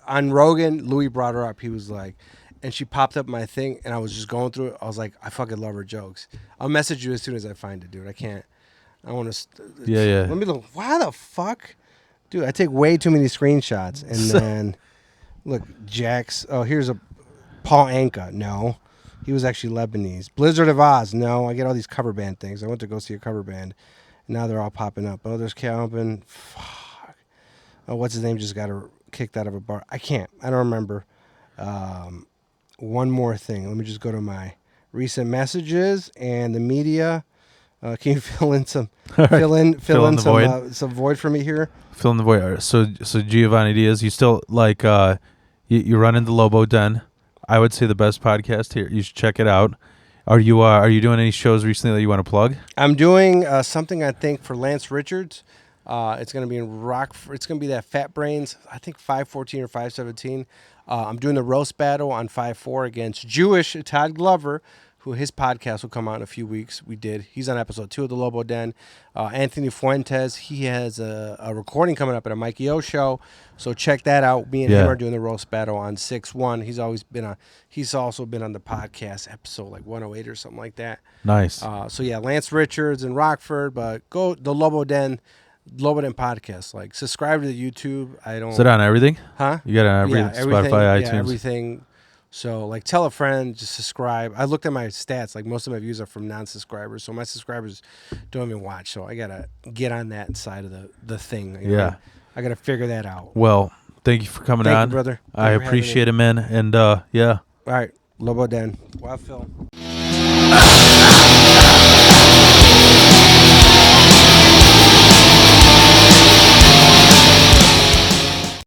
on Rogan, Louis brought her up. He was like, and she popped up my thing, and I was just going through it. I was like, I fucking love her jokes. I'll message you as soon as I find it, dude. I can't. I want to. Yeah. Let me look. Why the fuck, dude? I take way too many screenshots, and then look, Jax. Oh, here's a Paul Anka. No. He was actually Lebanese. Blizzard of Oz. No, I get all these cover band things. I went to go see a cover band. And now they're all popping up. Oh, there's Calvin. Fuck. Oh, what's his name? Just got kicked out of a bar. I can't. I don't remember. One more thing. Let me just go to my recent messages and the media. Can you fill in some some void for me here? Fill in the void. All right, so Jhovany Diaz, you still like you run into Lobo Den. I would say the best podcast here. You should check it out. Are you doing any shows recently that you want to plug? I'm doing something I think for Lance Richards. It's going to be in Rockford. It's going to be that Fat Brains. I think 514 or 517. I'm doing the roast battle on 5-4 against Jewish Todd Glover, who his podcast will come out in a few weeks. He's on episode 2 of the Lobo Den. Anthony Fuentes, he has a recording coming up at a Mikey O show, so check that out. Me and him are doing the roast battle on 6-1. He's also been on the podcast episode like 108 or something like that. Nice. So yeah, Lance Richards in Rockford, but go the Lobo Den podcast. Like subscribe to the YouTube. Is it on everything? Huh? You got it on everything, Spotify, iTunes. Everything. So, like, tell a friend, just subscribe. I looked at my stats. Like, most of my views are from non-subscribers. So, my subscribers don't even watch. So, I got to get on that side of the thing. You know? I got to figure that out. Well, thank you for coming on. Thank you, brother. I appreciate it, man. And, yeah. All right. Lobo Den. Wow, Phil.